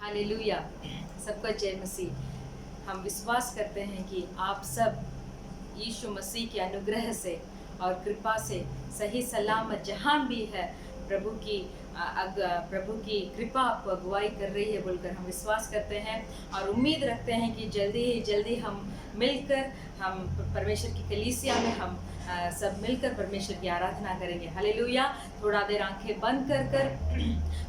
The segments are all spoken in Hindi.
हालेलुया। सबको जय मसीह। हम विश्वास करते हैं कि आप सब यीशु मसीह के अनुग्रह से और कृपा से सही सलामत जहाँ भी है प्रभु की कृपा आपको अगुवाई कर रही है बोलकर हम विश्वास करते हैं और उम्मीद रखते हैं कि जल्दी ही जल्दी हम मिलकर हम परमेश्वर की कलीसिया में हम सब मिलकर परमेश्वर की आराधना करेंगे। हालेलुया। थोड़ा देर आंखें बंद कर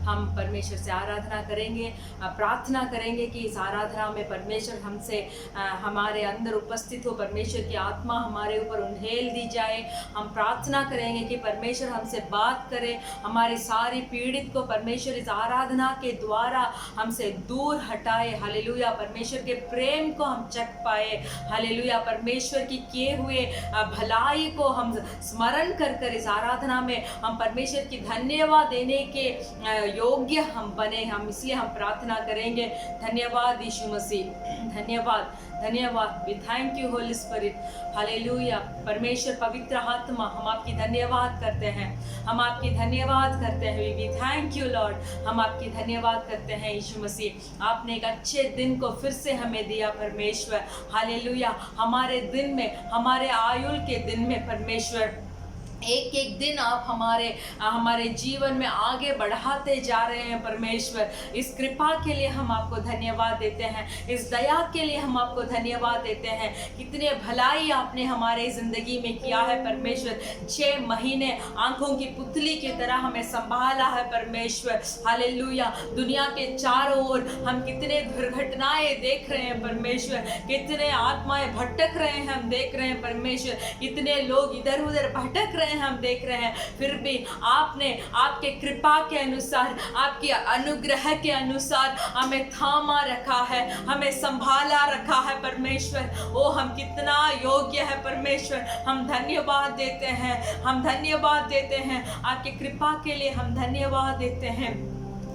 हम परमेश्वर से आराधना करेंगे, प्रार्थना करेंगे कि इस आराधना में परमेश्वर हमसे हमारे अंदर उपस्थित हो, परमेश्वर की आत्मा हमारे ऊपर उंडेल दी जाए। हम प्रार्थना करेंगे कि परमेश्वर हमसे बात करे, हमारी सारी पीड़ित को परमेश्वर इस आराधना के द्वारा हमसे दूर हटाए। हालेलुया। परमेश्वर के प्रेम को हम चख पाए। हालेलुया। परमेश्वर की किए हुए भलाई को हम स्मरण कर कर इस आराधना में हम परमेश्वर की धन्यवाद देने के योग्य हम बने। हम इसलिए हम प्रार्थना करेंगे। धन्यवाद यीशु मसीह, धन्यवाद धन्यवाद। We thank you holy spirit. Hallelujah. परमेश्वर पवित्र आत्मा हम आपकी धन्यवाद करते हैं, हम आपकी धन्यवाद करते हैं। We thank you lord. हम आपकी धन्यवाद करते हैं यीशु मसीह। आपने एक अच्छे दिन को फिर से हमें दिया परमेश्वर। हालेलुया। हमारे दिन में, हमारे आयुल के दिन में परमेश्वर एक एक दिन आप हमारे जीवन में आगे बढ़ाते जा रहे हैं परमेश्वर। इस कृपा के लिए हम आपको धन्यवाद देते हैं, इस दया के लिए हम आपको धन्यवाद देते हैं। कितने भलाई आपने हमारे ज़िंदगी में किया है परमेश्वर। 6 महीने आंखों की पुतली की तरह हमें संभाला है परमेश्वर। हालेलुया। दुनिया के चारों ओर हम कितने दुर्घटनाएं देख रहे हैं परमेश्वर, कितने आत्माएं भटक रहे हैं हम देख रहे हैं परमेश्वर, कितने लोग इधर उधर भटक रहे हैं हम देख रहे हैं। फिर भी आपने आपके कृपा के अनुसार, आपके अनुग्रह के अनुसार हमें थामा रखा है, हमें संभाला रखा है परमेश्वर। ओ हम कितना योग्य है परमेश्वर। हम धन्यवाद देते हैं, हम धन्यवाद देते हैं। आपके कृपा के लिए हम धन्यवाद देते हैं,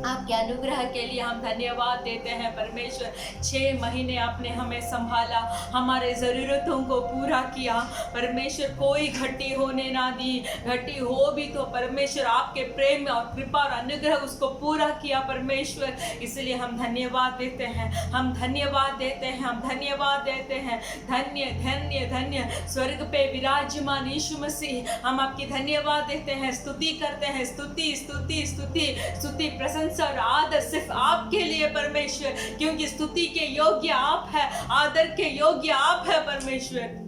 आपके अनुग्रह के लिए हम धन्यवाद देते हैं परमेश्वर। 6 महीने आपने हमें संभाला, हमारे ज़रूरतों को पूरा किया परमेश्वर। कोई घटी होने ना दी, घटी हो भी तो परमेश्वर आपके प्रेम और कृपा और अनुग्रह उसको पूरा किया परमेश्वर। इसलिए हम धन्यवाद देते हैं, हम धन्यवाद देते हैं, हम धन्यवाद देते हैं। धन्य धन्य धन्य स्वर्ग पे विराजमान यीशु मसीह, हम आपकी धन्यवाद देते हैं, स्तुति करते हैं। स्तुति स्तुति स्तुति स्तुति प्रशंसा और आदर सिर्फ आपके लिए परमेश्वर, क्योंकि स्तुति के योग्य आप है, आदर के योग्य आप है परमेश्वर।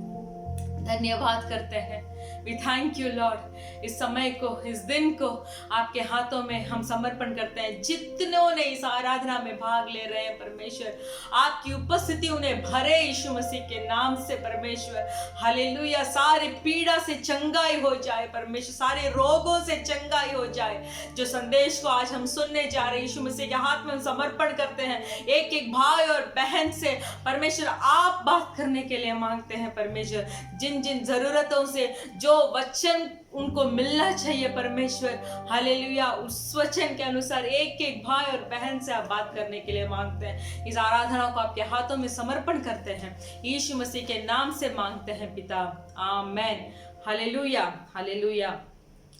धन्यवाद करते हैं। We thank you lord. इस समय को, इस दिन को आपके हाथों में हम समर्पण करते हैं। जितनों ने इस आराधना में भाग ले रहे हैं परमेश्वर, आपकी उपस्थिति उन्हें भरे यीशु मसीह के नाम से परमेश्वर। हालेलुया। सारी पीड़ा से चंगाई हो जाए परमेश्वर, सारे रोगों से चंगाई हो जाए। जो संदेश को आज हम सुनने जा रहे हैं यीशु मसीह के हाथ में हम समर्पण करते हैं। एक एक भाई और बहन से परमेश्वर आप बात करने के लिए मांगते हैं परमेश्वर। जिन जिन जरूरतों से जो वचन उनको मिलना चाहिए परमेश्वर, हालेलुया, उस वचन के अनुसार एक एक भाई और बहन से आप बात करने के लिए मांगते हैं। इस आराधना को आपके हाथों में समर्पण करते हैं, यीशु मसीह के नाम से मांगते हैं पिता, आमेन। Hallelujah hallelujah.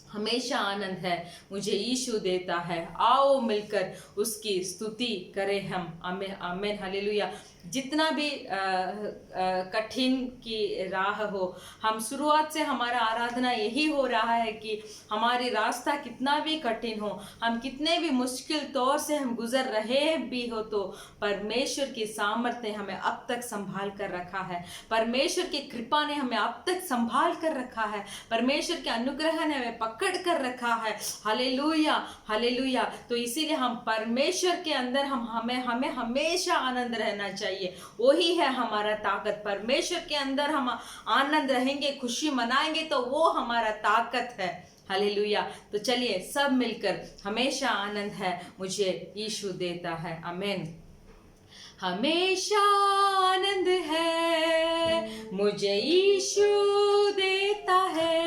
हमेशा आनंद है मुझे यीशु देता है, आओ मिलकर उसकी स्तुति करें हम। आमेन आमेन। हालेलुया। जितना भी कठिन की राह हो, हम शुरुआत से हमारा आराधना यही हो रहा है कि हमारी रास्ता कितना भी कठिन हो, हम कितने भी मुश्किल तौर से हम गुजर रहे भी हो, तो परमेश्वर की सामर्थ्य ने हमें अब तक संभाल कर रखा है, परमेश्वर की कृपा ने हमें अब तक संभाल कर रखा है, परमेश्वर के अनुग्रह ने हमें पकड़ कर रखा है। Hallelujah hallelujah. तो इसीलिए हम परमेश्वर के अंदर हमें हमेशा आनंद रहना चाहिए। वही है हमारा ताकत। परमेश्वर के अंदर हम आनंद रहेंगे, खुशी मनाएंगे, तो वो हमारा ताकत है। हालेलुया। तो चलिए सब मिलकर हमेशा आनंद है मुझे यीशु देता है। आमेन। हमेशा आनंद है मुझे यीशु देता है,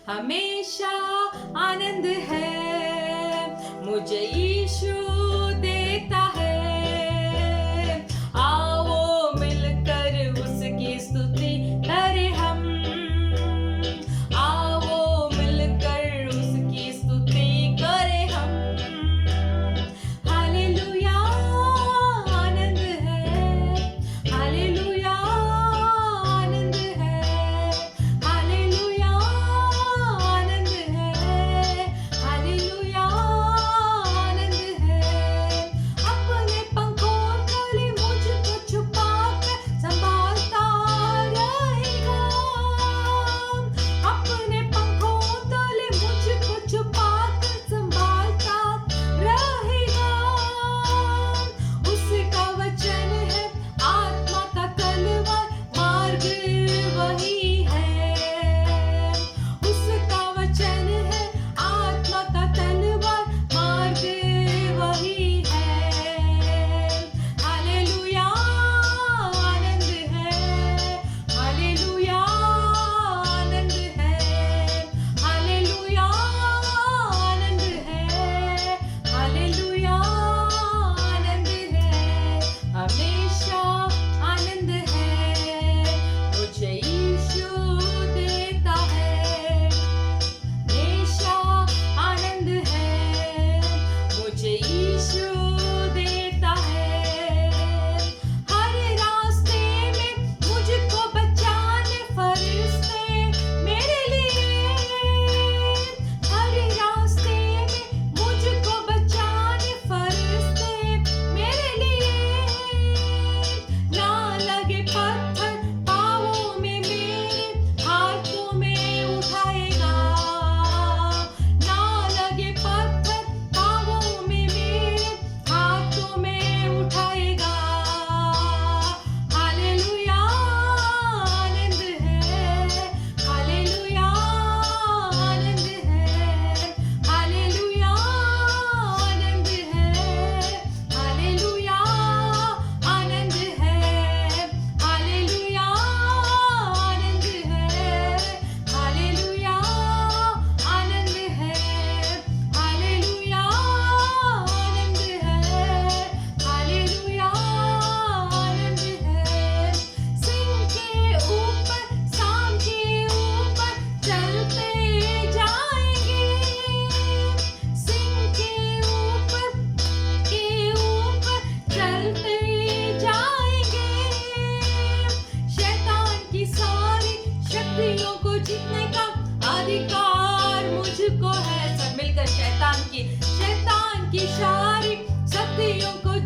हमेशा आनंद है मुझे यीशु देता है। आओ मिलकर उसकी स्तुति करें हम, आओ मिलकर उसकी स्तुति करें हम। हालेलुया।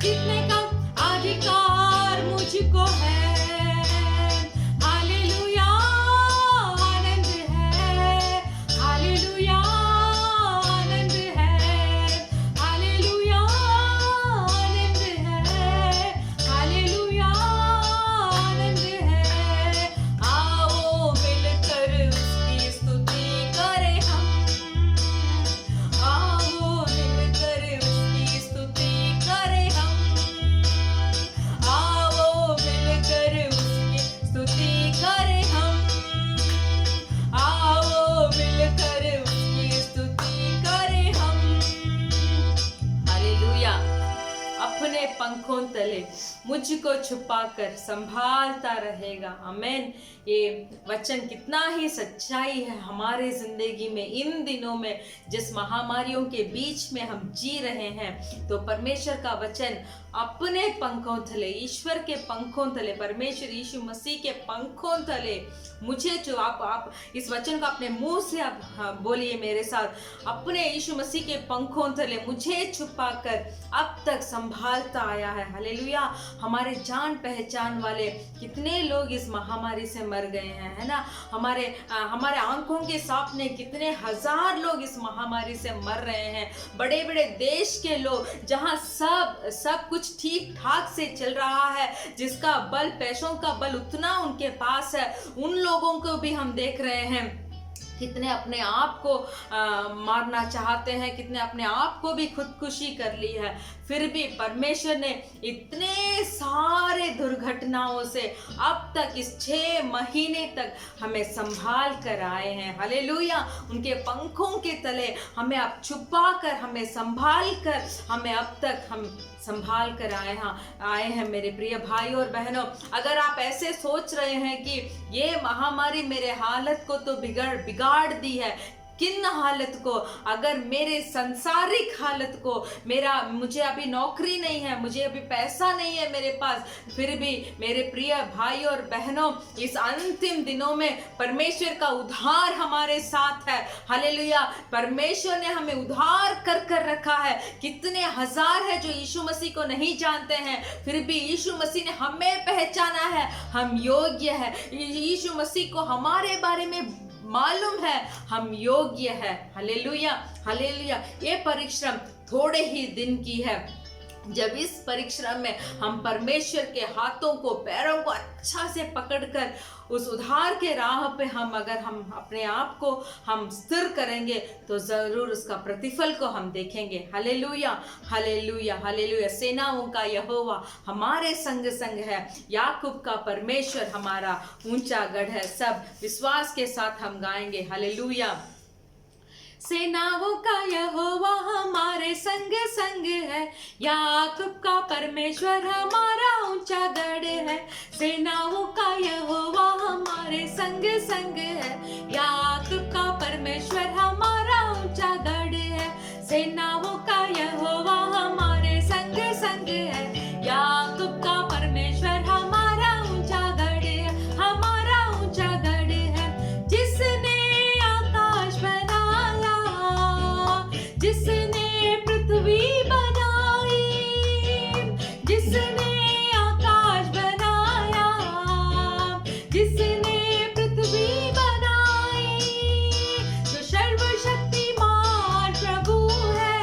जीतने का अधिकार मुझको है। हालेलुया आनंद है, हालेलुया आनंद है, हालेलुया आनंद है, हालेलुया आनंद है। आओ मिलकर उसकी स्तुति करें हम, आओ मिलकर उसकी स्तुति करें हम, आओ मिलकर उसकी स्तुति करें हम, आओ मिलकर उसकी स्तुति करें हम। हालेलुया। अपने पंखों तले मुझको छुपाकर संभालता रहेगा। आमेन। ये वचन कितना ही सच्चाई है हमारे जिंदगी में। इन दिनों में जिस महामारियों के बीच में हम जी रहे हैं, तो परमेश्वर का वचन अपने पंखों तले, ईश्वर के पंखों तले, परमेश्वर यीशु मसीह के पंखों तले मुझे जो आप इस वचन को अपने मुंह से आप बोलिए मेरे साथ, अपने यीशु मसीह के पंखों तले मुझे छुपाकर अब तक संभालता आया है। हालेलुया। हमारे जान पहचान वाले कितने लोग इस महामारी से मर गए हैं, है ना। हमारे आंखों के सामने कितने हजार लोग इस महामारी से मर रहे हैं। बड़े बड़े देश के लोग, जहां सब कुछ ठीक ठाक से चल रहा है, जिसका बल, पैसों का बल उतना उनके पास है, उन लोगों को भी हम देख रहे हैं कितने अपने आप को मारना चाहते हैं, कितने अपने आप को भी खुदकुशी कर ली है। फिर भी परमेश्वर ने इतने सारे दुर्घटनाओं से अब तक इस 6 महीने तक हमें संभाल कर आए हैं। हालेलुया। उनके पंखों के तले हमें अब छुपा कर, हमें संभाल कर, हमें अब तक हम संभाल कर आए हैं। मेरे प्रिय भाइयों और बहनों, अगर आप ऐसे सोच रहे हैं कि ये महामारी मेरे हालत को तो बिगाड़ दी है, किन हालत को, अगर मेरे सांसारिक हालत को, मुझे अभी नौकरी नहीं है, मुझे अभी पैसा नहीं है मेरे पास, फिर भी मेरे प्रिय भाइयों और बहनों, इस अंतिम दिनों में परमेश्वर का उद्धार हमारे साथ है। हालेलुया। परमेश्वर ने हमें उद्धार कर रखा है। कितने हजार है जो यीशु मसीह को नहीं जानते हैं, फिर भी यीशु मसीह ने हमें पहचाना है, हम योग्य है। यीशु मसीह को हमारे बारे में मालूम है, हम योग्य है। Hallelujah, hallelujah. ये परिश्रम थोड़े ही दिन की है। जब इस परिश्रम में हम परमेश्वर के हाथों को, पैरों को अच्छा से पकड़कर उस उद्धार के राह पे अगर हम अपने आप को हम स्थिर करेंगे, तो जरूर उसका प्रतिफल को हम देखेंगे। Hallelujah, hallelujah, hallelujah. सेनाओं का यहोवा हमारे संग है, याकूब का परमेश्वर हमारा ऊंचा गढ़ है। सब विश्वास के साथ हम गाएंगे। हालेलुया। सेनाओं का यहोवा हमारे संग है, याकूब का परमेश्वर हमारा ऊंचा गढ़ है। सेनाओं का यहोवा हमारे संग है, याकूब का परमेश्वर हमारा ऊंचा गढ़ है। सेनाओं का यहोवा हमारे संग है, याकूब का परमेश्वर हमारा ऊंचा गढ़ है, हमारा ऊंचा गढ़ है। जिसने आकाश बनाया, जिसने पृथ्वी बनाई, जिसने आकाश बनाया, जिसने पृथ्वी बनाई, जो सर्वशक्तिमान प्रभु है,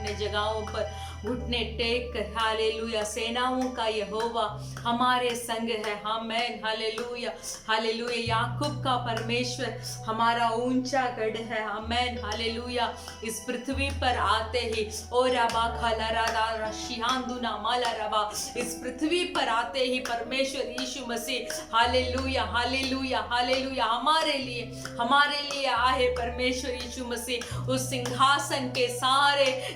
अपने जगहों पर घुटने टेक कर, हालेलुया, सेनाओं का यहोवा हमारे संग है, आमेन, हालेलुया, हालेलुया, याकूब का परमेश्वर हमारा ऊंचा गढ़ है, आमेन, हालेलुया। इस पृथ्वी पर आते ही ओ रबा खाला राधा शिहांदुना माला रबा, इस पृथ्वी पर आते ही परमेश्वर यीशु मसीह, हालेलुया, हालेलुया, हालेलुया, हमारे लिए आए परमेश्वर यीशु मसीह, उस सिंहासन के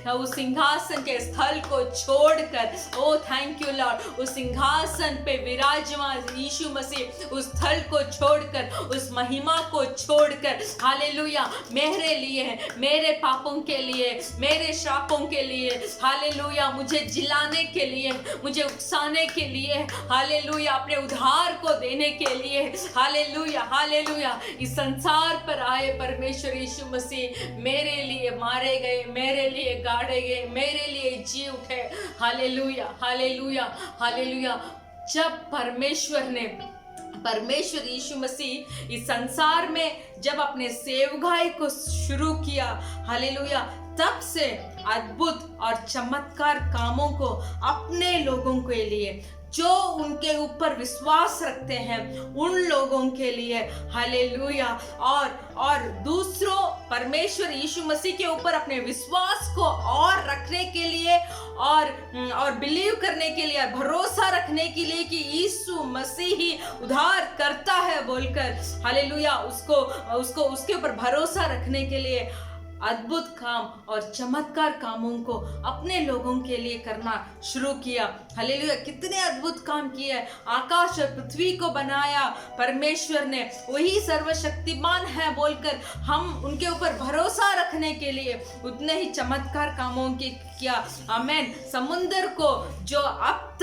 उस सिंहासन के स्थल को छोड़कर, ओ थैंक यू लॉर्ड, उस सिंहासन पे विराजमान यीशु मसीह उस स्थल को छोड़कर, उस महिमा को छोड़कर, हालेलुया, मेरे लिए, मेरे पापों के लिए, मेरे श्रापों के लिए, हालेलुया, मुझे जिलाने के लिए, मुझे उकसाने के लिए, हालेलुया, अपने उद्धार को देने के लिए, हालेलुया, हालेलुया, इस संसार पर आए परमेश्वर यीशु मसीह मेरे लिए मारे गए, मेरे लिए गाड़े गए, मेरे लिए जी उठे, हालेलुया, हालेलुया, हालेलुया। जब परमेश्वर यीशु मसीह इस संसार में जब अपने सेवकाई को शुरू किया, हालेलुया, तब से अद्भुत और चमत्कार कामों को अपने लोगों के लिए, जो उनके ऊपर विश्वास रखते हैं उन लोगों के लिए, हालेलुया, और दूसरों परमेश्वर यीशु मसीह के ऊपर अपने विश्वास को और रखने के लिए और बिलीव करने के लिए, भरोसा रखने के लिए कि यीशु मसीह ही उद्धार करता है बोलकर, हालेलुया, उसको उसके ऊपर भरोसा रखने के लिए अद्भुत काम और चमत्कार कामों को अपने लोगों के लिए करना शुरू किया, हालेलुया। कितने अद्भुत काम किए, आकाश और पृथ्वी को बनाया परमेश्वर ने, वही सर्वशक्तिमान है बोलकर हम उनके ऊपर भरोसा रखने के लिए उतने ही चमत्कार कामों के किया, आमेन। समुद्र को जो अब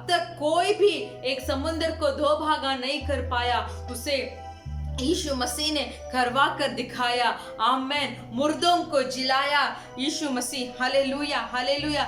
तक कोई भी एक समुद्र को दो भागा नहीं कर पाया, उसे यीशु मसीह ने करवा कर दिखाया, आमेन। मुर्दों को जिलाया यीशु मसीह, हालेलुया, हालेलुया,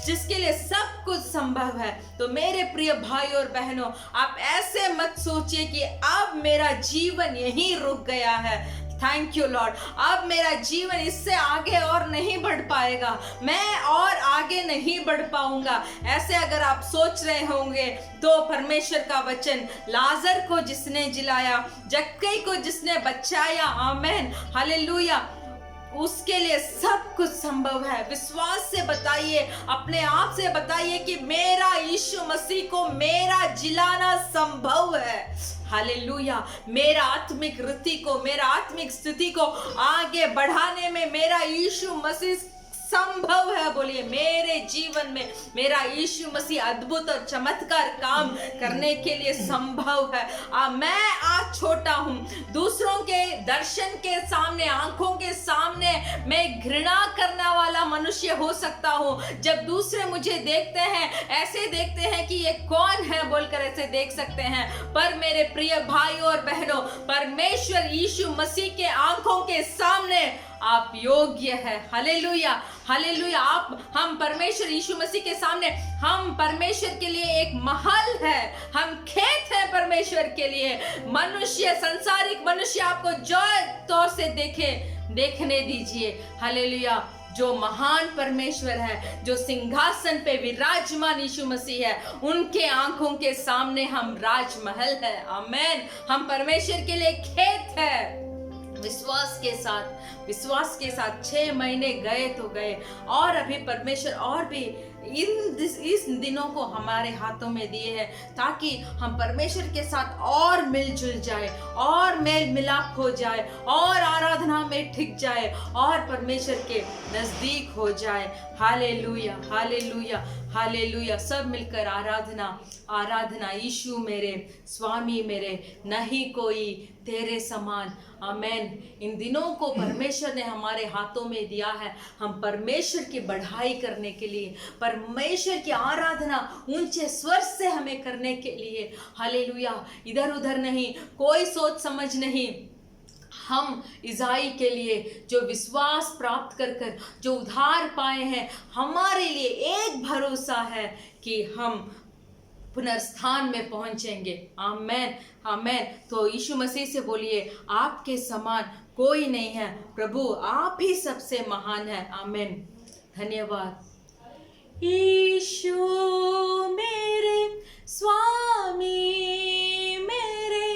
जिसके लिए सब कुछ संभव है। तो मेरे प्रिय भाई और बहनों, आप ऐसे मत सोचिए कि अब मेरा जीवन यहीं रुक गया है, थैंक यू लॉर्ड, अब मेरा जीवन इससे आगे और नहीं बढ़ पाएगा, मैं और आगे नहीं बढ़ पाऊंगा। ऐसे अगर आप सोच रहे होंगे तो परमेश्वर का वचन, लाजर को जिसने जिलाया, जक्कई को जिसने बचाया, आमेन, हालेलुया, उसके लिए सब कुछ संभव है। विश्वास से बताइए, अपने आप से बताइए कि मेरा यीशु मसीह को मेरा जिलाना संभव है, हालेलुया। मेरा आत्मिक रीति को, मेरा आत्मिक स्थिति को आगे बढ़ाने में मेरा यीशु मसीह संभव है। बोलिए, मेरे जीवन में मेरा यीशु मसीह अद्भुत और चमत्कार काम करने के लिए संभव है। मैं आज छोटा हूँ, दूसरों के दर्शन के सामने, आंखों के सामने मैं घृणा करने वाला मनुष्य हो सकता हूँ। जब दूसरे मुझे देखते हैं, ऐसे देखते हैं कि ये कौन है बोलकर ऐसे देख सकते हैं, पर मेरे प्रिय भाई और बहनों, परमेश्वर यीशु मसीह के आंखों के सामने आप योग्य है, हालेलुया, हालेलुया। हम परमेश्वर यीशु मसीह के सामने, हम परमेश्वर के लिए एक महल है, हम खेत है परमेश्वर के लिए। मनुष्य, संसारिक मनुष्य आपको जो तौर से देखने दीजिए, हालेलुया, जो महान परमेश्वर है, जो सिंहासन पे विराजमान यीशु मसीह है, उनके आंखों के सामने हम राजमहल है, आमेन। हम परमेश्वर के लिए खेत है। विश्वास के साथ 6 महीने गए तो गए, और अभी परमेश्वर और भी इस दिनों को हमारे हाथों में दिए हैं, ताकि हम परमेश्वर के साथ और मिलजुल जाए, और मेल मिलाप हो जाए, और आराधना में ठिक जाए, और परमेश्वर के नजदीक हो जाए। Hallelujah, hallelujah, hallelujah. सब मिलकर आराधना। यीशु मेरे स्वामी मेरे, नहीं कोई तेरे समान, आमेन। इन दिनों को परमेश्वर ने हमारे हाथों में दिया है, हम परमेश्वर की बढ़ाई करने के लिए, परमेश्वर की आराधना ऊंचे स्वर से हमें करने के लिए, हालेलुया। इधर उधर नहीं, कोई सोच समझ नहीं, हम इज़ाई के लिए जो विश्वास प्राप्त कर जो उद्धार पाए हैं, हमारे लिए एक भरोसा है कि हम पुनर्स्थान में पहुंचेंगे, आमेन, आमेन। तो यीशु मसीह से बोलिए, आपके समान कोई नहीं है प्रभु, आप ही सबसे महान है, आमेन। धन्यवाद। यीशु मेरे स्वामी मेरे,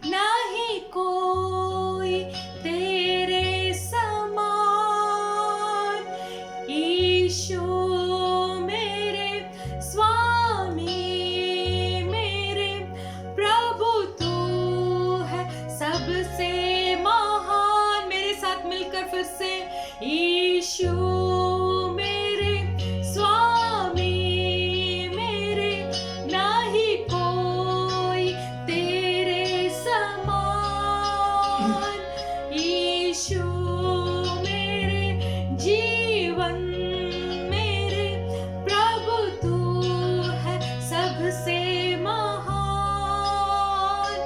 नहीं कोई तेरे समान। यीशु मेरे स्वामी मेरे, प्रभु तू है सबसे महान। मेरे साथ मिलकर फिर से, यीशु मेरे स्वामी मेरे, नहीं कोई तेरे समान। यीशु मेरे जीवन मेरे, प्रभु तू है सबसे महान।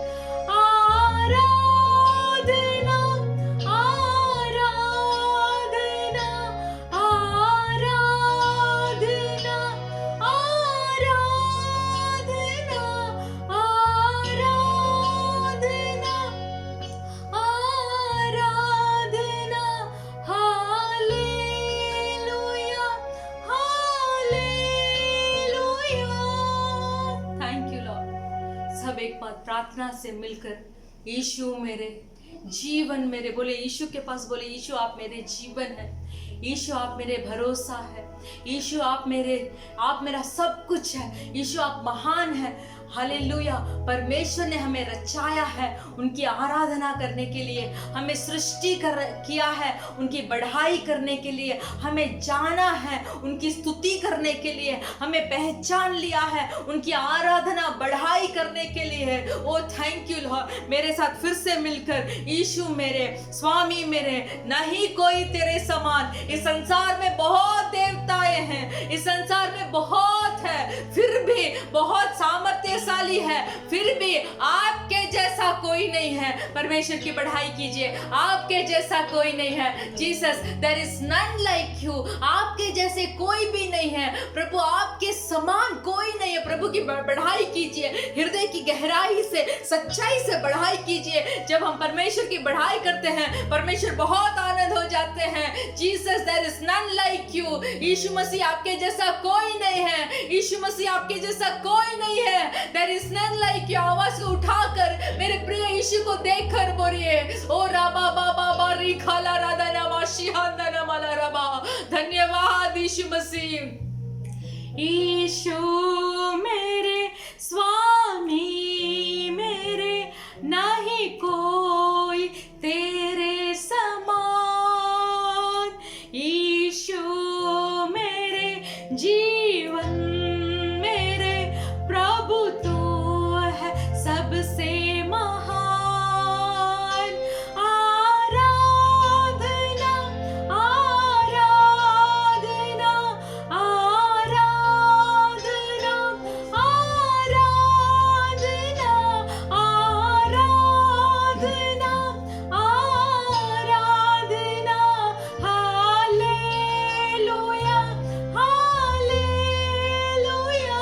आराधना आराधना आराधना आराधना आराधना आराधना, hallelujah hallelujah. Thank you Lord. सब एक बार प्रार्थना से मिलकर, यीशु मेरे जीवन मेरे, बोले यीशु के पास, बोले यीशु आप मेरे जीवन है, यीशु आप मेरे भरोसा है, यीशु आप मेरा सब कुछ है, यीशु आप महान है। हालेलुया। परमेश्वर ने हमें रचाया है उनकी आराधना करने के लिए, हमें सृष्टि किया है उनकी बढ़ाई करने के लिए, हमें जाना है उनकी स्तुति करने के लिए, हमें पहचान लिया है उनकी आराधना बढ़ाई करने के लिए। ओ थैंक यू लॉर्ड। मेरे साथ फिर से मिलकर, यीशु मेरे स्वामी मेरे, नहीं कोई तेरे समान। इस संसार में बहुत देवताएं हैं, इस संसार में बहुत है, फिर भी बहुत सामर्थ्यशाली है, फिर भी आपके जैसा कोई नहीं है। परमेश्वर की बढ़ाई कीजिए। आपके जैसा कोई नहीं है। Jesus, there is none like you. आपके जैसे कोई भी नहीं है प्रभु, आपके समान कोई नहीं है। प्रभु की बढ़ाई कीजिए, हृदय की गहराई से, सच्चाई से बढ़ाई कीजिए। जब हम परमेश्वर की बढ़ाई करते हैं, परमेश्वर बहुत आनंद हो जाते हैं। Jesus, there is none like you. यीशु मसीह आपके जैसा कोई नहीं है, यीशु मसीह आपके जैसा कोई नहीं है। There is none like you. आवाज को उठाकर मेरे प्रिय यीशु को देखकर बोलिए, ओ राबा बाबा बारी खाला राधा नवा शिहांदा नमाला रबा। धन्यवाद यीशु मसीह। यीशु मेरे स्वामी मेरे, नहीं कोई तेरे समान। यीशु मेरे जीवन मेरे, प्रभु तू है सबसे महान। आराधना आराधना आराधना आराधना आराधना आराधना, हालेलुया हालेलुया।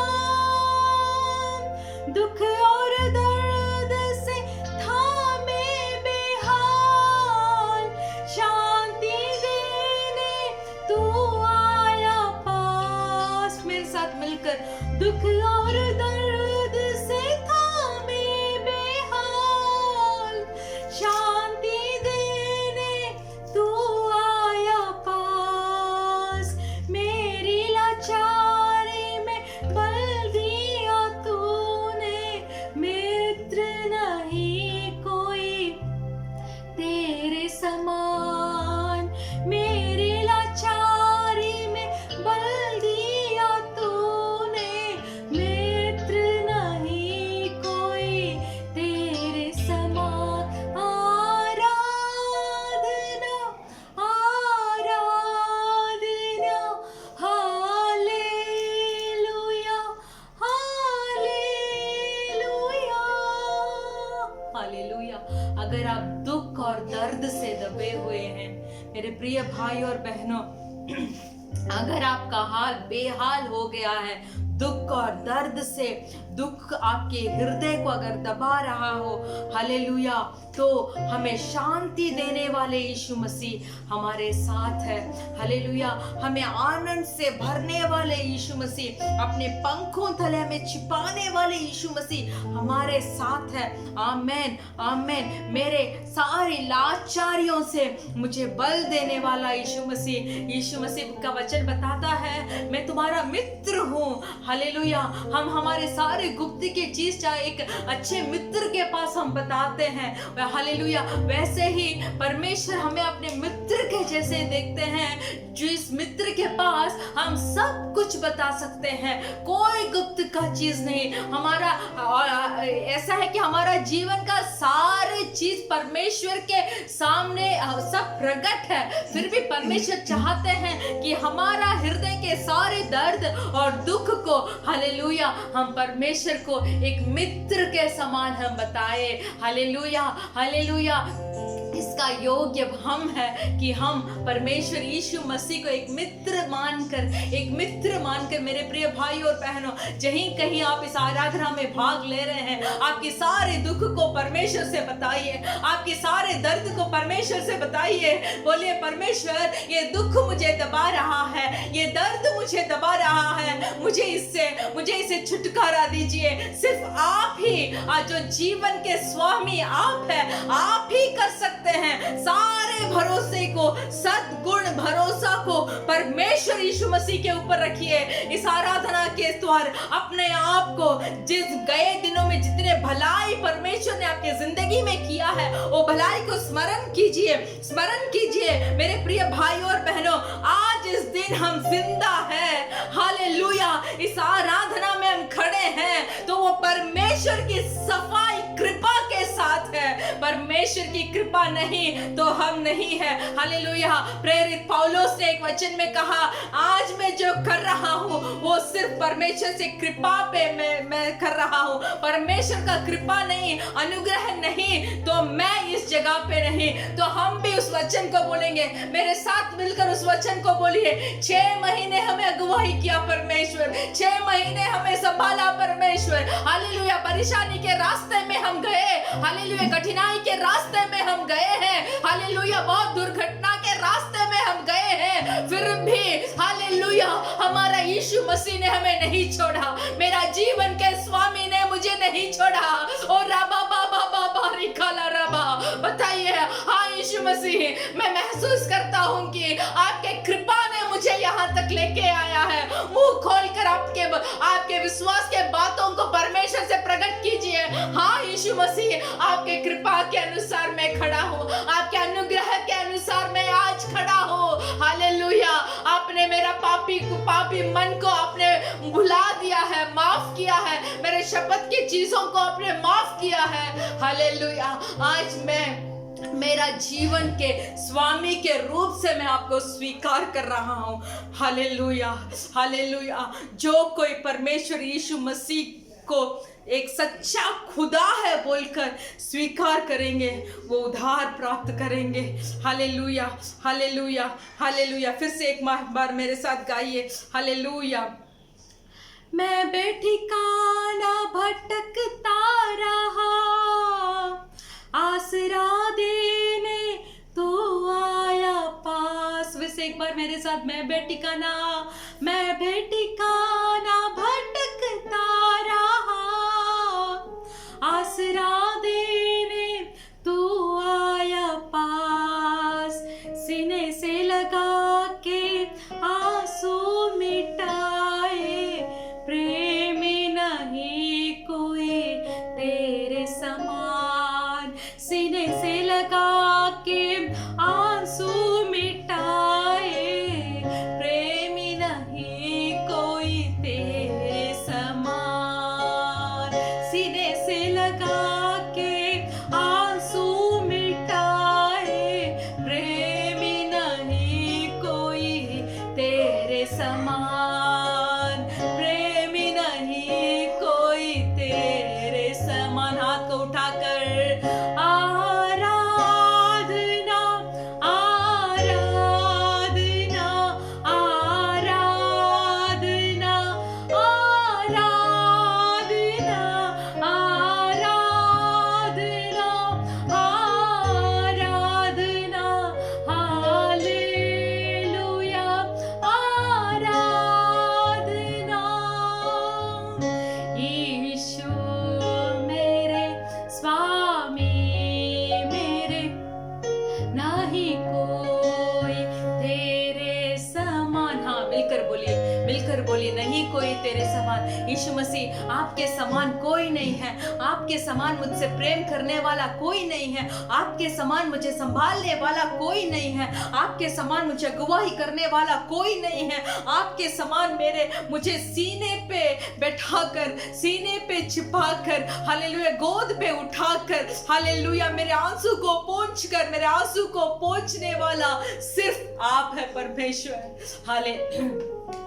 दुख और दर्द से थामे बेहाल, शांति देने तू आया पास। मेरे साथ मिलकर, दुख और दर्द से थामे बेहाल, शांति देने तू आया पास। मेरी लाचारी में बल दिया तूने, मित्र नहीं कोई तेरे समान। मेरी लाचारी में बल दिया तूने, मित्र नहीं कोई तेरे समान। आराधना आराधना, हालेलुया हालेलुया हालेलुया। अगर आप दुख और दर्द से दबे हुए हैं मेरे प्रिय भाई और बहनों, अगर आपका हाल बेहाल हो गया है दुख और दर्द से, दुख आपके हृदय को अगर दबा रहा हो, हालेलुया, तो हमें शांति देने वाले यीशु मसीह हमारे साथ है। हालेलुया। हमें आनंद से भरने वाले यीशु मसीह, अपने पंखों तले हमें छिपाने वाले यीशु मसीह हमारे साथ है। आमेन आमेन। मेरे सारी लाचारियों से मुझे बल देने वाला यीशु मसीह का वचन बताता है, मैं तुम्हारा मित्र हूँ। हालेलुया। हम हमारे सारे गुप्त की चीज चाहे एक अच्छे मित्र के पास हम बताते हैं, हालेलुया, वैसे ही परमेश्वर हमें अपने मित्र के जैसे देखते हैं, जिस मित्र के पास हम सब कुछ बता सकते हैं, कोई गुप्त का चीज नहीं। हमारा ऐसा है कि हमारा जीवन का सारे चीज परमेश्वर के सामने सब प्रकट है, फिर भी परमेश्वर चाहते हैं कि हमारा हृदय के सारे दर्द और दुख को, हालेलुया, हम परमेश्वर को एक मित्र के समान हम बताए। Hallelujah hallelujah. इसका योग्य हम है कि हम परमेश्वर यीशु मसीह को एक मित्र मानकर मेरे प्रिय भाई और बहनों, जहीं कहीं आप इस आराधना में भाग ले रहे हैं, आपके सारे दुख को परमेश्वर से बताइए, आपके सारे दर्द को परमेश्वर से बताइए। बोलिए, परमेश्वर ये दुख मुझे दबा रहा है, ये दर्द मुझे दबा रहा है, मुझे इसे छुटकारा दीजिए। सिर्फ आप ही जो जीवन के स्वामी आप है, आप ही कर सकते हैं। सारे भरोसे को, सद्गुण भरोसा को परमेश्वर यीशु मसीह के ऊपर रखिए। इस आराधना के द्वार अपने आप को, जिस गए दिनों में जितने भलाई परमेश्वर ने आपकी जिंदगी में किया है, वो भलाई को स्मरण कीजिए मेरे प्रिय भाई और बहनों। आज इस दिन हम जिंदा हैं, हालेलुया। इस आराधना में हम खड़े हैं तो वो परमेश्वर की सफाई कृपा के साथ है। परमेश्वर की कृपा नहीं तो हम नहीं है। हालेलुया। प्रेरित पौलुस ने एक वचन में कहा, आज मैं जो कर रहा हूँ वो सिर्फ परमेश्वर से कृपा पे मैं कर रहा हूँ। परमेश्वर का कृपा नहीं, अनुग्रह नहीं तो मैं इस जगह पे नहीं। तो हम भी उस वचन को बोलेंगे, मेरे साथ मिलकर उस वचन को बोलिए। 6 महीने हमें अगुवाई किया परमेश्वर, 6 महीने हमें संभाला परमेश्वर। हालेलुया। परेशानी के रास्ते में हम गए, हालेलुया, कठिनाई के रास्ते में हम गए हैं, हालेलुया, बहुत दुर्घटना के रास्ते में हम गए हैं, फिर भी हालेलुया हमारा यीशु मसीह ने हमें नहीं छोड़ा, मेरा जीवन के स्वामी ने मुझे नहीं छोड़ा। और रबा बाबा बाबा रिकाला रबा। बताइए, हाँ यीशु मसीह, मैं महसूस करता हूँ कि आपके कृपा ने मुझे यहाँ तक लेके आया है। मुंह खोलकर आपके विश्वास के बातों को परमेश्वर से प्रकट कीजिए। हाँ यीशु मसीह, आपके कृपा के अनुसार मैं खड़ा हूँ, आपके अनुग्रह के अनुसार मैं आज खड़ा हूँ। हालेलुया। आपने मेरा पापी मन को आपने भुला दिया है, माफ किया है, मेरे शपथ की चीजों को आपने माफ किया है। हालेलुया। आज मैं मेरा जीवन के स्वामी के रूप से मैं आपको स्वीकार कर रहा हूँ। Hallelujah hallelujah. जो कोई परमेश्वर यीशु मसीह को एक सच्चा खुदा है बोलकर स्वीकार करेंगे, वो उद्धार प्राप्त करेंगे। Hallelujah hallelujah hallelujah. फिर से एक बार मेरे साथ गाइए, हालेलुया। मैं बेठिकाना भटकता रहा, आसरा देने तो आया पास। वैसे एक बार मेरे साथ, मैं बेठिकाना भटकता रहा, आसरा देने तो आया पास, सीने से लगा के आंसू मिटाए, प्रेम नहीं कोई तेरे समान, सीने से लगा के आंसू मिटाए, प्रेम नहीं कोई तेरे समान, सीने से लगा के आंसू मिटाए, प्रेम नहीं कोई तेरे समान, प्रेम नहीं कोई तेरे समान। हाथ को उठाकर आराधना मिलकर बोलिए, नहीं कोई तेरे समान। यीशु मसीह, आपके समान कोई नहीं है, आपके समान मुझसे प्रेम करने वाला कोई नहीं है, आपके समान मुझे संभालने वाला कोई नहीं है, आपके समान मुझे अगुवाई करने वाला कोई नहीं है, आपके समान मुझे सीने पे बैठाकर, सीने पे छिपाकर, हालेलुया, गोद पे उठाकर, हालेलुया, मेरे आंसू को पोंछकर, मेरे आंसू को पोंछने वाला सिर्फ आप है परमेश्वर।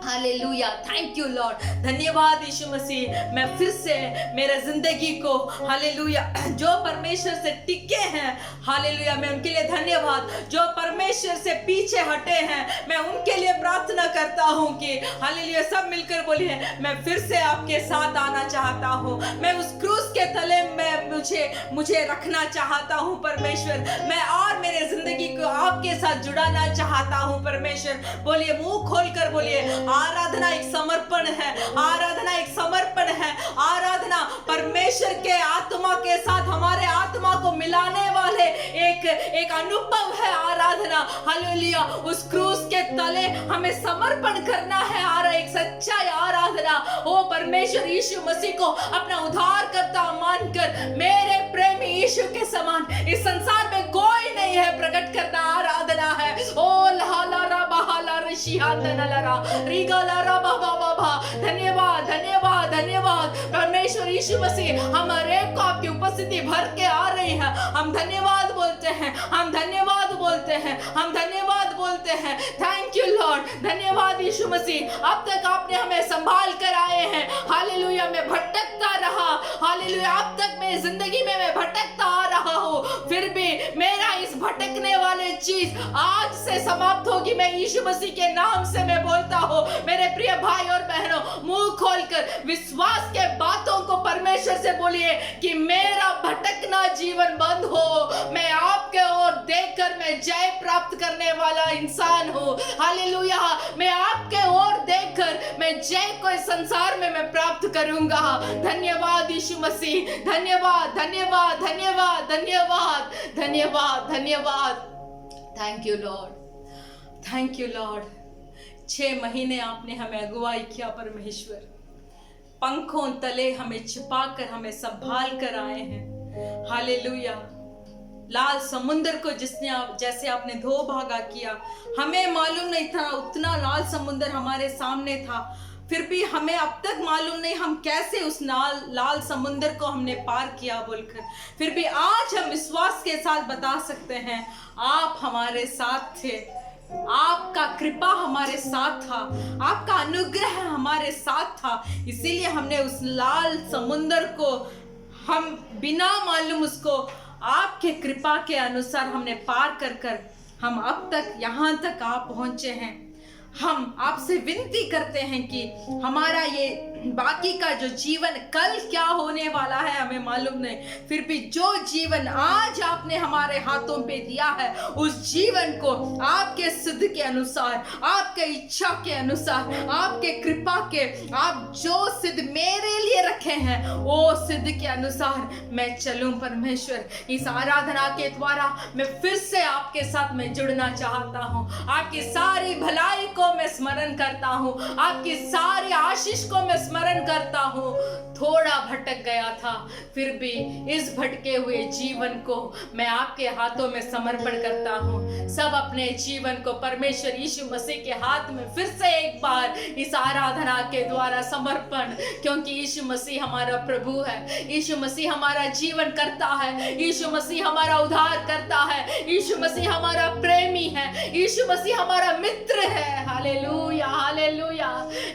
Hallelujah, thank you Lord. धन्यवाद यीशु मसीह। मैं फिर से मेरे जिंदगी को, हालेलुया, जो परमेश्वर से टिके हैं, हालेलुया, मैं उनके लिए धन्यवाद। जो परमेश्वर से पीछे हटे हैं, मैं उनके लिए प्रार्थना करता हूं कि हालेलुया, सब मिलकर बोलिए, मैं फिर से आपके साथ आना चाहता हूं। मैं उस क्रूस के तले में मुझे रखना चाहता हूं परमेश्वर। मैं और मेरे जिंदगी को आपके साथ जुड़ाना चाहता हूं परमेश्वर। बोलिए, मुंह खोलकर बोलिए, आराधना एक समर्पण है, आराधना एक समर्पण है, आराधना परमेश्वर के आत्मा के साथ हमारे आत्मा को मिलाने वाले एक अनुभव है आराधना। हालेलुया, उस क्रूस के तले हमें समर्पण करना है। एक सच्चा आराधना। ओ परमेश्वर, यीशु मसीह को अपना उद्धारकर्ता मानकर, मेरे प्रेमी यीशु के समान इस संसार में कोई नहीं है, प्रकट करना आराधना है। ओ लहालारा बहाला ऋषिहांदनलरा रीगालारा बाबा बाबा, धन्यवाद धन्यवाद धन्यवाद परमेश्वर यीशु मसीह, हमारे को आपकी उपस्थिति भर के आ रही है। हम धन्यवाद बोलते हैं, हम धन्यवाद बोलते हैं, हम धन्यवाद बोलते हैं। थैंक यू लॉर्ड, धन्यवाद यीशु मसीह। अब तक आपने हमें संभाल कर आए हैं। हालेलुया, मैं भटकता रहा, हालेलुया, अब तक मेरी जिंदगी में मैं भटकता आ रहा हूँ, फिर भी मेरा इस भटकने वाले चीज आज से समाप्त होगी। मैं यीशु मसीह के नाम से मैं बोलता हूँ। मेरे प्रिय भाई और बहनों, मुंह खोलकर विश्वास के बातों को परमेश्वर से बोलिए कि मेरा भटकना जीवन बंद हो। मैं आपके ओर देखकर मैं जय प्राप्त करने वाला इंसान हूँ। हालेलुया, मैं आपके ओर देखकर मैं जय को इस संसार में मैं प्राप्त करूंगा। धन्यवाद यीशु मसीह, धन्यवाद धन्यवाद धन्यवाद धन्यवाद धन्यवाद धन्यवाद। Thank you Lord, thank you Lord. 6 महीने आपने हमें अगुवाई किया परमेश्वर, पंखों तले हमें छिपाकर, हमें संभाल कर आए हैं। हालेलुया, लाल समुद्र को जैसे आपने धो भागा किया, हमें मालूम नहीं था उतना लाल समुद्र हमारे सामने था, फिर भी हमें अब तक मालूम नहीं हम कैसे उस लाल समुद्र को हमने पार किया बोलकर। फिर भी आज हम विश्वास के साथ बता सकते हैं, आप हमारे साथ थे, आपका कृपा हमारे साथ था, आपका अनुग्रह हमारे साथ था। इसीलिए हमने उस लाल समुद्र को हम बिना मालूम उसको आपके कृपा के अनुसार हमने पार कर हम अब तक यहाँ तक आप पहुंचे हैं। हम आपसे विनती करते हैं कि हमारा ये बाकी का जो जीवन कल क्या होने वाला है हमें मालूम नहीं, फिर भी जो जीवन आज आपने हमारे हाथों पे दिया है उस जीवन को आपके सिद्ध के अनुसार, आपके इच्छा के अनुसार, आपके कृपा के, आप जो सिद्ध मेरे लिए रखे हैं वो सिद्ध के अनुसार मैं चलूं परमेश्वर। इस आराधना के द्वारा मैं फिर से आपके साथ मैं जुड़ना चाहता हूँ। आपकी सारी भलाई को मैं स्मरण करता हूँ, आपकी सारी आशीष को मैं स्मरण करता हूँ। थोड़ा भटक गया था, फिर भी इस भटके हुए जीवन को मैं आपके हाथों में समर्पण करता हूँ। सब अपने जीवन को परमेश्वर यीशु मसीह के हाथ में फिर से एक बार इस आराधना के द्वारा समर्पण, क्योंकि यीशु मसीह हमारा प्रभु है, यीशु मसीह हमारा जीवन करता है, यीशु मसीह हमारा उद्धार करता है, यीशु मसीह हमारा प्रेमी है, यीशु मसीह हमारा मित्र है। Hallelujah hallelujah.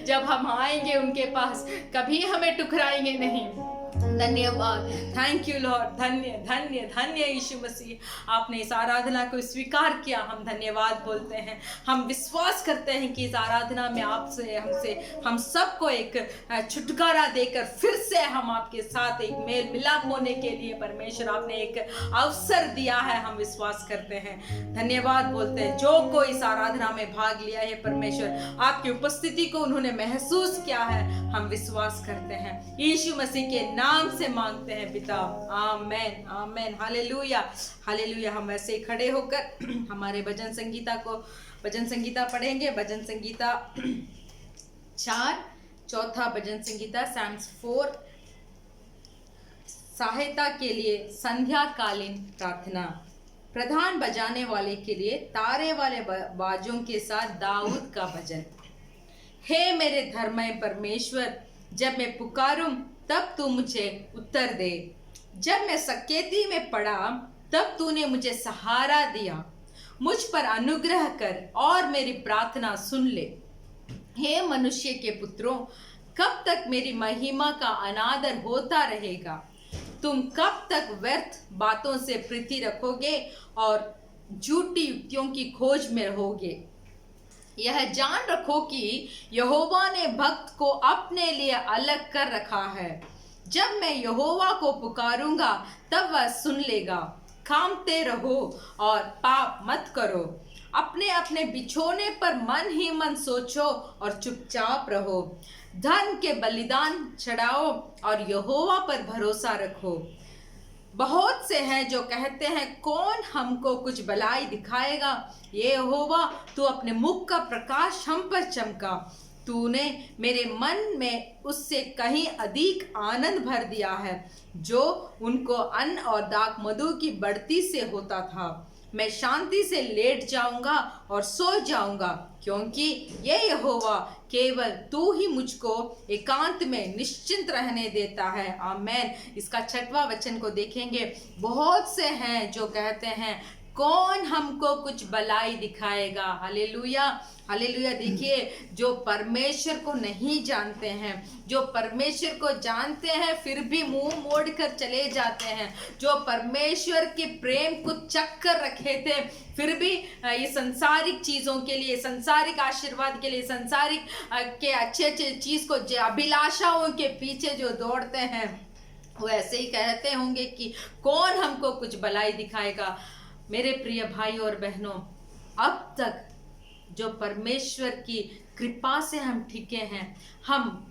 जब हम आएंगे उनके पास कभी हमें टुकराएंगे नहीं। धन्यवाद, थैंक यू लॉर्ड, धन्य धन्य धन्य यीशु मसीह, आपने इस आराधना को स्वीकार किया, हम धन्यवाद बोलते हैं। हम विश्वास करते हैं कि इस आराधना में आपसे हम सबको एक छुटकारा देकर फिर से हम आपके साथ एक मेल मिलाप होने के लिए परमेश्वर आपने एक अवसर दिया है, हम विश्वास करते हैं, धन्यवाद बोलते हैं। जो कोई इस आराधना में भाग लिया है परमेश्वर, आपकी उपस्थिति को उन्होंने महसूस किया है, हम विश्वास करते हैं, यीशु मसीह के नाम से मांगते हैं पिता, आमेन आमेन। Hallelujah hallelujah. हम ऐसे खड़े होकर हमारे भजन संगीता पढ़ेंगे। भजन संगीता 4, चौथा भजन संगीता Psalms 4, सहायता के लिए संध्या कालीन प्रार्थना। प्रधान बजाने वाले के लिए तारे वाले बाजों के साथ दाऊद का भजन। हे मेरे धर्ममय परमेश्वर, जब मैं पुकारूं तब तू मुझे उत्तर दे। जब मैं सकेती में पड़ा तब तूने मुझे सहारा दिया। मुझ पर अनुग्रह कर और मेरी प्रार्थना सुन ले। हे मनुष्य के पुत्रों, कब तक मेरी महिमा का अनादर होता रहेगा? तुम कब तक व्यर्थ बातों से प्रीति रखोगे और झूठी युक्तियों की खोज में रहोगे? यह जान रखो कि यहोवा ने भक्त को अपने लिए अलग कर रखा है। जब मैं यहोवा को पुकारूंगा तब वह सुन लेगा। खामते रहो और पाप मत करो। अपने अपने बिछोने पर मन ही मन सोचो और चुपचाप रहो। धन के बलिदान चढ़ाओ और यहोवा पर भरोसा रखो। बहुत से हैं जो कहते हैं, कौन हमको कुछ भलाई दिखाएगा? ये यहोवा, तू अपने मुख का प्रकाश हम पर चमका। तूने मेरे मन में उससे कहीं अधिक आनंद भर दिया है, जो उनको अन्न और दाख मधु की बढ़ती से होता था। मैं शांति से लेट जाऊंगा और सो जाऊंगा, क्योंकि ये यहोवा केवल तू ही मुझको एकांत में निश्चिंत रहने देता है। आमेन। इसका 6वां वचन को देखेंगे। बहुत से हैं जो कहते हैं, कौन हमको कुछ भलाई दिखाएगा? Hallelujah, hallelujah. देखिए, जो परमेश्वर को नहीं जानते हैं, जो परमेश्वर को जानते हैं फिर भी मुंह मोड़ कर चले जाते हैं, जो परमेश्वर के प्रेम को चख कर रखे थे फिर भी ये संसारिक चीज़ों के लिए, संसारिक आशीर्वाद के लिए, संसारिक के अच्छे अच्छे चीज़ को, अभिलाषाओं के पीछे जो दौड़ते हैं, वो ऐसे ही कहते होंगे कि कौन हमको कुछ भलाई दिखाएगा। मेरे प्रिय भाई और बहनों, अब तक जो परमेश्वर की कृपा से हम टिके हैं, हम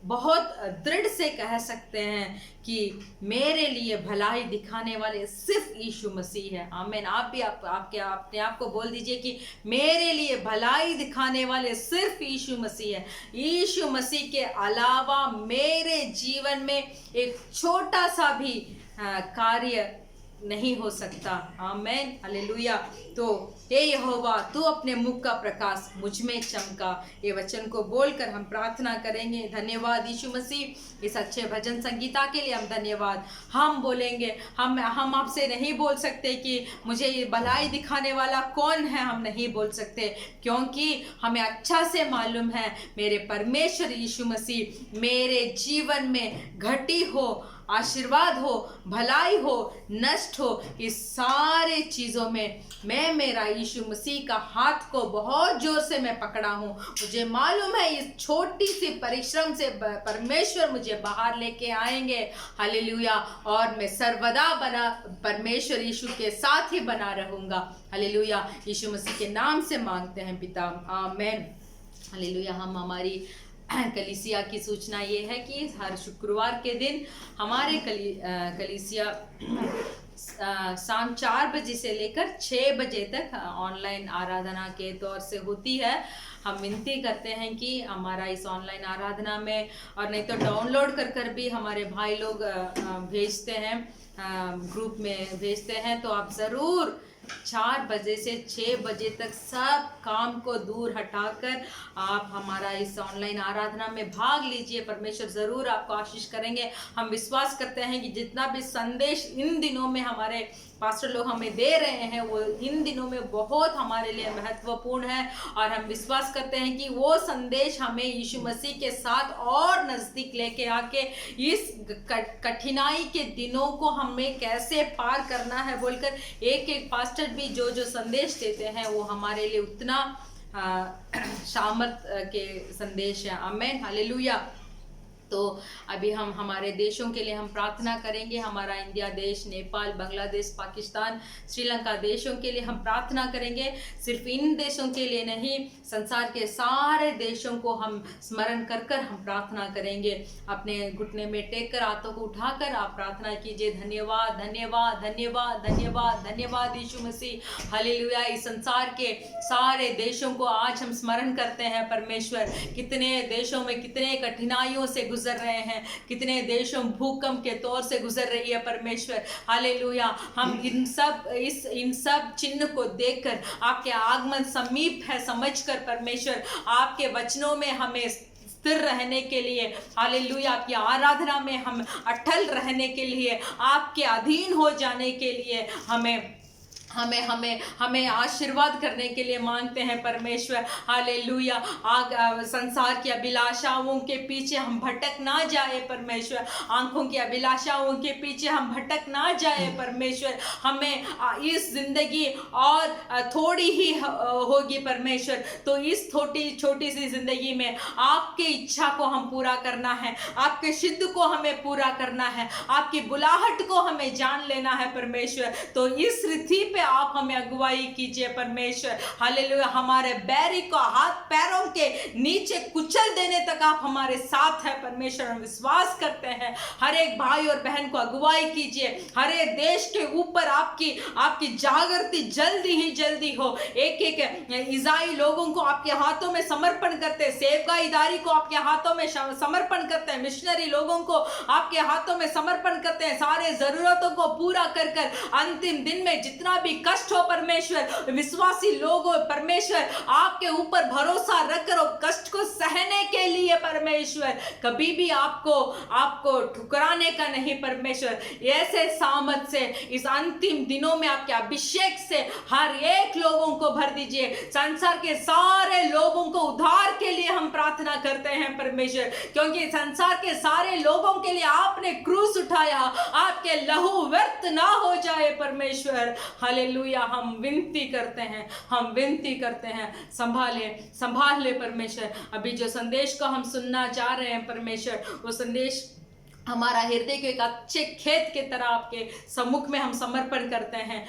बहुत दृढ़ से कह सकते हैं कि मेरे लिए भलाई दिखाने वाले सिर्फ यीशु मसीह है। आमीन। आप भी अपने आप को बोल दीजिए कि मेरे लिए भलाई दिखाने वाले सिर्फ यीशु मसीह है। यीशु मसीह के अलावा मेरे जीवन में एक छोटा सा भी कार्य नहीं हो सकता। आमेन, हालेलुया। तो हे यहोवा, तू अपने मुख का प्रकाश मुझ में चमका। ये वचन को बोलकर हम प्रार्थना करेंगे। धन्यवाद यीशु मसीह, इस अच्छे भजन संगीता के लिए हम धन्यवाद। हम बोलेंगे, हम आपसे नहीं बोल सकते कि मुझे ये भलाई दिखाने वाला कौन है, हम नहीं बोल सकते, क्योंकि हमें अच्छा से मालूम है मेरे परमेश्वर यीशु मसीह मेरे जीवन में घटी हो, आशीर्वाद हो, भलाई हो, नष्ट हो, इस सारे चीज़ों में मैं मेरा यीशु मसीह का हाथ को बहुत जोर से मैं पकड़ा हूँ। मुझे मालूम है इस छोटी सी परिश्रम से परमेश्वर मुझे बाहर लेके आएंगे। हालेलुया। और मैं सर्वदा बना परमेश्वर यीशु के साथ ही बना रहूँगा। हालेलुया। यीशु मसीह के नाम से मांगते हैं पिता, आमेन। हालेलुया। हम हमारी कलीसिया की सूचना ये है कि हर शुक्रवार के दिन हमारे कलीसिया शाम 4 बजे से लेकर 6 बजे तक ऑनलाइन आराधना के तौर से होती है। हम विनती करते हैं कि हमारा इस ऑनलाइन आराधना में, और नहीं तो डाउनलोड कर भी हमारे भाई लोग भेजते हैं, ग्रुप में भेजते हैं, तो आप ज़रूर 4 बजे से 6 बजे तक सब काम को दूर हटाकर आप हमारा इस ऑनलाइन आराधना में भाग लीजिए। परमेश्वर ज़रूर आपको आशीष करेंगे। हम विश्वास करते हैं कि जितना भी संदेश इन दिनों में हमारे पास्टर लोग हमें दे रहे हैं, वो इन दिनों में बहुत हमारे लिए महत्वपूर्ण है, और हम विश्वास करते हैं कि वो संदेश हमें यीशु मसीह के साथ और नज़दीक लेके आके इस कठिनाई के दिनों को हमें कैसे पार करना है बोलकर एक एक पास्टर भी जो जो संदेश देते हैं वो हमारे लिए उतना सामर्थ के संदेश है। आमेन, हालेलुया। तो अभी हम हमारे देशों के लिए हम प्रार्थना करेंगे। हमारा इंडिया देश, नेपाल, बांग्लादेश, पाकिस्तान, श्रीलंका देशों के लिए हम प्रार्थना करेंगे। सिर्फ इन देशों के लिए नहीं, संसार के सारे देशों को हम स्मरण कर कर हम प्रार्थना करेंगे। अपने घुटने में टेक कर, हाथों को उठाकर आप प्रार्थना कीजिए। धन्यवाद, धन्यवाद, धन्यवाद, धन्यवाद, धन्यवाद यीशु मसीह, हालेलुया। इस संसार के सारे देशों को आज हम स्मरण करते हैं परमेश्वर। कितने देशों में कितने कठिनाइयों से गुजर रहे हैं, कितने देशों भूकंप के तौर से गुजर रही है परमेश्वर, हालेलुया। हम इन सब चिन्ह को देखकर आपके आगमन समीप है समझकर परमेश्वर, आपके वचनों में हमें स्थिर रहने के लिए, हालेलुया, आपकी आराधना में हम अटल रहने के लिए, आपके अधीन हो जाने के लिए हमें आशीर्वाद करने के लिए मांगते हैं परमेश्वर, हालेलुया। संसार की अभिलाषाओं के पीछे हम भटक ना जाए परमेश्वर, आंखों की अभिलाषाओं के पीछे हम भटक ना जाए परमेश्वर। हमें इस जिंदगी और थोड़ी ही होगी परमेश्वर, तो इस छोटी सी जिंदगी में आपके इच्छा को हम पूरा करना है, आपके सिद्ध को हमें पूरा करना है, आपकी बुलाहट को हमें जान लेना है परमेश्वर। तो इस रीति पे आप हमें अगुवाई कीजिए परमेश्वर, हालेलुया। हमारे बैरी को हाथ पैरों के नीचे कुचल देने तक आप हमारे साथ है परमेश्वर। हम विश्वास करते हैं, हर एक भाई और बहन को अगुवाई कीजिए। हर एक देश के ऊपर आपकी जागृति जल्दी हो। एक ईसाई लोगों को आपके हाथों में समर्पण करते हैं, सेवकाईदारी को आपके हाथों में समर्पण करते हैं, मिशनरी लोगों को आपके हाथों में समर्पण करते हैं। सारे जरूरतों को पूरा कर अंतिम दिन में जितना भी कष्ट हो परमेश्वर, विश्वासी लोग हो परमेश्वर, आपके ऊपर भरोसा रखकर कष्ट को सहने के लिए परमेश्वर, कभी भी आपको ठुकराने का नहीं परमेश्वर। ऐसे सामर्थ से इस अंतिम दिनों में आपके अभिषेक से हर एक लोगों को भर दीजिए। संसार के सारे लोगों को उद्धार के लिए हम प्रार्थना करते हैं परमेश्वर, क्योंकि संसार के सारे लोगों के लिए आपने क्रूस उठाया, आपके लहू व्यर्थ ना हो जाए परमेश्वर, हालेलुया। हम विनती करते हैं, संभाल ले परमेश्वर। अभी जो संदेश को हम सुनना चाह रहे हैं परमेश्वर, वो संदेश हमारा हृदय के एक अच्छे खेत के तरह आपके सम्मुख में हम समर्पण करते हैं।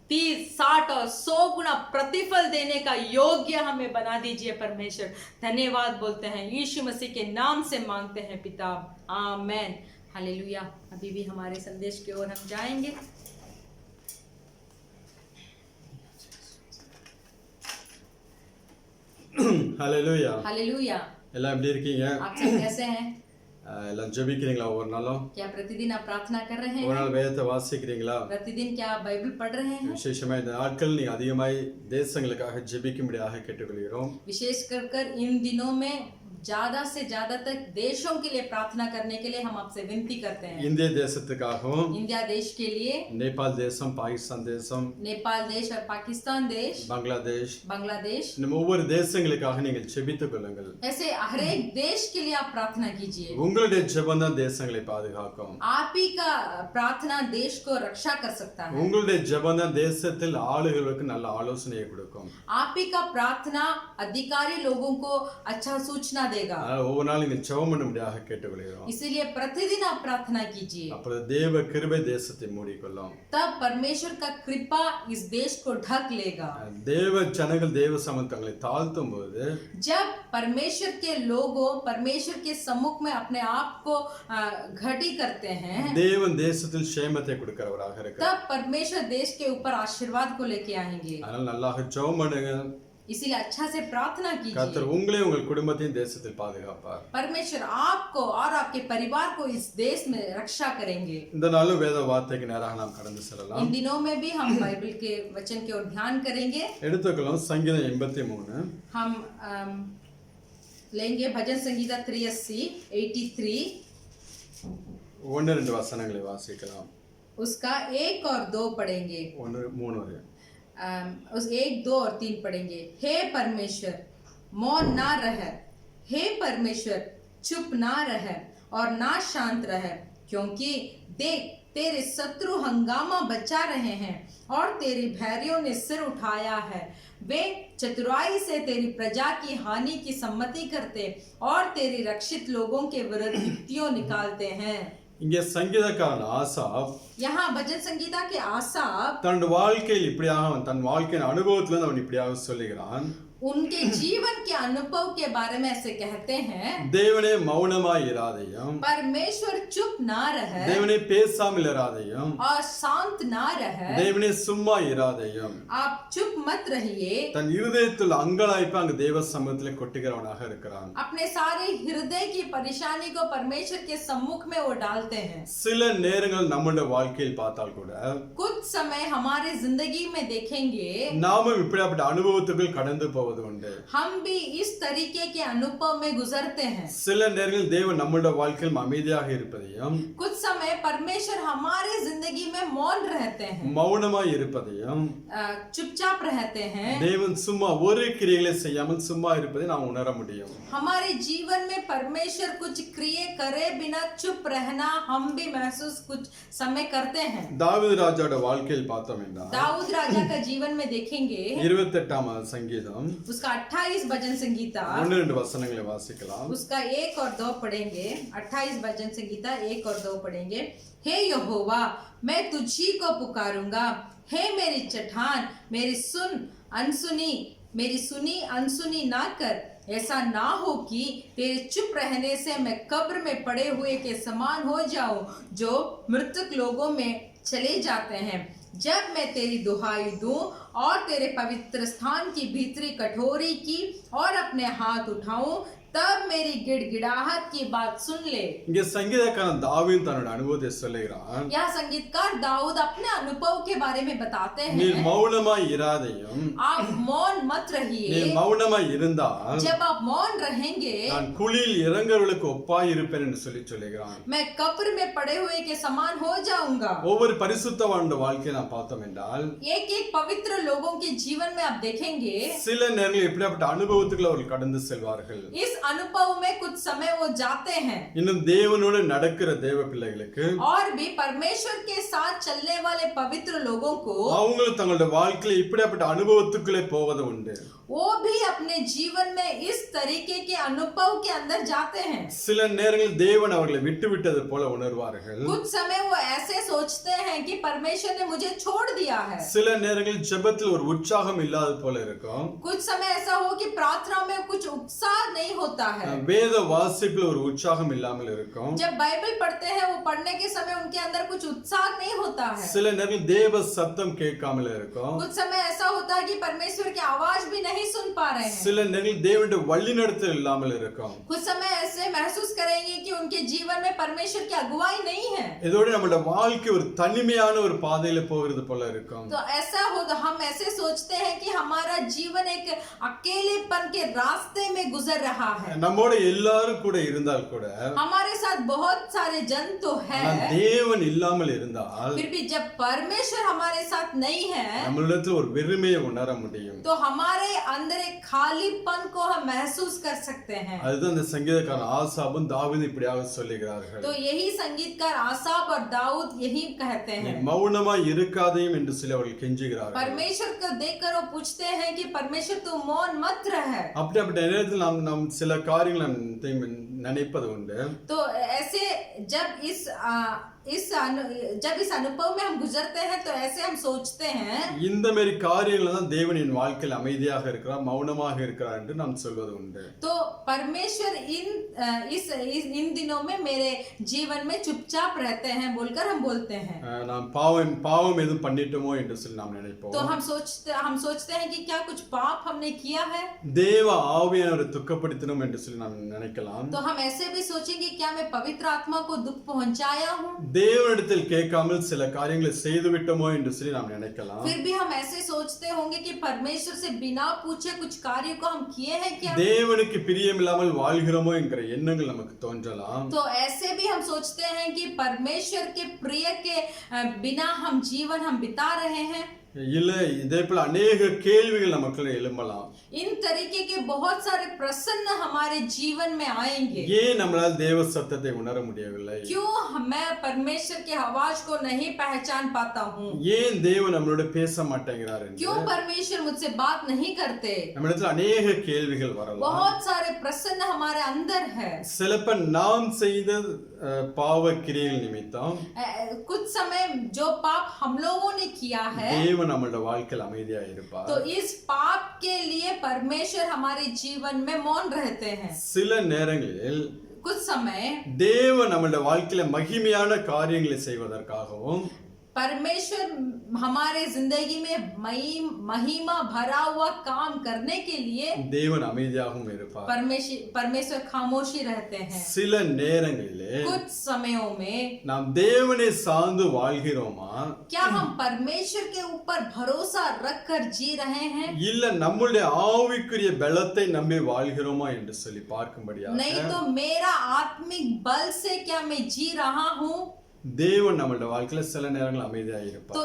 30, 60 और 100 गुना प्रतिफल देने का योग्य हमें बना दीजिए परमेश्वर। धन्यवाद बोलते हैं, यीशु मसीह के नाम से मांगते हैं पिता, आमेन, हालेलुया। अभी भी हमारे संदेश की ओर हम जाएंगे। ஹalleluya हालेलुया। எல்லாம் எப்படி இருக்கீங்க? आप सब कैसे हैं? எல்லாம் ஜெபிக்கிறீங்களா ஒவ்வொரு நாளும்? क्या प्रतिदिन आप प्रार्थना कर रहे ஒரு हैं? நாள் வேதத்தை வாசிக்கிறீங்களா? प्रतिदिन क्या आप बाइबल पढ़ रहे हैं? விசேஷமா இந்த நாட்கள் நீங்க அதிகமாய் தேசங்களுக்காக ஜெபிக்கும்படியாக கேட்டுக்கொள்கிறோம். विशेष कर इन दिनों में ज्यादा से ज्यादा तक देशों के लिए प्रार्थना करने के लिए हम आपसे विनती करते हैं। இந்திய தேசத்துக்காகவும், इंडिया देश के लिए, நேபாள் தேசம், பாகிஸ்தான் தேசம், नेपाल देश और पाकिस्तान देश, बांग्लादेश, இந்த ஒவ்வொரு தேசங்களுக்காக நீங்கள் ஜெபித்துக் கொள்ளுங்கள். ऐसे हर एक देश के लिए आप प्रार्थना कीजिए। உங்களுடைய ஜெபம் தான் தேசங்களை பாதுகாக்கும். आप ही का प्रार्थना देश को रक्षा कर सकता है। உங்களுடைய ஜெபம் தான் தேசத்தில் ஆளுகளுக்கு நல்ல ஆலோசனையை கொடுக்கும். आप ही का प्रार्थना अधिकारी लोगों को अच्छा सूचना देगा। ஒவ்வொரு நாள் நீங்க ஜெபம் பண்ணும்படியாக கேட்டுக்கொள்கிறோம். इसीलिए प्रतिदिन आप प्रार्थना कीजिए, அப்ப தேவ கிருபை தேசத்தை மூடிக்கொள்ளும். तब परमेश्वर का कृपा इस देश को ढक लेगा। தேவ ஜனங்கள் தேவ சமூகத்தில் தங்களை தாழ்த்தும் போது, जब परमेश्वर के लोगों परमेश्वर के सम्मुख में अपने आप को घटी करते हैं, தேவன் தேசத்தில் சேமத்தை கொடுக்கிறவராக இருக்கிறார். तब परमेश्वर देश के ऊपर आशीर्वाद को लेके आएंगे। அதனால நல்லா ஜெபம் பண்ணுங்க. इसीलिए अच्छा से प्रार्थना कीजिए। கர்த்தர் உங்களையும் உங்கள் குடும்பத்தையும் தேசத்தில் பாதுகாப்பார். परमेश्वर आपको और आपके परिवार को इस देश में रक्षा करेंगे। இந்த நாளும் வேத வார்த்தைக்கு நேராக நாம் கடந்து செல்லலாம். इन दिनों में भी हम बाइबल के वचन की ओर ध्यान करेंगे। எடுத்துக்கலாம் சங்கீதம் 83. हम लेंगे भजन संगीता 83 1-2 வசனங்களை வாசிக்கலாம். उसका 1 और 2 पढ़ेंगे। 1-3 வரை. उस 1, 2 और 3 पढ़ेंगे। हे परमेश्वर मौन ना रह, हे परमेश्वर चुप ना रह और ना शांत रह, क्योंकि देख तेरे शत्रु हंगामा बचा रहे हैं और तेरे बैरियों ने सिर उठाया है। वे चतुराई से तेरी प्रजा की हानि की सम्मति करते और तेरी रक्षित लोगों के विरुद्ध युक्तियों निकालते हैं। இங்கே சங்கீதக்காரன் ஆசாப் यहाँ भजन संगीता के आसाप தன் வாழ்க்கையில் இப்படியாக அவன் தன் வாழ்க்கையின் அனுபவத்திலிருந்து அவன் இப்படியாக சொல்லுகிறான், उनके जीवन के अनुभव के बारे में ऐसे कहते हैं, தேவனே மௌனமாய் இராதேயும், परमेश्वर चुप ना रहे தேவனே பேசாமல் இராதேயும், और शांत ना रहे, தேவனே சும்மா இராதேயும். आप चुप मत रहिए। தன் இருதயத்தில் அங்கலாய்ப்பு அங்கு தேவ சமூகத்திலே கொட்டுகிறவனாக இருக்கிறான். अपने सारे हृदय की परेशानी को परमेश्वर के सम्मुख में वो डालते हैं। சில நேரங்கள் நம்முடைய வாழ்க்கையில் பார்த்தால் கூட कुछ समय हमारे जिंदगी में देखेंगे நாமும் இப்படிப்பட்ட அனுபவத்துக்குள் கடந்து போவது உண்டு. हम भी इस तरीके के अनुभव में गुजरते हैं। சில நேரங்களில் தேவன் நம்முடைய வாழ்க்கையில் அமைதியாக இருப்பதையும் कुछ समय परमेश्वर हमारे जिंदगी में मौन रहते हैं, மௌனமாய் இருப்பதையும், चुपचाप रहते हैं। தேவன் சும்மா ஒரு கிரியைகளை செய்யாமல் சும்மா இருப்பதை நாம் உணர முடியும். हमारे जीवन में परमेश्वर कुछ क्रिया करे बिना चुप रहना हम भी महसूस कुछ समय करते हैं। தாவீது ராஜாவோட வாழ்க்கையில் பார்த்தோம் என்றால் दाऊद राजा का जीवन में देखेंगे 28ஆம் சங்கீதம் उसका 28 भजन संगीता 1-2 வசனங்களை வாசிக்கலாம். उसका 1 और 2 पढ़ेंगे। 28 भजन संगीता 1 और 2 पढ़ेंगे। हे यहोवा, मैं तुझी को पुकारूंगा, हे मेरी चट्टान, मेरी सुनी अनसुनी ना कर। ऐसा ना हो कि तेरे चुप रहने से मैं कब्र में पड़े हुए के समान हो जाऊं, जो मृतक लोगों में चले जाते हैं। जब मैं तेरी दुहाई दूं और तेरे पवित्र स्थान की भीतरी कठोरी की और अपने हाथ उठाऊं, तब मेरी गिड़गिड़ाहट की बात सुन ले। இங்கே சங்கீதக்காரன் தாவீது தன்னோட அனுபவத்தை சொல்லுகிறான். यह संगीतकार दाऊद अपने अनुभव के बारे में बताते நீ हैं। மௌனமாய் இராதேயும், आप मौन मत நீ रहिए। மௌனமாய் இருந்தால் जब आप मौन रहेंगे நான் குழியில் இறங்குறவர்களுக்கு ஒப்பாய் இருப்பேன் என்று சொல்லுகிறான். मैं कब्र में पड़े हुए के समान हो जाऊंगा। ஒவ்வொரு பரிசுத்தவானோட வாழ்க்கையை நாம் பார்த்தோம் என்றால் एक एक पवित्र लोगों के जीवन में आप देखेंगे சில நேரங்களில் இப்படிப்பட்ட அனுபவத்துக்குள்ள அவர்கள் கடந்து செல்வார்கள். इस अनुभव में कुछ समय वो जाते हैं। இன்னும் தேவனோடு நடக்கிற தேவ பிள்ளைகளுக்கு और भी परमेश्वर के साथ चलने वाले पवित्र लोगों को அவங்களும் தங்களுடைய வாழ்க்கையில இப்படிப்பட்ட அனுபவத்துக்குள்ளே போவது உண்டு. वो भी अपने जीवन में इस तरीके के अनुभव के अंदर जाते हैं। சில நேரங்களில் தேவன் அவர்களை விட்டு விட்டது போல உணர்வார்கள். कुछ समय वो ऐसे सोचते हैं कि परमेश्वर ने मुझे छोड़ दिया है। சில நேரங்களில் ஜெபத்தில் ஒரு உற்சாகம் இல்லாத போல இருக்கும். कुछ समय ऐसा हो कि प्रार्थना में कुछ उत्साह नहीं होता है। வேத வாசிப்பில் ஒரு உற்சாகம் இல்லாமல் இருக்கும். जब बाइबल पढ़ते हैं वो पढ़ने के समय उनके अंदर कुछ उत्साह नहीं होता है। சில நேரங்களில் தேவ சத்தம் கேட்காமல் இருக்கும். कुछ समय ऐसा होता है कि परमेश्वर की आवाज भी नहीं सुन पा रहे हैं। சில நேரங்களில் தேவனுடைய வழிநடத்தல் இல்லாமல் இருக்கும். कुछ समय ऐसे महसूस करेंगे कि उनके जीवन में परमेश्वर की अगुवाई नहीं है। இதோட நம்மளுடைய வாழ்க்கை ஒரு தனிமையான ஒரு பாதையில போகிறது போல இருக்கும். तो ऐसा हो तो हम ऐसे सोचते हैं कि हमारा जीवन एक अकेलेपन के रास्ते में गुजर रहा है। நம்மோட எல்லாரும் கூட இருந்தால் கூட हमारे साथ बहुत सारे जन तो है, தேவன் இல்லாமல் இருந்தால் फिर भी जब परमेश्वर हमारे साथ नहीं है நம்மளிடத்தில் ஒரு வெறுமையை உணர முடியும். तो हमारे अंदर एक खालीपन को हम महसूस कर सकते हैं। அதுதான் இந்த சங்கீதக்காரன் ஆசாபும் தாவீதும் இப்படியாக சொல்லுகிறார்கள். तो यही संगीतकार आसाप और दाऊद यही कहते நீ हैं। மௌனமாய் இருக்காதேயும் என்று சொல்லி அவர்கள் கெஞ்சுகிறார்கள். परमेश्वर को देखकर वो पूछते हैं कि परमेश्वर तू मौन मत रह। அப்படிப்பட்ட நேரத்தில் நாம் சில காரியங்களை நினைப்பது உண்டு. तो ऐसे जब इस अनुभव में हम गुजरते हैं तो ऐसे हम सोचते हैं இந்த மாதிரி காரியங்களை தான் தேவன் என் வாழ்க்கையில் அமைதியாக இருக்கிறார், மௌனமாக இருக்கிறார் என்று நாம் சொல்வது உண்டு. तो परमेश्वर इन दिनों में मेरे जीवन में चुपचाप रहते हैं बोलकर हम बोलते हैं। நாம் பாவம் எதுவும் பண்ணிட்டோமோ என்று சொல்லி நாம் நினைப்போம். तो हम सोचते हैं कि क्या कुछ पाप हमने किया है। தேவ ஆவியானவரை துக்கப்படுத்தினோம் என்று சொல்லி நாம் நினைக்கலாம். तो हम ऐसे भी सोचेंगे क्या मैं पवित्र आत्मा को दुख पहुंचाया हूँ। தேவனிடத்தில் கேட்காமல் சில காரியங்களை செய்து விட்டோமோ என்று சொல்லி நாம் நினைக்கலாம். फिर भी हम ऐसे सोचते होंगे कि परमेश्वर से बिना पूछे कुछ कार्य को हम किए हैं क्या। தேவனுக்கு பிரியமில்லாமல் வாழ்கிறோமோ என்கிற எண்ணங்கள் நமக்கு தோன்றலாம். तो ऐसे भी हम सोचते हैं कि परमेश्वर के प्रिय के बिना हम जीवन बिता रहे हैं। இல்ல இதே போல अनेक கேள்விகள் நமக்குள்ள எழும்பலாம். इन तरीके के बहुत सारे प्रश्न हमारे जीवन में आएंगे। ஏன் நம்மளால் தேவ சத்தத்தை உணர முடியவில்லை? क्यों मैं परमेश्वर की आवाज को नहीं पहचान पाता हूँ? ஏன் தேவன் நம்மளோட பேச மாட்டேங்கிறார் என்று क्यों परमेश्वर मुझसे बात नहीं करते? நம்மிடத்தில் अनेक கேள்விகள் வரலாம். बहुत सारे प्रश्न हमारे अंदर है। சிலப்ப நாம் செய்த பாவ கிரியைகள் நிமித்தம் कुछ समय जो पाप हम लोगों ने किया है, தேவன் நம்மளோட வாழ்க்கையில் அமைதியா இருப்பார். तो इस पाप के लिए परमेश्वर हमारे जीवन में मौन रहते हैं। சில நேரங்களில் कुछ समय தேவன் நம்மளோட வாழ்க்கையில மகிமையான காரியங்களை செய்வதற்காகவும் परमेश्वर हमारे जिंदगी में महिमा भरा हुआ काम करने के लिए தேவன் அமைதியாகவும் இருப்பார். परमेश्वर खामोशी रहते हैं। சில நேரங்களிலே कुछ समयों में நாம் தேவனை சார்ந்து வாழ்கிறோமா, क्या हम परमेश्वर के ऊपर भरोसा रखकर जी रहे हैं, இல்ல நம்முடைய ஆவிக்குரிய பலத்தை நம்பி வாழ்கிறோமா என்று சொல்லி பார்க்கும்படியாக नहीं तो मेरा आत्मिक बल से क्या मैं जी रहा हूँ। தேவன் நம்மளோட வாழ்க்கையில சில நேரங்கள் அமைதியா இருப்பார். तो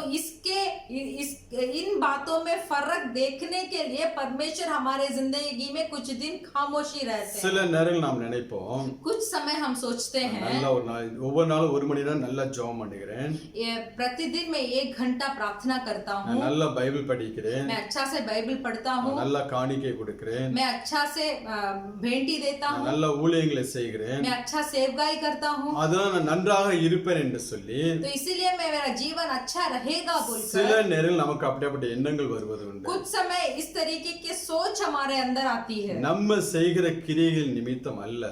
इन बातों में फर्क देखने के लिए परमेश्वर हमारे जिंदगी में कुछ दिन खामोशी रहते சில हैं। நேரங்கள் நாம் நினைப்போம், कुछ समय हम सोचते हैं நல்ல ஒரு நாள் ஒவ்வொரு நாளும் 1 மணி நேரம் நல்லா ஜெபம் பண்ணுகிறேன், प्रतिदिन मैं 1 घंटा प्रार्थना करता हूँ, நான் நல்லா பைபிள் படிக்கிறேன், मैं अच्छा से बाइबल पढ़ता हूँ, நல்லா காணிக்கை கொடுக்கிறேன், मैं अच्छा से भेंटी देता हूँ, நல்ல ஊழியங்களை செய்கிறேன், मैं अच्छा सेवकाई करता हूँ, அதனால நான் நன்றாக இருப்பேன் என்று சொல்லி तो इसीलिए मेरा जीवन अच्छा रहेगा சில बोलकर நேரங்கள் நமக்கு அப்படிப்பட்ட எண்ணங்கள் வருவது உண்டு. कुछ समय इस तरीके के सोच हमारे अंदर आती है। நம்ம செய்கிற கிரியைகள் நிமித்தம் அல்ல,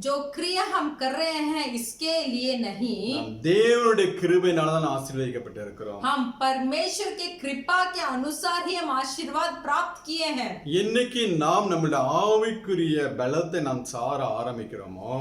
जो क्रिया हम कर रहे हैं इसके लिए नहीं, நாம் தேவனுடைய கிருபையினால தான் ஆசீர்வதிக்கப்பட்டு இருக்கிறோம். हम परमेश्वर के कृपा के अनुसार ही हम आशीर्वाद प्राप्त किए हैं। என்னைக்கு நாம் நம்மளுடைய ஆவிக்குரிய பலத்தை நாம் சார ஆரம்பிக்கிறோமோ,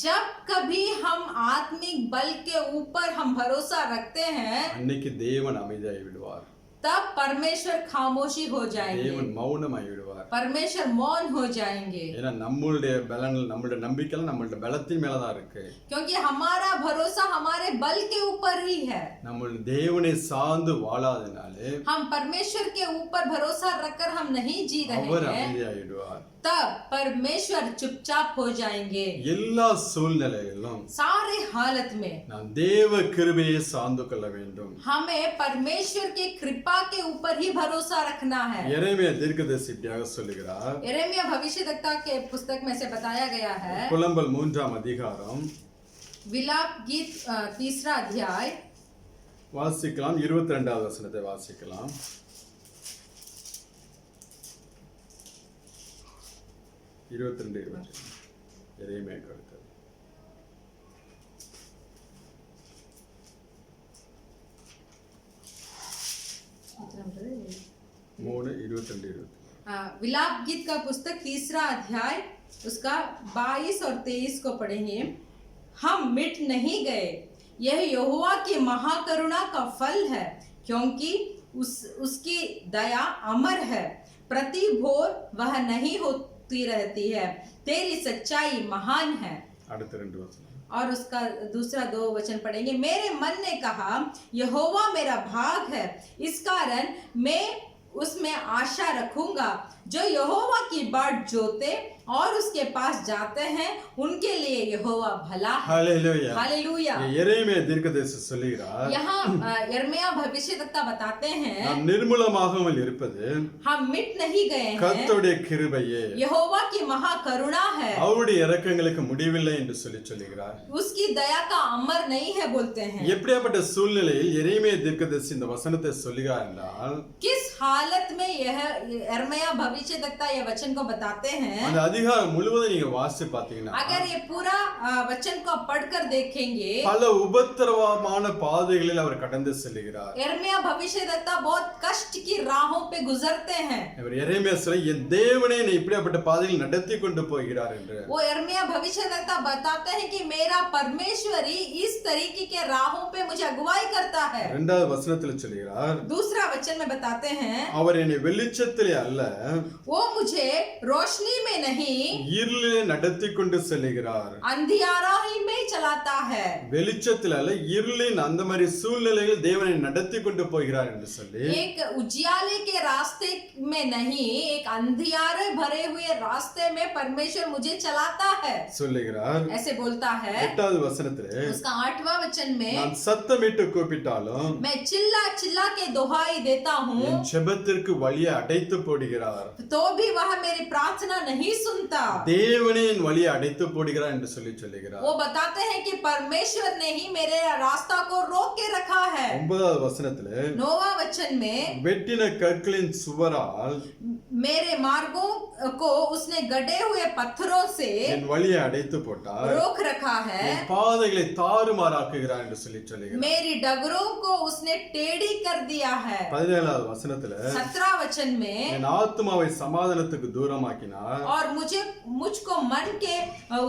जब कभी हम आत्मिक बल के ऊपर हम भरोसा रखते हैं, அன்னைக்கு தேவன் அமைதியாகி விடுவார். तब परमेश्वर खामोशी हो जाएंगे, தேவன் மௌனமாகி விடுவார். परमेश्वर मौन हो जाएंगे, ஏன்னா நம்மளுடைய பலன்கள் நம்மளுடைய நம்பிக்கைலாம் நம்மளுடைய பலத்தின் மேலதான் இருக்கு. क्योंकि हमारा भरोसा हमारे बल के ऊपर ही है। நம்ம தேவனை சார்ந்து வாழாதனாலே हम परमेश्वर के ऊपर भरोसा रखकर हम नहीं जी அவர் रहे हैं, அமைதியாகிடுவார். तब परमेश्वर चुपचाप हो जाएंगे। எல்லா சூழ்நிலைகளிலும் सारे हालत में நாம் தேவ கிருபையை சார்ந்து கொள்ள வேண்டும். हमें परमेश्वर की कृपा के ऊपर ही भरोसा रखना है। எரேமியா தீர்க்கதரிசி இப்படியாக சொல்லுகிறார். यिर्मयाह भविष्यद्वक्ता के पुस्तक में से बताया गया है, புலம்பல் 3ஆம் அதிகாரம் विलाप गीत 3रा अध्याय வாசிக்கலாம். 22வது வசனத்தை வாசிக்கலாம். 22 எரேமியா கருத்து 3:22. विलाप गीत का पुस्तक 3रा अध्याय उसका 22 और 23 को पढ़ेंगे। हम मिट नहीं गए, यह यहोवा की महाकरुणा का फल है, क्योंकि उसकी दया अमर है, प्रति भोर वह नहीं होती रहती है, तेरी सच्चाई महान है। அடுத்த 2 வசனம். और उसका दूसरा 2 वचन पढ़ेंगे। मेरे मन ने कहा, यहोवा मेरा भाग है, इस कारण मैं उसमें आशा रखूंगा। जो यहोवा की बाट जोते और उसके पास जाते हैं, उनके लिए यहोवा भला है। Hallelujah, hallelujah. எரேமியா தீர்க்கதரிசி சொல்லுகிறார், यहाँ यिर्मयाह भविष्यद्वक्ता बताते हैं, நாம் நிர்மூலமாகாமல் இருப்பது हम मिट नहीं गए हैं, கர்த்தருடைய கிருபையே, यहोवा की महाकरुणा है, அவருடைய இரக்கங்களுக்கு முடிவில்லை என்று சொல்லுகிறார். उसकी दया का अमर नहीं है बोलते हैं। எப்படியாப்பட்ட சூழ்நிலையில் எரேமியா தீர்க்கதரிசி இந்த வசனத்தை சொல்லுகிறார் என்றால், किस हालत में यह यिर्मयाह भविष्यद्वक्ता यह वचन को बताते हैं? அந்த அதிகாரம் முழுவதும் நீங்க வாசிச்சு பாத்தீங்கன்னா, अगर ये पूरा वचन को पढ़कर देखेंगे, பல உபத்திரவமான பாதைகளில் அவர் கடந்து செல்கிறார். यिर्मयाह भविष्यद्वक्ता बहुत कष्ट की राहों पे गुजरते हैं। அவர் எரேமியா சொல்ல, என் தேவனே என்னை இப்படியாப்பட்ட பாதையில் நடத்தி கொண்டு போகிறார் என்று. वो यिर्मयाह भविष्यद्वक्ता बताते हैं कि मेरा परमेश्वर ही इस तरीके के राहों पे मुझे अगुवाई करता है। 2வது வசனத்தில் சொல்கிறார், दूसरा वचन में बताते हैं, அவர் என்னை வெளிச்சத்திலே அல்ல, वो मुझे रोशनी में नहीं नहीं இருளிலே நடத்தி கொண்டு செல்கிறார். अंधियारा ही में चलाता है. வெளிச்சத்தில் அல்ல, இருளின் அந்த மாதிரி சூழ்நிலையில் தேவனை நடத்தி கொண்டு போகிறார் என்று சொல்லி एक उजियाले के रास्ते में नहीं, एक अंधियारे भरे हुए रास्ते में परमेश्वर मुझे चलाता है சொல்லுகிறார். ऐसे बोलता है. 8வது வசனத்திலே उसका 8वां वचन में நான் சத்தமிட்டு கூப்பிட்டாலும் मैं चिल्ला चिल्ला के दुहाई देता हूँ என் ஜெபத்திற்கு வழியை அடைத்து போடுகிறார். तो भी वह मेरी प्रार्थना नहीं सुनता. தேவனே என் வழியை அடைத்து போடுகிறார் என்று சொல்லுகிறார். वो बताते हैं कि परमेश्वर ने ही मेरे रास्ता को रोक के रखा है. 9வது வசனத்திலே 9वां वचन में வெட்டின கற்களின் சுவரால் मेरे मार्गों को उसने गड़े हुए पत्थरों से என் வழியை அடைத்து போட்டார். रोक रखा है. என் பாதைகளை தாறுமாறாக்குகிறார் என்று சொல்லுகிறார். मेरी डगरों को उसने टेढ़ी कर दिया है. 17வது வசனத்திலே 17 वचन में என் ஆத்துமாவை சமாதானத்துக்கு தூரமாக்கினார். और मुझको मन के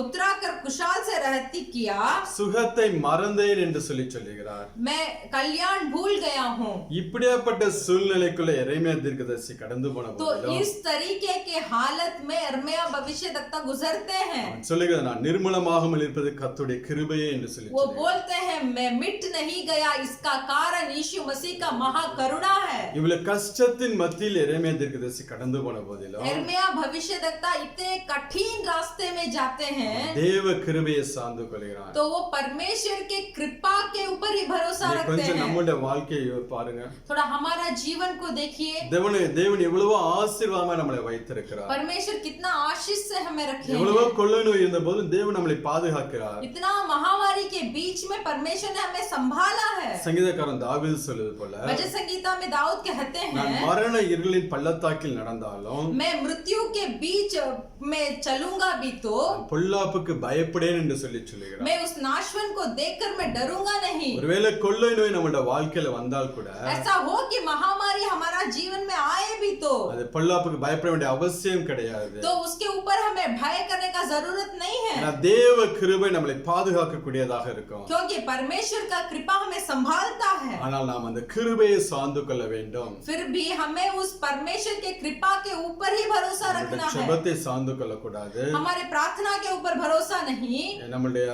उतरा कर कुशाल से रहती किया. சுகத்தை மறந்தேன் என்று சொல்லுகிறார். मैं कल्याण भूल गया हूँ. இப்படியாப்பட்ட சூழ்நிலைக்குள்ள எரேமியா தீர்க்கதரிசி கடந்து போன तो போதிலும் इस तरीके के हालत में यिर्मयाह भविष्यद्वक्ता गुजरते हैं. சொல்லுகிறார், நான் நிர்மூலமாகாமல் இருப்பது கர்த்தருடைய கிருபையே என்று சொல்லி वो बोलते हैं मैं मिट नहीं गया, इसका कारण यीशु मसीह का महाकरुणा है. இவ்வளவு கஷ்டத்தின் மத்தியில் எரேமியா தீர்க்கதரிசி கடந்து போன போதிலும் यिर्मयाह भविष्यद्वक्ता इतने कठिन रास्ते में जाते हैं தேவ கிருபையை சார்ந்து கொள்கிறார். तो वो परमेश्वर के कृपा के ऊपर ही भरोसा रखते கொஞ்சம் हैं. நம்மளுடைய வாழ்க்கையை பாருங்க. थोड़ा हमारा जीवन को देखिए. தேவன் எவ்வளவோ ஆசீர்வாதமா நம்மளை வைத்திருக்கிறார். परमेश्वर कितना आशीष से हमें रखे எவ்வளவோ हैं. கொள்ளை நோய் இருந்த போதும் தேவன் நம்மளை பாதுகாக்கிறார். इतना महामारी के बीच में परमेश्वर ने हमें संभाला है. சங்கீதக்காரன் தாவீது சொல்வது போல, भजन संगीता में दाऊद कहते நான் हैं மரண இருளின் பள்ளத்தாக்கில் நடந்தாலும் मैं मृत्यु के बीच में चलूंगा भी तो பொல்லாப்புக்கு பயப்படேன் என்று சொல்லுகிறார். मैं उस नाशवन को देखकर मैं डरूंगा नहीं. ஒருவேளை கொள்ளை நோய் நம்மளோட வாழ்க்கையில வந்தால் கூட ऐसा हो कि महामारी हमारा जीवन में आए भी तो அது பொல்லாப்புக்கு பயப்பட வேண்டிய அவசியம் கிடையாது. तो उसके ऊपर हमें भय करने का जरूरत नहीं है. ஏன்னா தேவ கிருபை நம்மளை பாதுகாக்க கூடியதாக இருக்கும். क्योंकि परमेश्वर का कृपा हमें संभालता है. ஆனால் நாம் அந்த கிருபையை சார்ந்து கொள்ள வேண்டும். फिर भी हमें उस परमेश्वर के कृपा के ऊपर ही भरोसा रखना है. ஜெபத்தை சார்ந்து கொள்ளக்கூடாது. हमारे प्रार्थना के ऊपर भरोसा नहीं. நம்மளுடைய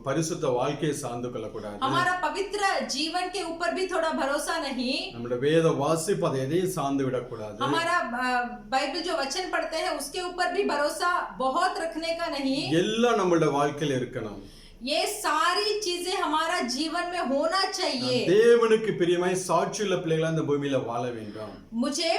பரிசுத்த வாழ்க்கையை சார்ந்து கொள்ளக்கூடாது. हमारा पवित्र जीवन के ऊपर भी थोड़ा भरोसा नहीं. நம்மளுடைய வேத வாசிப்பு அதை எதையும் சார்ந்து விடக்கூடாது. हमारा बाइबल जो वचन पढ़ते हैं उसके ऊपर भी भरोसा बहुत रखने का नहीं. எல்லாம் நம்மளுடைய வாழ்க்கையில இருக்கணும். ये सारी चीजें हमारा जीवन में होना चाहिए. தேவனுக்கு பிரியமாய் சாட்சியுள்ள பிள்ளைகளா இந்த பூமியில வாழ வேண்டும். मुझे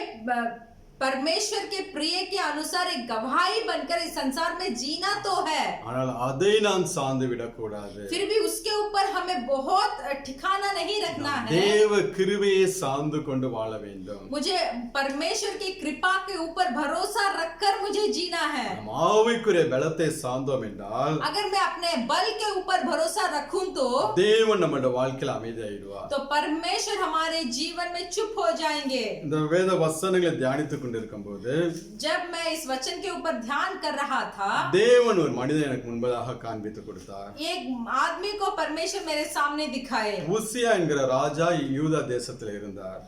परमेश्वर के प्रिय के अनुसार एक गवाही बनकर इस संसार में जीना तो है. ஆனால் அதை நாம் சார்ந்து விடக்கூடாது. फिर भी उसके ऊपर हमें बहुत ठिकाना नहीं रखना है. தேவ கிருபையை சார்ந்து கொண்டு வாழ வேண்டும். मुझे परमेश्वर की कृपा के ऊपर भरोसा रखकर मुझे जीना है. நாம் ஆவிக்குரிய பலத்தை சார்ந்தோம் என்றால் अगर मैं अपने बल के ऊपर भरोसा रखूं तो தேவன் நம்மளுடைய வாழ்க்கையில அமைதியாயிடுவார். तो परमेश्वर हमारे जीवन में चुप हो जाएंगे. இந்த வேத வசனங்களை தியானித்துக் கொண்டிருக்கும்போது जब मैं इस वचन के ऊपर ध्यान कर रहा था தேவன் ஒரு மனிதனை எனக்கு முன்பதாக காண்பித்து கொடுத்தார். एक आदमी को परमेश्वर मेरे सामने दिखाए. உசியா என்கிற ராஜா யூதா தேசத்தில் இருந்தார்.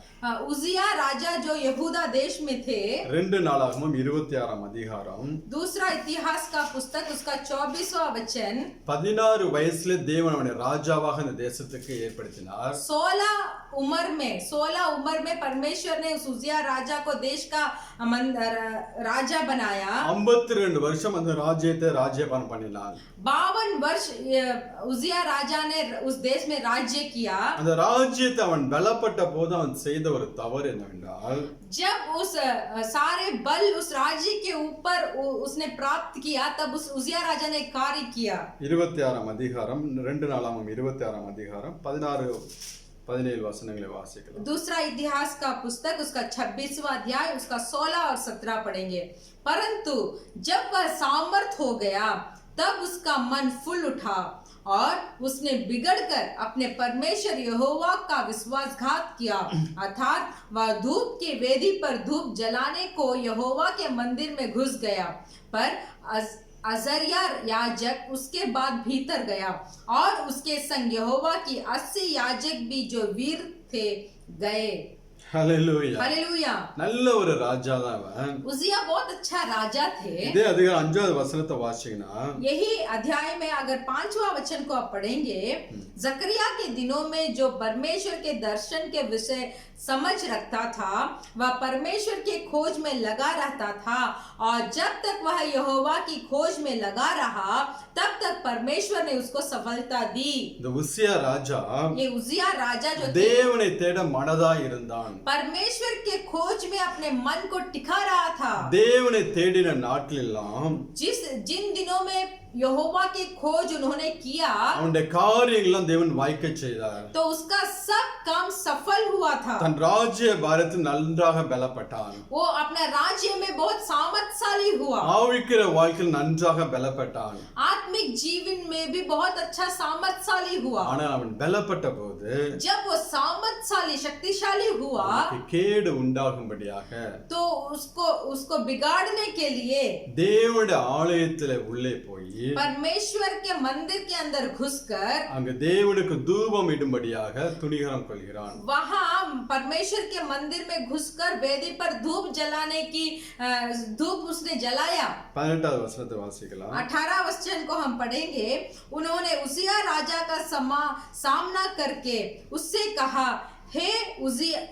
उजिया राजा जो यहूदा देश में थे. 2 நாளாகமம் 26ஆம் அதிகாரம் दूसरा इतिहास का पुस्तक उसका 24वां वचन. 16 வயசுல தேவன் அவனை ராஜாவாக இந்த தேசத்துக்கு ஏற்படுத்தினார். 16 उम्र में परमेश्वर ने उस उजिया राजा को देश का राजा बनाया. 52 வருஷம் அந்த ராஜ்யத்தை ராஜ்யபாரம் பண்ணினான். 52 वर्ष उजिया राजा ने उस देश में राज्य किया. அந்த ராஜ்யத்தை அவன் பலப்பட்ட போது அவன் செய்த ஒரு தவறு என்னவென்றால் जब उस सारे बल उस राज्य के ऊपर उसने प्राप्त किया तब उस उजिया राजा ने कार्य किया. 26ஆம் அதிகாரம் 2 நாளாகமம் 26ஆம் அதிகாரம் 16-17 वचनங்களை வாசிக்கலாம். दूसरा इतिहास का पुस्तक उसका 26वां अध्याय उसका 16 और 17 पढ़ेंगे. परंतु जब वह सामर्थ हो गया तब उसका मन फूल उठा और उसने बिगड़कर अपने परमेश्वर यहोवा का विश्वासघात किया. अर्थात वह धूप की वेदी पर धूप जलाने को यहोवा के मंदिर में घुस गया. पर अजर्या याजक उसके बाद भीतर गया और उसके संग यहोवा की 80 याजक भी जो वीर थे गए. ஹalleluya हालेलुया। நல்ல ஒரு ராஜா தான் அவன். उजिया बहुत अच्छा राजा थे। இதே அதிகாரம் 5வது வசனத்தை வாசிச்சீங்கன்னா यही अध्याय में अगर 5वां वचन को आप पढ़ेंगे, जकरिया के दिनों में जो परमेश्वर के दर्शन के विषय समझ रखता था वह परमेश्वर के खोज में लगा रहता था, और जब तक वह यहोवा की खोज में लगा रहा तब तक परमेश्वर ने उसको सफलता दी। இந்த உசியா ராஜா ये उजिया राजा जो थे, தேவனை தேட மனதாய் இருந்தான். परमेश्वर के खोज में अपने मन को टिका रहा था। தேவனை தேடின நாட்களெல்லாம் जिन दिनों में यहोवा की खोज उन्होंने किया, அவனுடைய காரியங்கள்லாம் தேவன் வாய்க்க செய்தார். तो उसका सब काम सफल हुआ था। தன் ராஜ்ய பாரத்தில் நன்றாக பலப்பட்டான். वो अपने राज्य में बहुत सामर्थशाली हुआ, ஆவிக்கிற வாழ்க்கையில் நன்றாக பலப்பட்டான். आत्मिक जीवन में भी बहुत अच्छा सामर्थशाली हुआ। ஆனா அவன் பலப்பட்ட போது जब वो सामर्थशाली शक्तिशाली हुआ அவனுக்கு கேடு உண்டாகும்படியாக तो उसको बिगाड़ने के लिए தேவனுடைய ஆலயத்திலே உள்ளே போய் परमेश्वर के मंदिर के अंदर घुसकर அங்க தேவனுக்கு தூபம் இடும்படியாக துணிகரம் கொள்கிறான். वहां परमेश्वर के मंदिर में घुसकर वेदी पर धूप जलाने की धूप उसने जलाया। 18வது वचनத்தை வாசிக்கலாம். 18 वचन को हम पढ़ेंगे। उन्होंने उजिया राजा का सामना करके उससे कहा, हे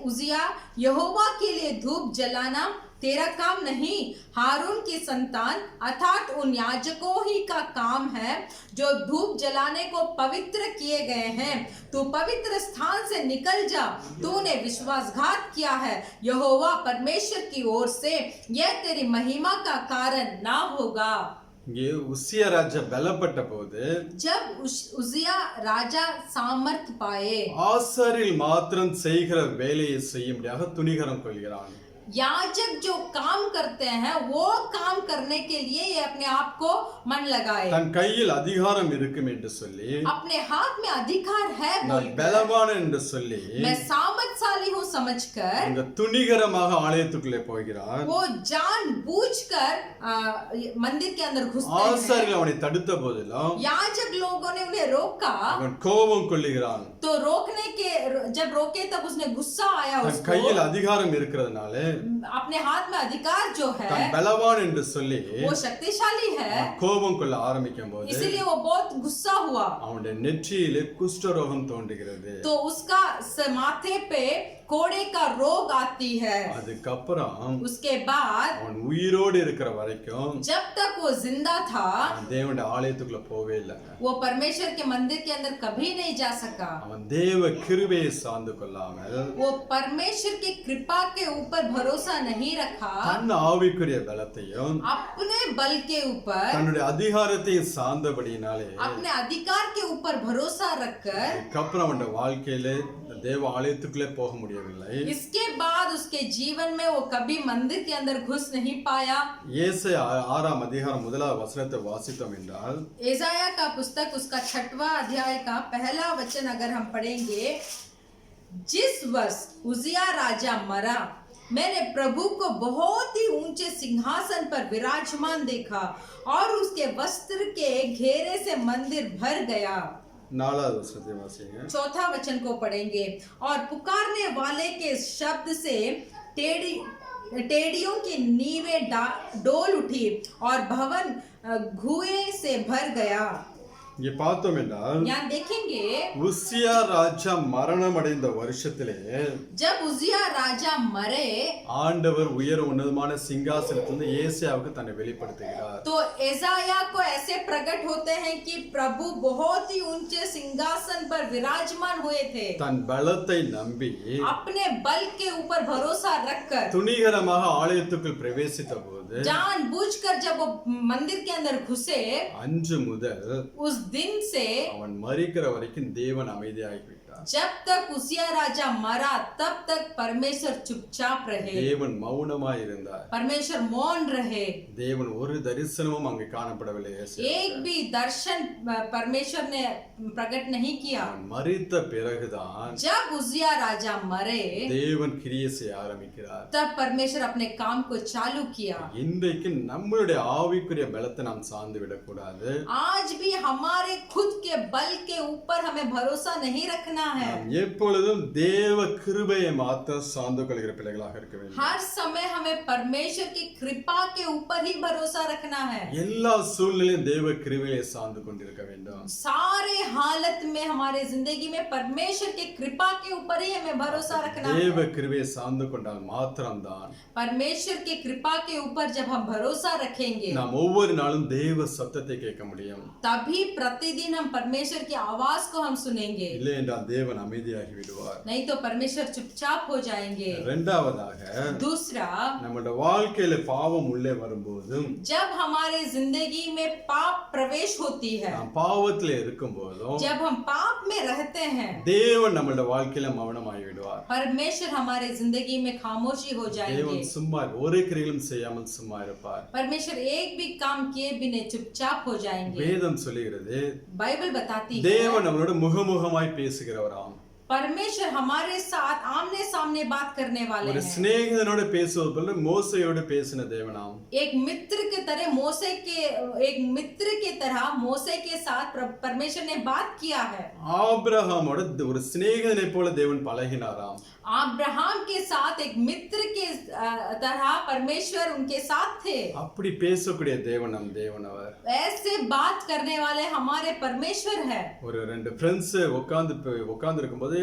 उजिया, यहोवा के लिए धूप जलाना तेरा काम नहीं, हारून की संतान अर्थात उन याजकों ही का काम है जो धूप जलाने को पवित्र किए गए हैं। तू पवित्र स्थान से निकल जा, तूने विश्वासघात किया है यहोवा परमेश्वर की ओर से, यह तेरी महिमा का कारण ना होगा। இங்கே உசியா ராஜா பலப்பட்ட போது जब उजिया राजा सामर्थ पाए, ஆசாரியர்கள் மாத்திரம் செய்கிற வேலையை செய்யும்படியாக துணிகரம் கொள்கிறான். याजक जो काम करते हैं वो काम करने के लिए ये अपने आप को मन लगाए, தன் கையில் அதிகாரம் இருக்கும் என்று சொல்லி अपने हाथ में अधिकार है நான் बोलकर, பலவான் என்று சொல்லி मैं सामर्थशाली हूँ समझकर அங்க துணிகரமாக ஆலயத்துக்குள்ளே போகிறான். वो जानबूझकर मंदिर के अंदर घुसते हैं। ஆசாரியர்கள் அவனை தடுத்த போதிலும் याजक लोगों ने उन्हें रोका, அவன் கோபம் கொள்ளுகிறான். तो जब रोके तब उसने गुस्सा आया தன் उसको, கையில் அதிகாரம் இருக்கிறதுனால अपने हाथ में अधिकार जो है தன் பலவான் என்று சொல்லி वो शक्तिशाली है, கோபம் கொள்ள ஆரம்பிக்கும் போது इसीलिए वो बहुत गुस्सा हुआ। அவனுடைய நெற்றியிலே குஷ்டரோகம் தோன்றுகிறது. तो उसका माथे पे कोड़े का रोग आती है। அதுக்கப்புறம் उसके बाद அவன் உயிரோடு இருக்கிற வரைக்கும் जब तक वो जिंदा था அவன் தேவனுடைய ஆலயத்துக்குள்ள போவே இல்லை. वो परमेश्वर के मंदिर के अंदर कभी नहीं जा सका। அவன் தேவ கிருபையை சார்ந்து கொள்ளாமல் वो परमेश्वर की कृपा के ऊपर भरोसा नहीं रखा, தன் ஆவிக்குரிய பலத்தையும் अपने बल के ऊपर, தன்னுடைய அதிகாரத்தையும் சார்ந்தபடியினாலே अपने अधिकार के ऊपर भरोसा रखकर அதுக்கப்புறம் அவனுடைய வாழ்க்கையிலே தேவ ஆலயத்துக்குள்ளே போக முடியவில்லை. इसके बाद उसके जीवन में वो कभी मंदिर के अंदर घुस नहीं पाया। ஏசாயா 6ஆம் அதிகாரம் 1வது வசனத்தை வாசித்தோம் என்றால் एसाया का पुस्तक उसका 6वां अध्याय का पहला वचन अगर हम पढ़ेंगे, जिस वर्ष उजिया राजा मरा मैंने प्रभु को बहुत ही ऊंचे सिंहासन पर विराजमान देखा और उसके वस्त्र के घेरे से मंदिर भर गया। 4வது வசனத்தை வாசிங்க. 4था वचन को पढ़ेंगे, और पुकारने वाले के शब्द से टेड़ियों की नींवें डोल उठी और भवन धुएं से भर गया। இங்கே பார்த்தோம் என்றால் यहाँ देखेंगे, உசியா ராஜா மரணம் அடைந்த வருஷத்திலே जब उजिया राजा मरे ஆண்டவர் உயர உன்னதமான சிங்காசனத்திலிருந்து ஏசாயாவுக்கு தன்னை வெளிப்படுத்துகிறார். तो एसाया को ऐसे प्रकट होते हैं कि प्रभु बहुत ही ऊंचे सिंहासन पर विराजमान हुए थे। தன் பலத்தை நம்பி अपने बल के ऊपर भरोसा रखकर துணிகரமாக ஆலயத்துக்குள் பிரவேசித்த போது जानबूझकर जब वो मंदिर के अंदर घुसे, அன்று முதல் उस दिन से அவன் மரிக்கிற வரைக்கும் தேவன் அமைதியாகிவிட்டார். जब तक उजिया राजा मरा तब तक परमेश्वर चुपचाप रहे, தேவன் மௌனமாய் இருந்தார். परमेश्वर मौन रहे। தேவன் ஒரு தரிசனமும் அங்கே காணப்படவில்லை. एक भी दर्शन परमेश्वर ने प्रकट नहीं किया। அவன் மரித்த பிறகுதான் जब उजिया राजा मरे தேவன் கிரியை செய்ய ஆரம்பிக்கிறார். तब परमेश्वर अपने काम को चालू किया। இன்றைக்கு நம்மளுடைய ஆவிக்குரிய பலத்தை நாம் சார்ந்து விடக்கூடாது. आज भी हमारे खुद के के बल के ऊपर हमें भरोसा नहीं रखना है। நாம் எப்பொழுதும் தேவ கிருபையை மாத்திரம் சார்ந்து கொள்கிற பிள்ளைகளாக இருக்க வேண்டும். हर समय हमें परमेश्वर की कृपा के ऊपर ही भरोसा रखना है। எல்லா சூழ்நிலையும் தேவ கிருபையை சார்ந்து கொண்டிருக்க வேண்டும். सारे हालत में हमारे जिंदगी में परमेश्वर की कृपा के ऊपर ही हमें भरोसा रखना है। தேவ கிருபையை சார்ந்து கொண்டால் மாத்திரம்தான் परमेश्वर की कृपा के ऊपर जब हम भरोसा रखेंगे நாம் ஒவ்வொரு நாளும் தேவ சத்தத்தை கேட்க முடியும். तभी प्रतिदिन हम परमेश्वर की आवाज को हम सुनेंगे, இல்லை என்றால் தேவன் அமைதியாகி விடுவார். नहीं तो परमेश्वर चुपचाप हो जाएंगे। இரண்டாவதாக दूसरा, நம்முடைய வாழ்க்கையில பாவம் உள்ளே வரும்போதும் जब हमारे जिंदगी में पाप प्रवेश होती है, நாம் பாவத்திலே இருக்கும்போதும் जब हम पाप में रहते हैं, தேவன் நம்முடைய வாழ்க்கையில மௌனமாகி விடுவார். परमेश्वर हमारे जिंदगी में खामोशी हो जाएंगे। தேவன் சும்மா ஒரு கிரியிலும் செய்யாமல் சும்மா இருப்பார். परमेश्वर एक भी काम किए बिना चुपचाप हो जाएंगे। வேதம் சொல்லுகிறது बाइबल बताती है தேவன் நம்மளோட முகமுகமாய் பேசுகிறவராம். परमेश्वर हमारे साथ आमने सामने बात करने वाले ஒரு हैं। சிநேகிதனோட பேசுவது போல மோசையோட பேசின தேவனாம். एक मित्र के तरह मोसे के साथ परमेश्वर ने बात किया है। ஆபிரகாமோட ஒரு சிநேகிதனை போல தேவன் பழகினாராம். अब्राहम के साथ एक मित्र के तरह परमेश्वर उनके साथ थे। அப்படி பேசக்கூடிய தேவன் நம் தேவன் அவர். ऐसे बात करने वाले हमारे परमेश्वर है। ஒரு ரெண்டு ஃப்ரெண்ட்ஸ் உட்கார்ந்து இருக்கும்போது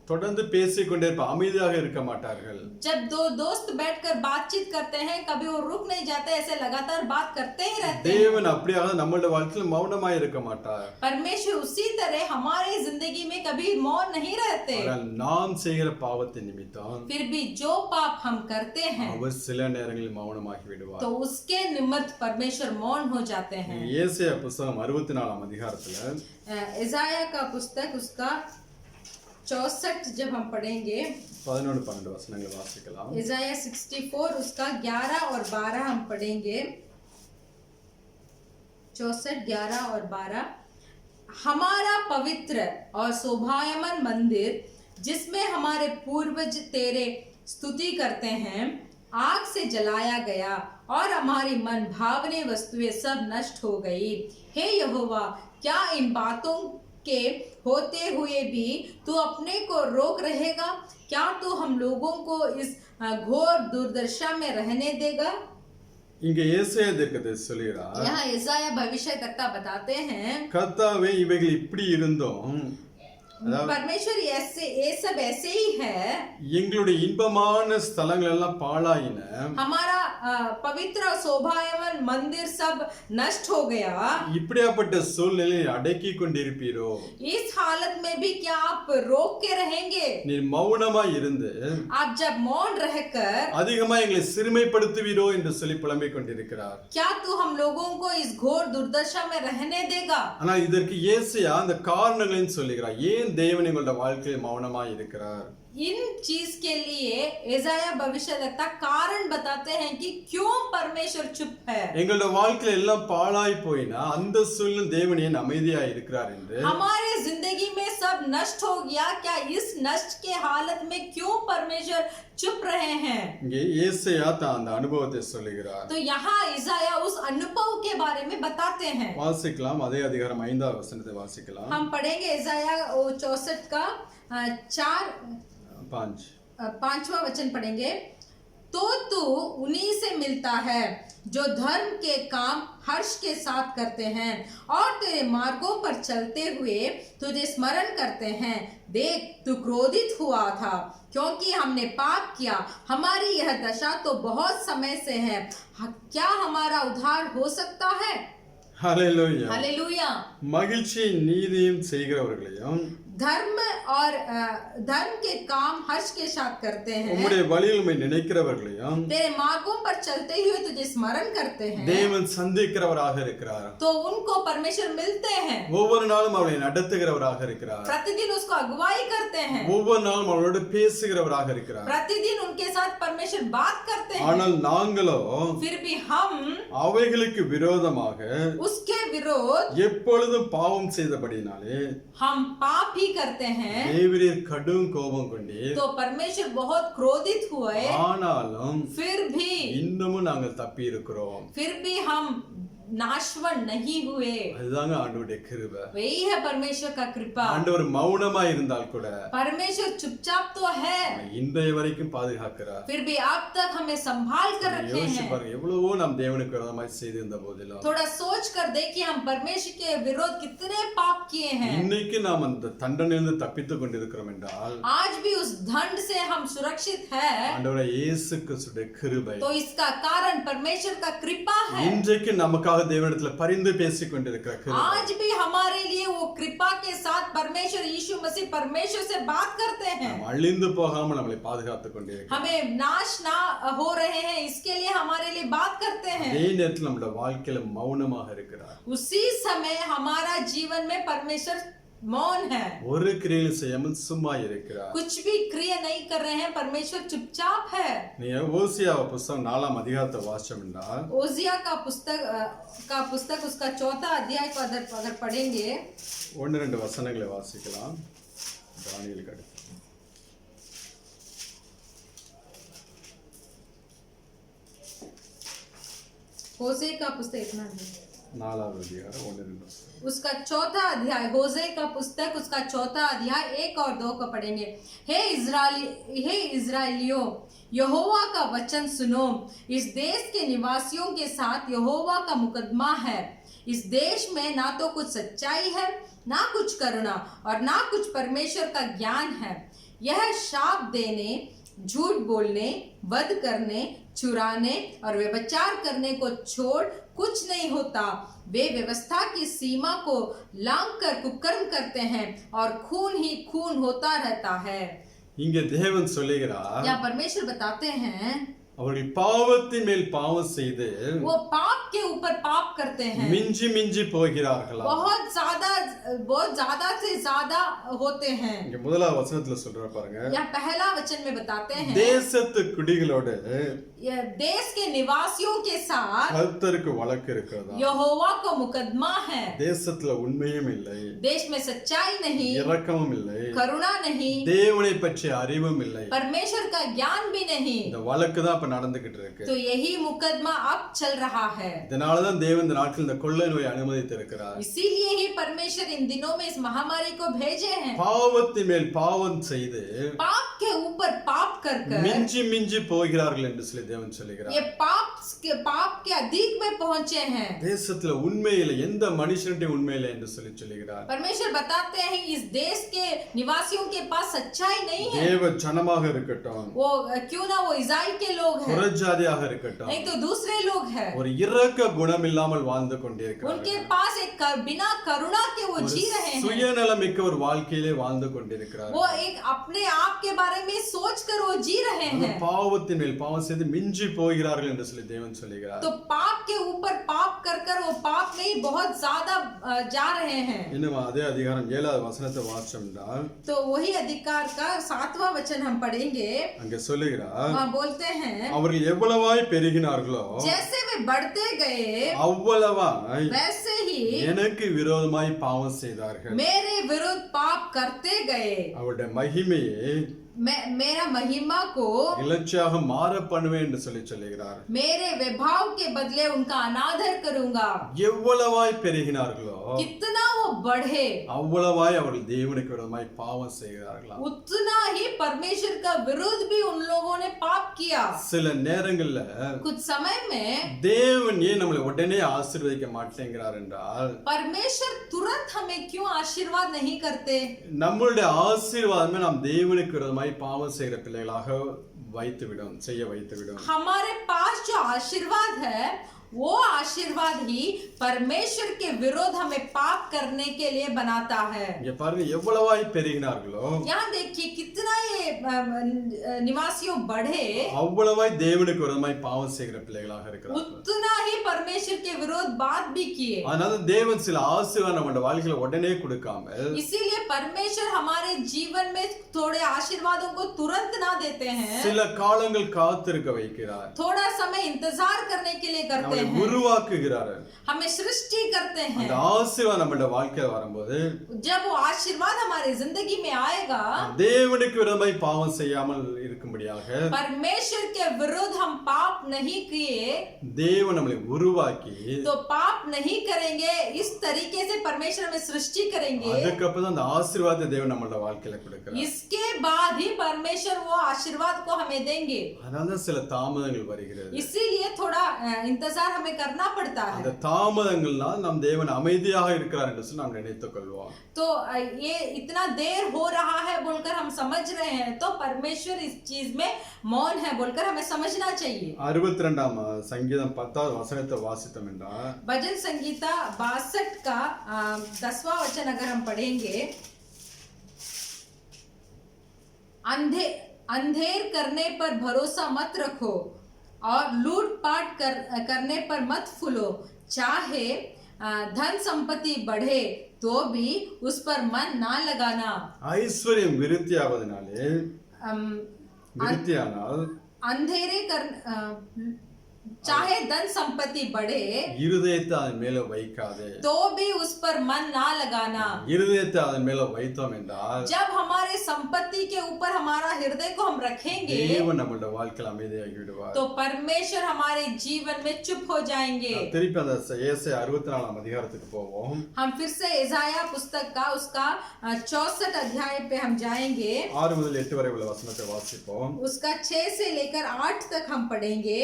தொடர்ந்து பேசிக்கொண்டே இருப்பார், அமைதியாக இருக்க மாட்டார்கள். जब दो दोस्त बैठकर बातचीत करते हैं, कभी वो रुक नहीं जाते, ऐसे लगातार बात करते ही रहते हैं। தேவன் அப்படியாக நம்மளுடைய வாழ்க்கையில் மௌனமாய் இருக்க மாட்டார். परमेश्वर उसी तरह हमारे जिंदगी में कभी मौन नहीं रहते। ஆனால் நாம் செய்கிற பாவத்தின் நிமித்தம் फिर भी जो पाप हम करते हैं அவர் சில நேரங்களில் மௌனமாகி விடுவார். तो उसके निमित्त परमेश्वर मौन हो जाते हैं। ஏசாயா புத்தகம் 64 அதிகாரத்துல इसाया का पुस्तक उसका 64 जब हम पढ़ेंगे 11-12 वचनங்களை வாசிக்கலாம். इसाया 64 उसका 11 और 12 हम पढ़ेंगे। 64, 11 और 12। हमारा पवित्र और शोभायमान मंदिर जिसमें हमारे पूर्वज तेरे स्तुति करते हैं आग से जलाया गया और हमारी मन भावने वस्तुएं सब नष्ट हो गई। हे यहोवा, क्या इन बातों के होते हुए भी तू अपने को रोक रहेगा? क्या तू हम लोगों को इस घोर दुर्दशा में रहने देगा? இங்க ஏசாயா தீர்க்கதரிசி சொல்கிறார், यहाँ ईसाया भविष्यवक्ता बताते हैं கர்த்தாவே இவைகள் இப்படி இருந்தோம், परमेश्वर ऐसे ये सब ऐसे ही है, எங்களுடைய இன்பமான ஸ்தலங்கள் எல்லாம் பாழாயின, हमारा पवित्र और शोभायमान मंदिर सब नष्ट हो गया। இப்படியாப்பட்ட சூழ்நிலையை அடக்கி கொண்டிருப்பீரோ? इस हालत में भी क्या आप रोक के रहेंगे? நீர் மௌனமாய் இருந்து आप जब मौन रहकर அதிகமா எங்களை சிறுமைப்படுத்துவீரோ என்று சொல்லி புலம்பிக் கொண்டிருக்கிறார். क्या तू हम लोगों को इस घोर दुर्दशा में रहने देगा? ஆனா இதற்கு ஏசாயா அந்த காரணங்களையும் சொல்லுகிறார். ஏன் தேவன் எங்களுடைய வாழ்க்கையில் மௌனமாய் இருக்கிறார்? इन चीज के लिए ईसाया भविष्यवक्ता कारण बताते हैं कि क्यों परमेश्वर चुप है। எங்களுடைய வாழ்க்கையில எல்லாம் பாழாய் போயினா அந்த சூழ்நிலை தேவன் ஏன் அமைதியாய் இருக்கிறார் என்று, हमारे जिंदगी में सब नष्ट हो गया, क्या इस नष्ट के हालत में क्यों परमेश्वर चुप रहे हैं? இங்கே ஏசாயா தான் அந்த அனுபவத்தை சொல்லுகிறார். तो यहाँ ईसाया उस अनुभव के बारे में बताते हैं। வாசிக்கலாம், அதே அதிகாரம் 5ஆம் வசனத்தை வாசிக்கலாம். हम पढ़ेंगे ईसाया 64 का 5वां वचन पढ़ेंगे। तो तू उन्हीं से मिलता है जो धर्म के काम हर्ष के साथ करते हैं और तेरे मार्गों पर चलते हुए तुझे स्मरण करते हैं। देख, तू क्रोधित हुआ था क्योंकि हमने पाप किया, हमारी यह दशा तो बहुत समय से है, क्या हमारा उद्धार हो सकता है? ஹல்லேலூயா. हालेलुया। மகிழ்ச்சியும் நீதியும் செய்கிறவர்களையும் धर्म और धर्म के काम हर्ष के साथ करते हैं, உம்முடைய வழியில் உம்மை நினைக்கிறவர்களையும் तेरे मार्गों पर चलते हुए तुझे स्मरण करते हैं, தேவன் சந்திக்கிறவராக இருக்கிறார். तो उनको परमेश्वर मिलते हैं, ஒவ்வொரு நாளும் அவளை நடத்துகிறவராக இருக்கிறார். प्रतिदिन उसको अगुवाई करते हैं, ஒவ்வொரு நாளும் அவளோடு பேசுகிறவராக இருக்கிறார். प्रतिदिन उनके साथ परमेश्वर बात करते हैं। ஆனால் நாங்களோ फिर भी हम அவைகளுக்கு விரோதமாக उसके विरोध எப்பொழுதும் பாவம் செய்தபடினாலே हम पाप ही करते हैं, தேவரீர் கடும் கோபம் கொண்டீர். तो परमेश्वर बहुत क्रोधित हुए, ஆனாலும் फिर भी இன்னமும் நாங்கள் தப்பி இருக்கிறோம். फिर भी हम नाशवन नहीं हुए। அதுதாங்க ஆண்டவருடைய கிருபை. वही है परमेश्वर का कृपा। ஆண்டவர் மௌனமா இருந்தால் கூட परमेश्वर चुपचाप तो है, இன்றைய வரைக்கும் பாதுகாக்கிறார். फिर भी अब तक हमें संभाल कर रखे யோசிச்சு हैं। பாருங்க, எவ்வளவோ நாம் தேவனுக்கு விரோதமாய் செய்திருந்த போதிலும் थोड़ा सोच कर देखिए हम परमेश्वर के विरोध कितने पाप किए हैं। இன்னைக்கு நாம் அந்த தண்டனையிலிருந்து தப்பித்துக் கொண்டிருக்கிறோம் என்றால் आज भी उस दंड से हम सुरक्षित है, ஆண்டவரே இயேசு கிறிஸ்துவின் கிருபை. तो इसका कारण परमेश्वर का कृपा है। இன்றைக்கு நமக்காக தேவனிடத்துல பரிந்து பேசிக் கொண்டிருக்கிற கிருபை. आज भी हमारे लिए वो कृपा के साथ परमेश्वर यीशु मसीह परमेश्वर से बात करते हैं। நாம் அழிந்து போகாமல் நம்மளை பாதுகாத்துக் கொண்டிருக்கிறார். हमें नाश ना हो रहे हैं, इसके लिए हमारे लिए बात करते हैं। அதே நேரத்தில் நம்முடைய வாழ்க்கையில மௌனமாக இருக்கிறார். उसी समय हमारा जीवन में परमेश्वर मौन है, ஒரு கிரியையும் செய்யாமல் சும்மா இருக்கிறார். कुछ भी क्रिया नहीं कर रहे हैं, परमेश्वर चुपचाप है। நீங்க ஓசியா புத்தகம் 4ஆம் அதிகாரத்தை வாசிச்சோம் என்றால் ओसिया का पुस्तक उसका 4था अध्याय को अगर पढ़ेंगे 1-2 வசனங்களை வாசிக்கலாம். தானியேலுக்கு அடுத்து होशे का पुस्तक इतना 4வது அதிகாரம் 1-2 उसका 4था अध्याय, होशे का पुस्तक उसका 4था अध्याय 1 और 2 को पढ़ेंगे। हे इजराइलियों, यहोवा का वचन सुनो। इस देश के निवासियों के साथ यहोवा का मुकदमा है। इस देश में ना तो कुछ सच्चाई है, ना कुछ करुणा और ना कुछ परमेश्वर का ज्ञान है। यह शाप देने, झूठ बोलने, वध करने, चुराने और व्यभिचार करने को छोड़ कुछ नहीं होता। वे व्यवस्था की सीमा को लांघ कर कुकर्म करते हैं और खून ही खून होता रहता है। இங்கே தேவன் சொல்லுகிறார், या परमेश्वर बताते हैं அவர்கள் பாவத்தின் மேல் பாவம் செய்து वो पाप के ऊपर पाप करते हैं, மிஞ்சி மிஞ்சி போகிறார்களா. बहुत ज्यादा से ज्यादा होते हैं। இங்க முதலாவது வசனத்துல சொல்ற பாருங்க, या पहला वचन में बताते हैं தேசத்து குடிகளோடு ये देश के निवासियों के साथ கர்த்தருக்கு வழக்கு இருக்கிறதா. यहोवा को मुकदमा है। தேசத்துல உண்மையும் இல்லை, देश में सच्चाई नहीं, இரக்கமும் இல்லை, करुणा नहीं, தேவனை பற்றிய அறிவும் இல்லை. परमेश्वर का ज्ञान भी नहीं। இந்த வழக்கு தான் இப்ப நடந்துகிட்டு இருக்கு. तो यही मुकदमा अब चल रहा है। இதனாலதான் தேவன் இந்த நாட்கள் இந்த கொள்ளை நோயை அனுமதித்து இருக்கிறார். इसीलिए ही परमेश्वर इन दिनों में इस महामारी को भेजे हैं। பாவத்தின் மேல் பாவம் செய்து पाप के ऊपर पाप कर மிஞ்சி மிஞ்சி போகிறார்கள் என்று சொல்லி தேவன் சொல்லுகிறார். ये पाप के अधिक में पहुंचे हैं। தேசத்துல உண்மையில எந்த மனுஷனுடைய உண்மையில என்று சொல்லி சொல்லுகிறார். परमेश्वर बताते हैं इस देश के निवासियों के पास सच्चाई नहीं है। தேவ ஜனமாக இருக்கட்டும், वो क्यों ना वो इस्राएल के लोग हैं, புறஜாதியாக இருக்கட்டும், नहीं तो दूसरे लोग हैं, ஒரு இரக்க குணம் இல்லாமல் வாழ்ந்து கொண்டிருக்கிறார்கள். उनके पास एक बिना करुणा के वो जी रहे हैं। சுயநலமிக்க ஒரு வாழ்க்கையிலே வாழ்ந்து கொண்டிருக்கிறார்கள். वो एक अपने आप के बारे में सोच कर वो जी रहे हैं। பாவத்தின் மேல் பாவம் செய்து மிஞ்சி போகிறார்கள் என்று சொல்லி தேவன் சொல்லுகிறார். तो पाप के ऊपर पाप कर वो पाप नहीं बहुत ज्यादा जा रहे हैं। இன்னும் அதே அதிகாரம் 7வது வசனத்தை வாசிச்சோம்னா तो वही अधिकार का 7वां वचन हम पढ़ेंगे। அங்க சொல்லுகிறார், वहाँ बोलते हैं அவர்கள் எவ்வளவாய் பெருகினார்களோ जैसे वे बढ़ते गए அவ்வளவாய் वैसे ही எனக்கு விரோதமாய் பாவம் செய்தார்கள். मेरे विरुद्ध पाप करते गए। அவருடைய மகிமையை मेरा महिमा को இலட்சியாக மாற பண்ணுவேன் என்று சொல்லி சொல்லுகிறார். मेरे वैभव के बदले उनका अनादर करूंगा। எவ்வளவாய் பெருகினார்களோ कितना वो बढ़े அவ்வளவாய் அவர்கள் தேவனுக்கு விரோதமாய் பாவம் செய்கிறார்களா. उतना ही परमेश्वर का विरोध भी उन लोगों ने पाप किया। சில நேரங்கள்ல कुछ समय में தேவன் ஏன் நம்மளை உடனே ஆசீர்வதிக்க மாட்டேங்கிறார் என்றால் परमेश्वर तुरंत हमें क्यों आशीर्वाद नहीं करते? நம்மளுடைய ஆசீர்வாதமே நாம் தேவனுக்கு விரோதமாய் பாவம் செய்கிற பிள்ளைகளாக செய்ய வைத்துவிடும். हमारे पास जो आशीर्वाद है वो आशीर्वाद ही परमेश्वर के विरोध हमें पाप करने के लिए बनाता है। இங்க பாருங்க எவ்வளவாய் பெருகினார்களோ यहाँ देखिए कितना ये निवासियों बढ़े அவ்வளவாய் தேவனுக்கு விரோதமாய் பாவம் செய்கிற பிள்ளைகளாக இருக்கிறார்கள். उतना ही परमेश्वर के विरोध बात भी किए। அதனால தேவன் சில ஆசீர்வாதம் நம்ம வாழ்க்கையில உடனே கொடுக்காமல் इसीलिए परमेश्वर हमारे जीवन में थोड़े आशीर्वादों को तुरंत ना देते हैं, சில காலங்கள் காத்திருக்க வைக்கிறார். थोड़ा समय इंतजार करने के लिए करते हैं। உருவாக்குகிறார், हमें सृष्टि करते हैं। அந்த ஆசீர்வாதம் நம்மளுடைய வாழ்க்கையில வரும்போது जब वो आशीर्वाद हमारे जिंदगी में आएगा, தேவனுக்கு விரோதமாய் பாவம் செய்யாமல் இருக்கும்படியாக परमेश्वर के विरुद्ध हम पाप नहीं किए தேவன் நம்மளை உருவாக்கி तो पाप नहीं करेंगे, इस तरीके से परमेश्वर हमें सृष्टि करेंगे। அதுக்கப்புறம் அந்த ஆசீர்வாதத்தை தேவன் நம்மளோட வாழ்க்கையில கொடுக்கிறார்। इसके बाद ही परमेश्वर वो आशीर्वाद को हमें देंगे। அதனால சில தாமதங்கள் வருகிறது, इसीलिए थोड़ा इंतजार हमें करना पड़ता है। அந்த தாமதங்கள்னால் நம் தேவன் அமைதியாக இருக்கிறார் என்று சொல்லி நாம் நினைத்துக் கொள்வோம்। तो ये इतना देर हो रहा है बोलकर हम समझ रहे हैं तो परमेश्वर इस चीज में मौन है बोलकर हमें समझना चाहिए। 62ஆம் சங்கீதம் 10வது வசனத்தை வாசித்தோம் என்றால் भजन संगीता 62 का 10वां वचन अगर हम पढ़ेंगे, अंधेर करने पर भरोसा मत रखो और लूटपाट करने पर मत फूलो, चाहे धन संपत्ति बढ़े तो भी उस पर मन ना लगाना। ஐஸ்வர்யம் விருத்தியாவதனாலே விருத்தியானால் अंधेरे कर चाहे धन संपत्ति बढ़े இருதயத்தை அதன் மேல வைக்காதே, तो भी उस पर मन ना लगाना। இருதயத்தை அதன் மேல வைத்தோம் என்றால் जब हमारे संपत्ति के ऊपर हमारा हृदय को हम रखेंगे தேவன் நம்மளுடைய வாழ்க்கையில அமைதியாகி விடுவார்। तो परमेश्वर हमारे जीवन में चुप हो जाएंगे। திருப்பி அந்த ஏசாயா 64ஆம் அதிகாரத்துக்கு போவோம்। हम फिर से इसाया पुस्तक का उसका 64 अध्याय पे हम जाएंगे। 6 முதல் 8 வரை உள்ள வசனத்தை வாசிப்போம்। उसका 6 से लेकर 8 तक हम पढ़ेंगे।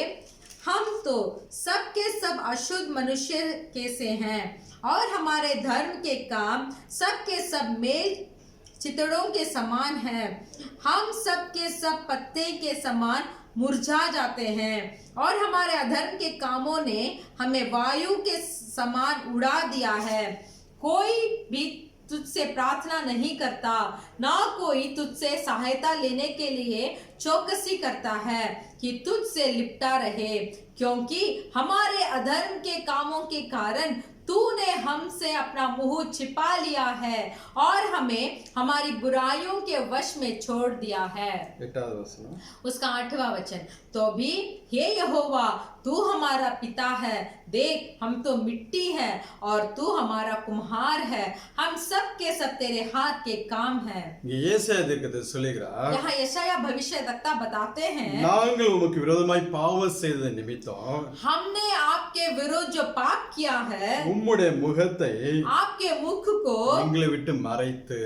हम तो सब के सब अशुद्ध मनुष्य के से हैं और हमारे धर्म के काम सब के सब मेल चितड़ों के समान हैं। हम सब के सब पत्ते के समान मुरझा जाते हैं और हमारे अधर्म के कामों ने हमें वायु के समान उड़ा दिया है। कोई भी तुझसे प्रार्थना नहीं करता, ना कोई तुझसे सहायता लेने के लिए चौकसी करता है कि तुझसे लिपटा रहे, क्योंकि हमारे अधर्म के कामों के कारण तूने हमसे अपना मुंह छिपा लिया है और हमें हमारी बुराइयों के वश में छोड़ दिया है। 8வது வசனம், उसका 8वां वचन, तो भी हे यहोवा तू हमारा पिता है, देख हम तो मिट्टी है और तू हमारा कुम्हार है, हम सब के सब तेरे हाथ के काम है। இங்கே ஏசாயா தீர்க்கதரிசி சொல்லுகிறார், यहाँ यशाया भविष्यद्वक्ता बताते हैं, நாங்கள் உமக்கு விரோதமாய் பாவம் செய்தது நிமித்தம் हमने आपके विरुद्ध जो पाप किया है, உம்முடைய முகத்தை आपके मुख को எங்களை விட்டு மறைத்து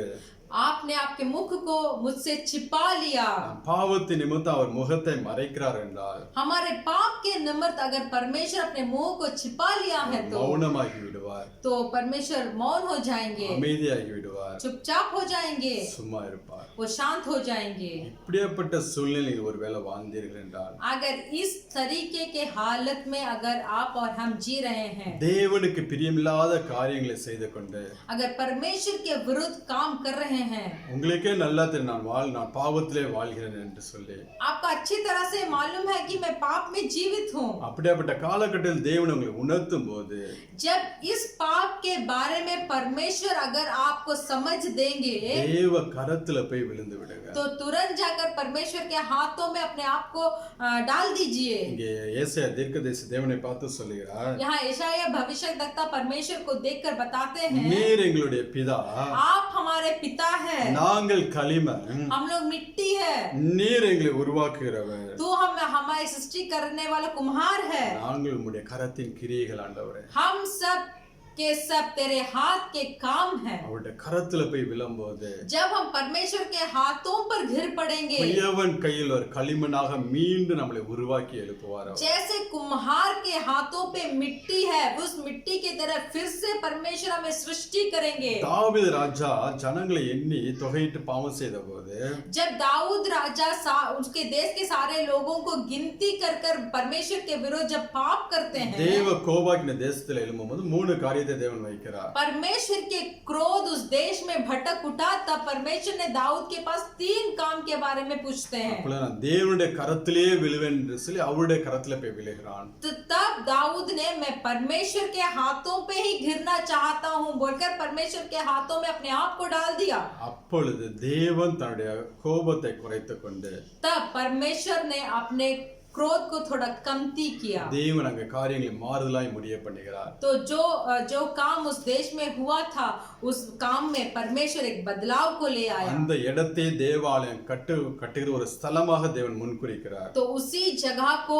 आपने आपके मुख को मुझसे छिपा लिया। பாவத்தின் நிமித்தம் அவர் முகத்தை மறைக்கிறார் என்றால் हमारे पाप के निमित्त अगर परमेश्वर अपने मुंह को छिपा लिया है மௌனமாகி விடுவார், तो परमेश्वर मौन हो जाएंगे, அமைதியாகி விடுவார், चुपचाप हो जाएंगे, சும்மா இருப்பார்। वो शांत हो जाएंगे। இப்படியாப்பட்ட சூழ்நிலையில் ஒருவேளை வாழ்ந்தீர்கள் என்றால் अगर इस तरीके के हालत में अगर आप और हम जी रहे हैं, தேவனுக்கு பிரியமில்லாத காரியங்களை செய்து கொண்டு अगर परमेश्वर के विरुद्ध काम कर रहे हैं, உங்களுக்கே நல்லா தெரியும் நான் பாவத்திலே வாழ்கிறேன் என்று சொல்லி आपको अच्छी तरह से मालूम है कि मैं पाप में जीवित हूँ, அப்படியாப்பட்ட காலகட்டத்தில் தேவன் உங்களை உணர்த்தும் போது जब इस पाप के बारे में परमेश्वर अगर आपको समझ देंगे தேவ கரத்துல போய் விழுந்து விடுங்க। तो तुरंत जाकर परमेश्वर के हाथों में अपने आप को डाल दीजिए। இங்கே ஏசாயா தீர்க்கதரிசி தேவனை பார்த்து சொல்லுகிறார், यहाँ यशाया भविष्यद्वक्ता परमेश्वर को देखकर बताते हैं, நீர் எங்களுடைய பிதா, आप हमारे पिता है, நாங்கள் களிமண், हम लोग मिट्टी है, நீர் எங்களை உருவாக்குகிறவர், तू हमारी सृष्टि करने वाला कुम्हार है, நாங்கள் உம்முடைய கரத்தின் கிரியைகள் ஆண்டவரே, हम सब के सब तेरे हाथ के काम है। அவருடைய கரத்துல போய் விழும்போது जब हम परमेश्वर के हाथों पर घिर पड़ेंगे, கையவன் கையில் ஒரு களிமண்ணாக மீண்டும் நம்மளை உருவாக்கி எழுப்புவார்। जैसे कुम्हार के हाथों पे मिट्टी है, उस मिट्टी की तरह फिर से परमेश्वर हमें सृष्टि करेंगे। தாவீது ராஜா ஜனங்களை எண்ணி தொகையிட்டு பாவம் செய்த போது जब दाऊद राजा उसके देश के सारे लोगों को गिनती कर कर परमेश्वर के विरुद्ध जब पाप करते हैं, தேவ கோபாக்கின தேசத்துல எழும்பும்போது 3 காரியத்தை தேவன் வைக்கிறார்। परमेश्वर के क्रोध उस देश में भटक उठा, तब परमेश्वर ने दाऊद के पास 3 काम के बारे में पूछते हैं। அப்பொழுது நான் தேவனுடைய கரத்திலே விழுவேன் என்று சொல்லி அவருடைய கரத்துல போய் விழுகிறான்। तो तब दाऊद ने मैं परमेश्वर के हाथों पे ही घिरना चाहता हूँ बोलकर परमेश्वर के हाथों में अपने आप को डाल दिया। அப்பொழுது தேவன் தன்னுடைய கோபத்தை குறைத்துக் கொண்டு तब परमेश्वर ने अपने क्रोध को थोड़ा कमती किया। தேவன் அங்க காரியங்களை மாறுதலாய் முடிய பண்ணுகிறார். तो जो काम उस देश में हुआ था, उस काम में परमेश्वर एक बदलाव को ले आया। அந்த இடத்தை தேவாலயம் கட்டுகிற ஒரு ஸ்தலமாக தேவன் முன்குறிக்கிறார். तो उसी जगह को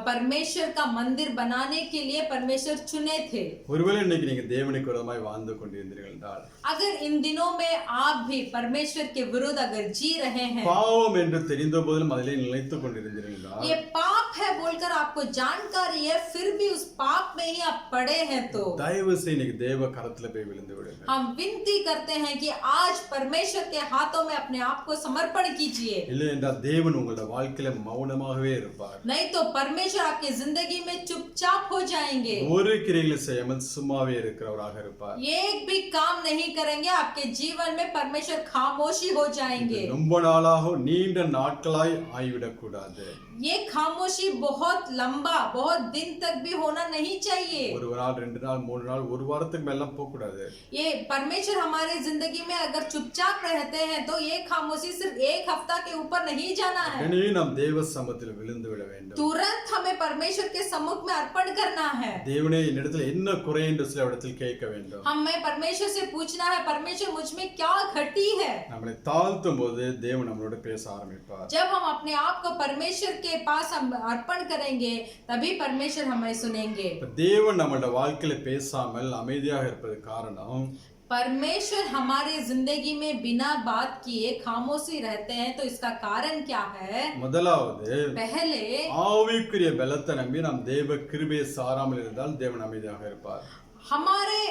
परमेश्वर का मंदिर बनाने के लिए परमेश्वर चुने थे। ஒருவேளை இன்னைக்கு நீங்க தேவனுக்கு விரோதமாய் வாழ்ந்து கொண்டிருந்தீர்கள் என்றால், अगर इन दिनों में आप भी परमेश्वर के विरुद्ध अगर जी रहे हैं, பாவம் என்று தெரிந்த போதிலும் அதிலே நிலைத்துக் கொண்டிருந்தீர்கள் என்றால், ये पाप है बोलकर आपको जानकारी है, फिर भी उस पाप में ही आप पड़े हैं, तो தயவு செய்து இன்னைக்கு தேவ கரத்துல போய் விழுந்து விடுங்க. हम विनती करते हैं कि आज परमेश्वर के हाथों में अपने आप को समर्पण कीजिए। இல்லை என்றால் தேவன் உங்களுடைய வாழ்க்கையில மௌனமாகவே இருப்பார். नहीं तो परमेश्वर आपकी जिंदगी में चुपचाप हो जाएंगे, ஒரு கிரியைகளை செய்யாமல் சும்மாவே இருக்கிறவராக இருப்பார். एक भी काम नहीं करेंगे, आपके जीवन में परमेश्वर खामोशी हो जाएंगे। ரொம்ப நாளாக நீண்ட நாட்களாய் ஆகிவிடக் கூடாது. ये खामोशी बहुत लंबा, बहुत दिन तक भी होना नहीं चाहिए। ஒரு நாள், 2 நாள், 3 நாள், ஒரு வாரத்துக்கு மேல போக கூடாது. ये परमेश्वर हमारे जिंदगी में अगर चुपचाप रहते हैं तो ये खामोशी सिर्फ 1 हफ्ता के ऊपर नहीं जाना है। எனவே நாம் தேவ சமூகத்தில் விழுந்து விட வேண்டும். तुरंत हमें परमेश्वर के सम्मुख में अर्पण करना है। தேவனே என்னிடத்தில் என்ன குறை என்று சில இடத்தில் கேட்க வேண்டும். हमें परमेश्वर से पूछना है, परमेश्वर मुझ में क्या घटी है। நம்மளை தாழ்த்தும் போது தேவன் நம்மளோட பேச ஆரம்பிப்பார். जब हम अपने आप को परमेश्वर के पास हम अर्पण करेंगे, तभी परमेश्वर हमें सुनेंगे। தேவன் நம்மளோட வாழ்க்கையில பேசாமல் அமைதியாக இருப்பது காரணம், परमेश्वर हमारे जिंदगी में बिना बात किए खामोशी रहते हैं, तो इसका कारण क्या है? முதலாவது, पहले ஆவிக்குரிய பலத்தை நம்பி நாம் தேவ கிருபையை சாராமல் இருந்தால் தேவன் அமைதியாக இருப்பார். हमारे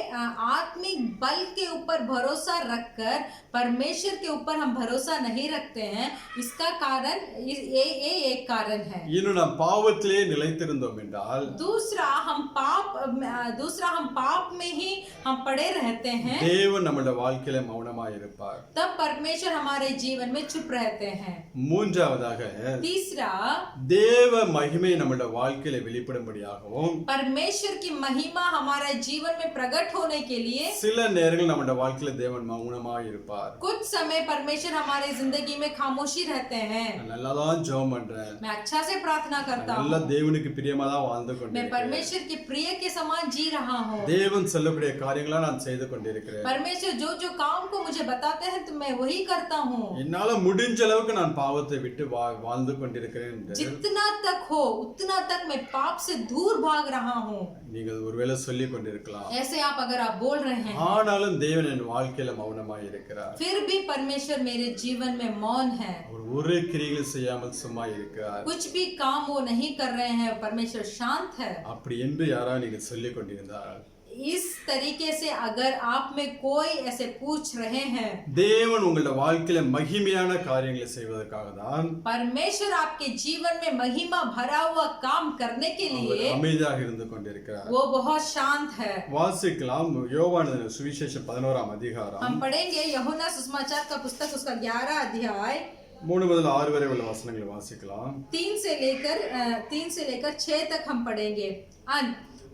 आत्मिक बल के ऊपर भरोसा रखकर परमेश्वर के ऊपर हम भरोसा नहीं रखते हैं, इसका कारण ये एक कारण है। இன்னும் நாம் பாவத்திலே நிலைத்திருந்தோம் என்றால், दूसरा हम पाप में ही हम पड़े रहते हैं, தேவன் நம்மளோட வாழ்க்கையில மௌனமாய் இருப்பார். तब परमेश्वर हमारे जीवन में चुप रहते हैं। மூன்றாவதாக, तीसरा, தேவ மகிமை நம்மளோட வாழ்க்கையில வெளிப்படும்படியாகவும் परमेश्वर की महिमा हमारे जीवन में प्रकट होने के लिए சில நேரங்கள் நம்மளோட வாழ்க்கையில தேவன் மௌனமாய் இருப்பார். कुछ समय परमेश्वर हमारे जिंदगी में खामोशी रहते हैं। நான் நல்லாதான் ஜெபம் பண்றேன், मैं अच्छा से प्रार्थना करता हूँ, நல்ல தேவனுக்கு பிரியமா தான் வாழ்ந்து मैं கொண்டிருக்கிறேன், परमेश्वर के प्रिय के समान जी रहा हूँ, தேவன் சொல்லக்கூடிய காரியங்களா நான் செய்து கொண்டிருக்கிறேன், परमेश्वर जो जो काम को मुझे बताते हैं तो मैं वही करता हूँ, என்னால முடிஞ்ச அளவுக்கு நான் பாவத்தை விட்டு வாழ்ந்து கொண்டிருக்கிறேன் என்று जितना तक हो उतना तक मैं पाप से दूर भाग रहा हूँ, நீங்கள் ஒருவேளை சொல்லி கொண்டிருக்கலாம். ऐसे आप अगर आप बोल रहे हैं, ஆனாலும் தேவன் என் வாழ்க்கையில மௌனமாய் இருக்கிறார். फिर भी परमेश्वर मेरे जीवन में मौन है, அவர் ஒரு கிரியைகள் செய்யாமல் சும்மா இருக்கிறார். कुछ भी काम वो नहीं कर रहे हैं, परमेश्वर शांत है। அப்படி என்று யாராவது நீங்க சொல்லி கொண்டிருந்தால், इस तरीके से अगर आप में कोई ऐसे पूछ रहे हैं, தேவன் உங்களோட வாழ்க்கையில மகிமையான காரியங்களை செய்வதற்காக தான் परमेश्वर आपके जीवन में महिमा भरा हुआ काम करने के அவர் लिए அமைதியாக இருந்து கொண்டிருக்கிறார். वो बहुत शांत है। வாசிக்கலாம் யோவான் சுவிசேஷம் 11ஆம் அதிகாரம் हम पढ़ेंगे यूहन्ना सुसमाचार का पुस्तक उसका 11 अध्याय 3 முதல் 6 வரை உள்ள வசனங்களை வாசிக்கலாம். 3 से लेकर 6 तक हम पढ़ेंगे।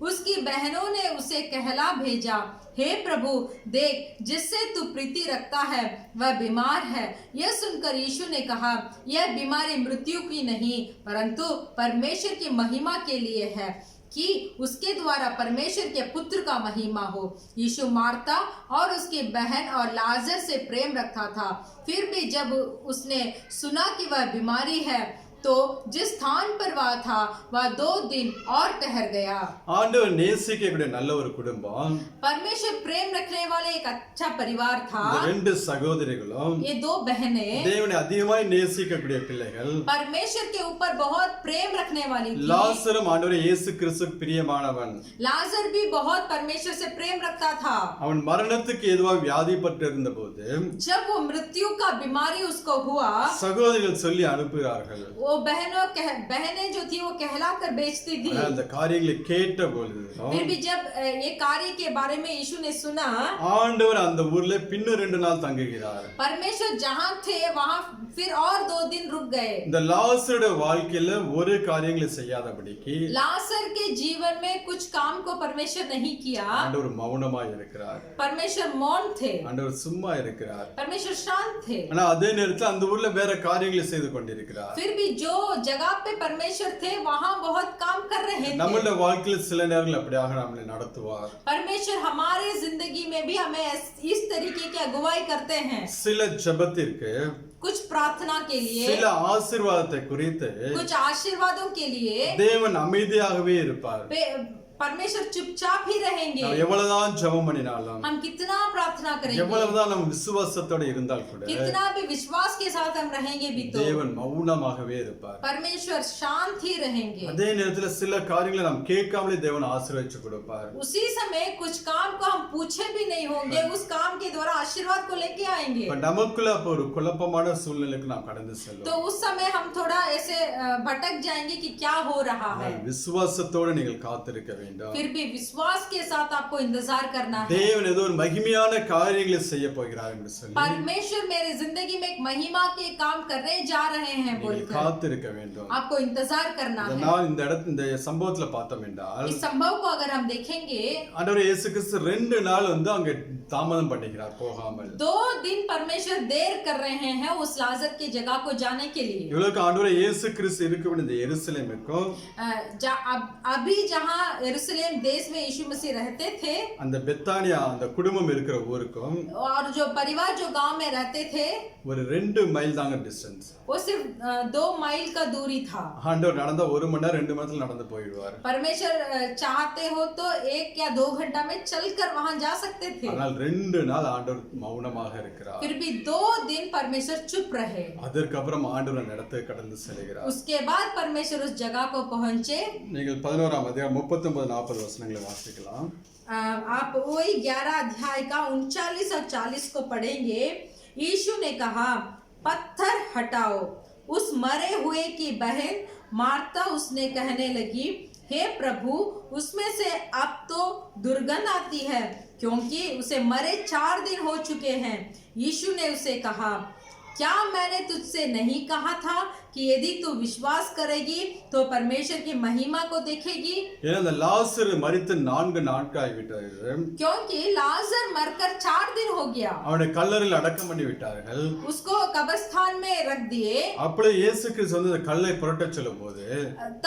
उसकी बहनों ने उसे कहला भेजा, हे प्रभु देख, जिससे तू प्रीति रखता है वह बीमार है। यह सुनकर यीशु ने कहा, यह बीमारी मृत्यु की नहीं परंतु परमेश्वर की महिमा के लिए है, कि उसके द्वारा परमेश्वर के पुत्र का महिमा हो। यीशु मार्था और उसकी बहन और लाजर से प्रेम रखता था। फिर भी जब उसने सुना कि वह बीमारी है, तो जिस स्थान पर वह था वह 2 दिन और ठहर गया। ஆண்டவர் நேசிக்கக்கூடிய நல்ல ஒரு குடும்பம், परमेश्वर प्रेम रखने वाले एक अच्छा परिवार था। இந்த 2 சகோதரிகளும் ये 2 बहनें தேவனை அதிகமாய் நேசிக்கக்கூடிய பிள்ளைகள், परमेश्वर के ऊपर बहुत प्रेम रखने वाली थी। லாசரும் ஆண்டவர் இயேசு கிறிஸ்துவுக்கு பிரியமானவன், लाजर भी बहुत परमेश्वर से प्रेम रखता था। அவன் மரணத்துக்கு எதுவாக வியாதிப்பட்டு இருந்தபோது जब वो मृत्यु का बीमारी उसको हुआ, சகோதரிகள் சொல்லி அனுப்புகிறார்கள். वो बहनें जो थी वो कहलाकर बेचती थी। அந்த காரியங்களை கேட்ட பொழுது फिर भी जब ये कार्य के बारे में यीशु ने सुना, ஆண்டவர் அந்த ஊர்ல பின்னும் 2 நாள் தங்குகிறார். परमेश्वर जहाँ थे वहाँ फिर और 2 दिन रुक गए। இந்த லாசரோட வாழ்க்கையில ஒரு காரியங்களை செய்யாதபடிக்கு लाजर के जीवन में कुछ काम को परमेश्वर नहीं किया। ஆண்டவர் மௌனமாய் இருக்கிறார், परमेश्वर मौन थे, ஆண்டவர் சும்மா இருக்கிறார். परमेश्वर शांत थे। ஆனா அதே நேரத்துல அந்த ஊர்ல வேற காரியங்களை செய்து கொண்டிருக்கிறார். फिर भी जो जगह पे परमेश्वर थे वहाँ बहुत काम कर रहे थे। நம்மளுடைய வாழ்க்கையில் சில நேரங்கள் அப்படியாக நம்மளை நடத்துவார். परमेश्वर हमारे जिंदगी में भी हमें इस तरीके की अगुवाई करते हैं। சில ஜெபத்திற்கு, कुछ प्रार्थना के लिए, சில ஆசீர்வாதத்தை குறித்து कुछ आशीर्वादों के लिए தேவன் அமைதியாகவே இருப்பார். परमेश्वर चुपचाप ही रहेंगे। நாம் எவ்வளவுதான் ஜெபம் பண்ணினாலும், हम कितना प्रार्थना करेंगे, எவ்வளவுதான் நம்ம விசுவாசத்தோட இருந்தால் கூட कितना भी विश्वास के साथ हम रहेंगे भी तो தேவன் மௌனமாகவே இருப்பார். परमेश्वर शांत ही रहेंगे। அதே நேரத்துல சில காரியங்களை நாம் கேட்காமலே தேவன் ஆசீர்வதிச்சு கொடுப்பார். उसी समय कुछ काम को हम पूछे भी नहीं होंगे, उस काम के द्वारा आशीर्वाद को लेके आएंगे। நமக்குள்ள அப்ப ஒரு குழப்பமான சூழ்நிலைக்கு நாம் கடந்து செல்வோம். तो उस समय हम थोड़ा ऐसे भटक जाएंगे कि क्या हो रहा है। விசுவாசத்தோட நீங்கள் காத்திருக்க வேண்டும். फिर भी विश्वास के साथ आपको इंतजार करना है। தேவன் ஏதோ ஒரு மகிமையான காரியங்களை செய்ய போகிறார் என்று சொல்லி परमेश्वर मेरे जिंदगी में एक महिमा के काम करने जा रहे हैं बोलकर காத்திருக்க வேண்டும். आपको इंतजार करना है। நான் இந்த சம்பவத்துல பார்த்தோம் என்றால், इस संभव को अगर हम देखेंगे, ஆண்டவர் இயேசு கிறிஸ்து 2 நாள் அங்க தாமதம் பண்ணுகிறார் போகாமல். 2 दिन परमेश्वर देर कर रहे हैं उस लाजर की जगह को जाने के लिए। இவ்வளவு ஆண்டவர் இயேசு கிறிஸ்து இருக்க வேண்டிய எருசலேமுக்கும் अभी जहाँ यरूशलेम देश में यीशु मसीह रहते थे, அந்த பெத்தானியா அந்த குடும்பம் இருக்கிற ஊருக்கும் और जो परिवार जो गांव में रहते थे, ஒரு 2 மைல் தாங்க டிஸ்டன்ஸ். वो सिर्फ 2 माइल का दूरी था। ஆண்டவர் நடந்தா 1 மணி நேரம் 2 மணி நேரத்துல நடந்து போயிடுவார். परमेश्वर चाहते हो तो 1 या 2 घंटा में चलकर वहां जा सकते थे। ஆனால் 2 நாள் ஆண்டவர் மௌனமாக இருக்கிறார். फिर भी 2 दिन परमेश्वर चुप रहे। அதற்கு அப்புறம் ஆண்டவர் அந்த இடத்துக்கு கடந்து செல்கிறார். उसके बाद परमेश्वर उस जगह को पहुंचे। நீங்கள் 11ஆம் அதிகாரம் 39-40 வசனங்களை வாசிக்கலாம். आप वही 11 अध्याय का 39 और 40 को पढ़ेंगे। यीशु ने कहा, पत्थर हटाओ। उस मरे हुए की बहन मार्ता उसने कहने लगी, हे प्रभु, उसमें से अब तो दुर्गंध आती है, क्योंकि उसे मरे 4 दिन हो चुके हैं। यीशु ने उसे कहा, क्या मैंने तुझसे नहीं कहा था कि यदि तू विश्वास करेगी तो परमेश्वर की महिमा को देखेगी? ஏன்னா அந்த லாசர் மரித்து 4 நாட்கள் விட்டாரு. क्योंकि लाजर मरकर 4 दिन हो गया। அவனை கல்லறையில் அடக்கம் பண்ணி விட்டார்கள். उसको कब्रिस्तान में रख दिए। அப்பொழுது இயேசு கிறிஸ்து வந்து அந்த கல்லை புரட்டச் சொல்லும்போது,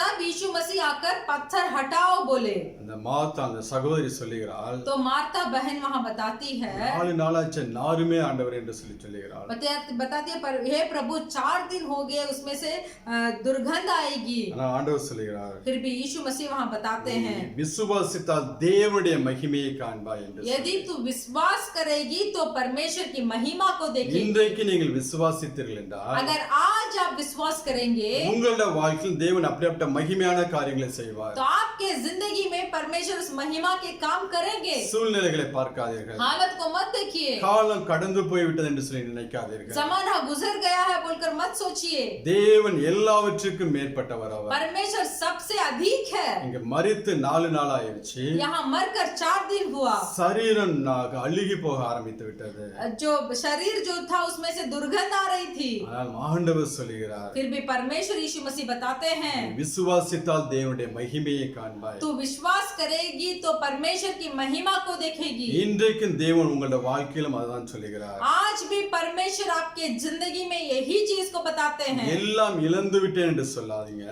तब यीशु मसीह आकर पत्थर हटाओ बोले। அந்த மார்த்தா அந்த சகோதரி சொல்லுகிறாள், तो मार्ता बहन वहां बताती है, 4 நாளாச்சு நாருமே ஆண்டவர் என்று சொல்லுகிறாள். बताती है, पर हे प्रभु 4 दिन हो गए, उसमें से दुर्गंध आएगी। ஆனா ஆண்டவர் சொல்லுகிறார், फिर भी यीशु मसीह वहां बताते हैं, விசுவாசித்தால் தேவனுடைய மகிமையை காண்பாய் என்று. यदि तू विश्वास करेगी तो परमेश्वर की महिमा को देखेगी। இன்றைக்கு நீங்கள் விசுவாசித்தீர்கள் என்றால், अगर आज आप विश्वास करेंगे உங்களுடைய வாழ்க்கையில் தேவன் அப்படிப்பட்ட மகிமையான காரியங்களை செய்வார். तो आपके जिंदगी में परमेश्वर उस महिमा के काम करेंगे। சூழ்நிலைகளை பார்க்காதீர்கள், हालत को मत देखिए, காலம் கடந்து போய்விட்டது என்று சொல்லி நினைக்காதீர்கள். जमाना गुजर गया है बोलकर मत सोचिए। தேவன் எல்லாவற்றுக்கும் மேற்பட்டவர் அவர். परमेश्वर सबसे अधिक है। இங்க மரித்து 4 நாள் ஆயிடுச்சு. यहाँ मरकर 4 दिन हुआ। சரீரம் அழுகி போக ஆரம்பித்து விட்டது. जो शरीर जो था उसमें से दुर्गंध आ रही थी। ஆனால் ஆண்டவர் சொல்கிறார், फिर भी परमेश्वर यीशु मसीह बताते हैं, விசுவாசித்தால் தேவனுடைய மகிமையை காண்பாய். तू विश्वास करेगी तो परमेश्वर की महिमा को देखेगी। இன்றைக்கும் தேவன் உங்களுடைய வாழ்க்கையிலும் அதுதான் சொல்கிறார். आज भी परमेश्वर आपके जिंदगी में यही चीज को बताते हैं। எல்லாம் இழந்து விட்டேன் என்று சொல்லாதீங்க.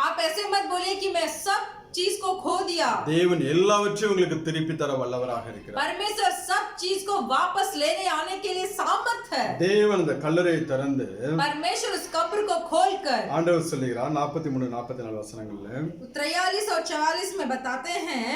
आप ऐसे मत बोलिए कि मैं सब चीज को खो दिया। தேவன் எல்லாவற்றையும் உங்களுக்கு திருப்பி தர வல்லவராக இருக்கிறார். परमेश्वर सब चीज को वापस लेने आने के लिए सामर्थ है। தேவன் அந்த கல்லறையை திறந்து परमेश्वर उस कब्र को खोलकर, ஆண்டவர் சொல்லுகிறார் 43-44 வசனங்கள்ல, 43 और 44 में बताते हैं,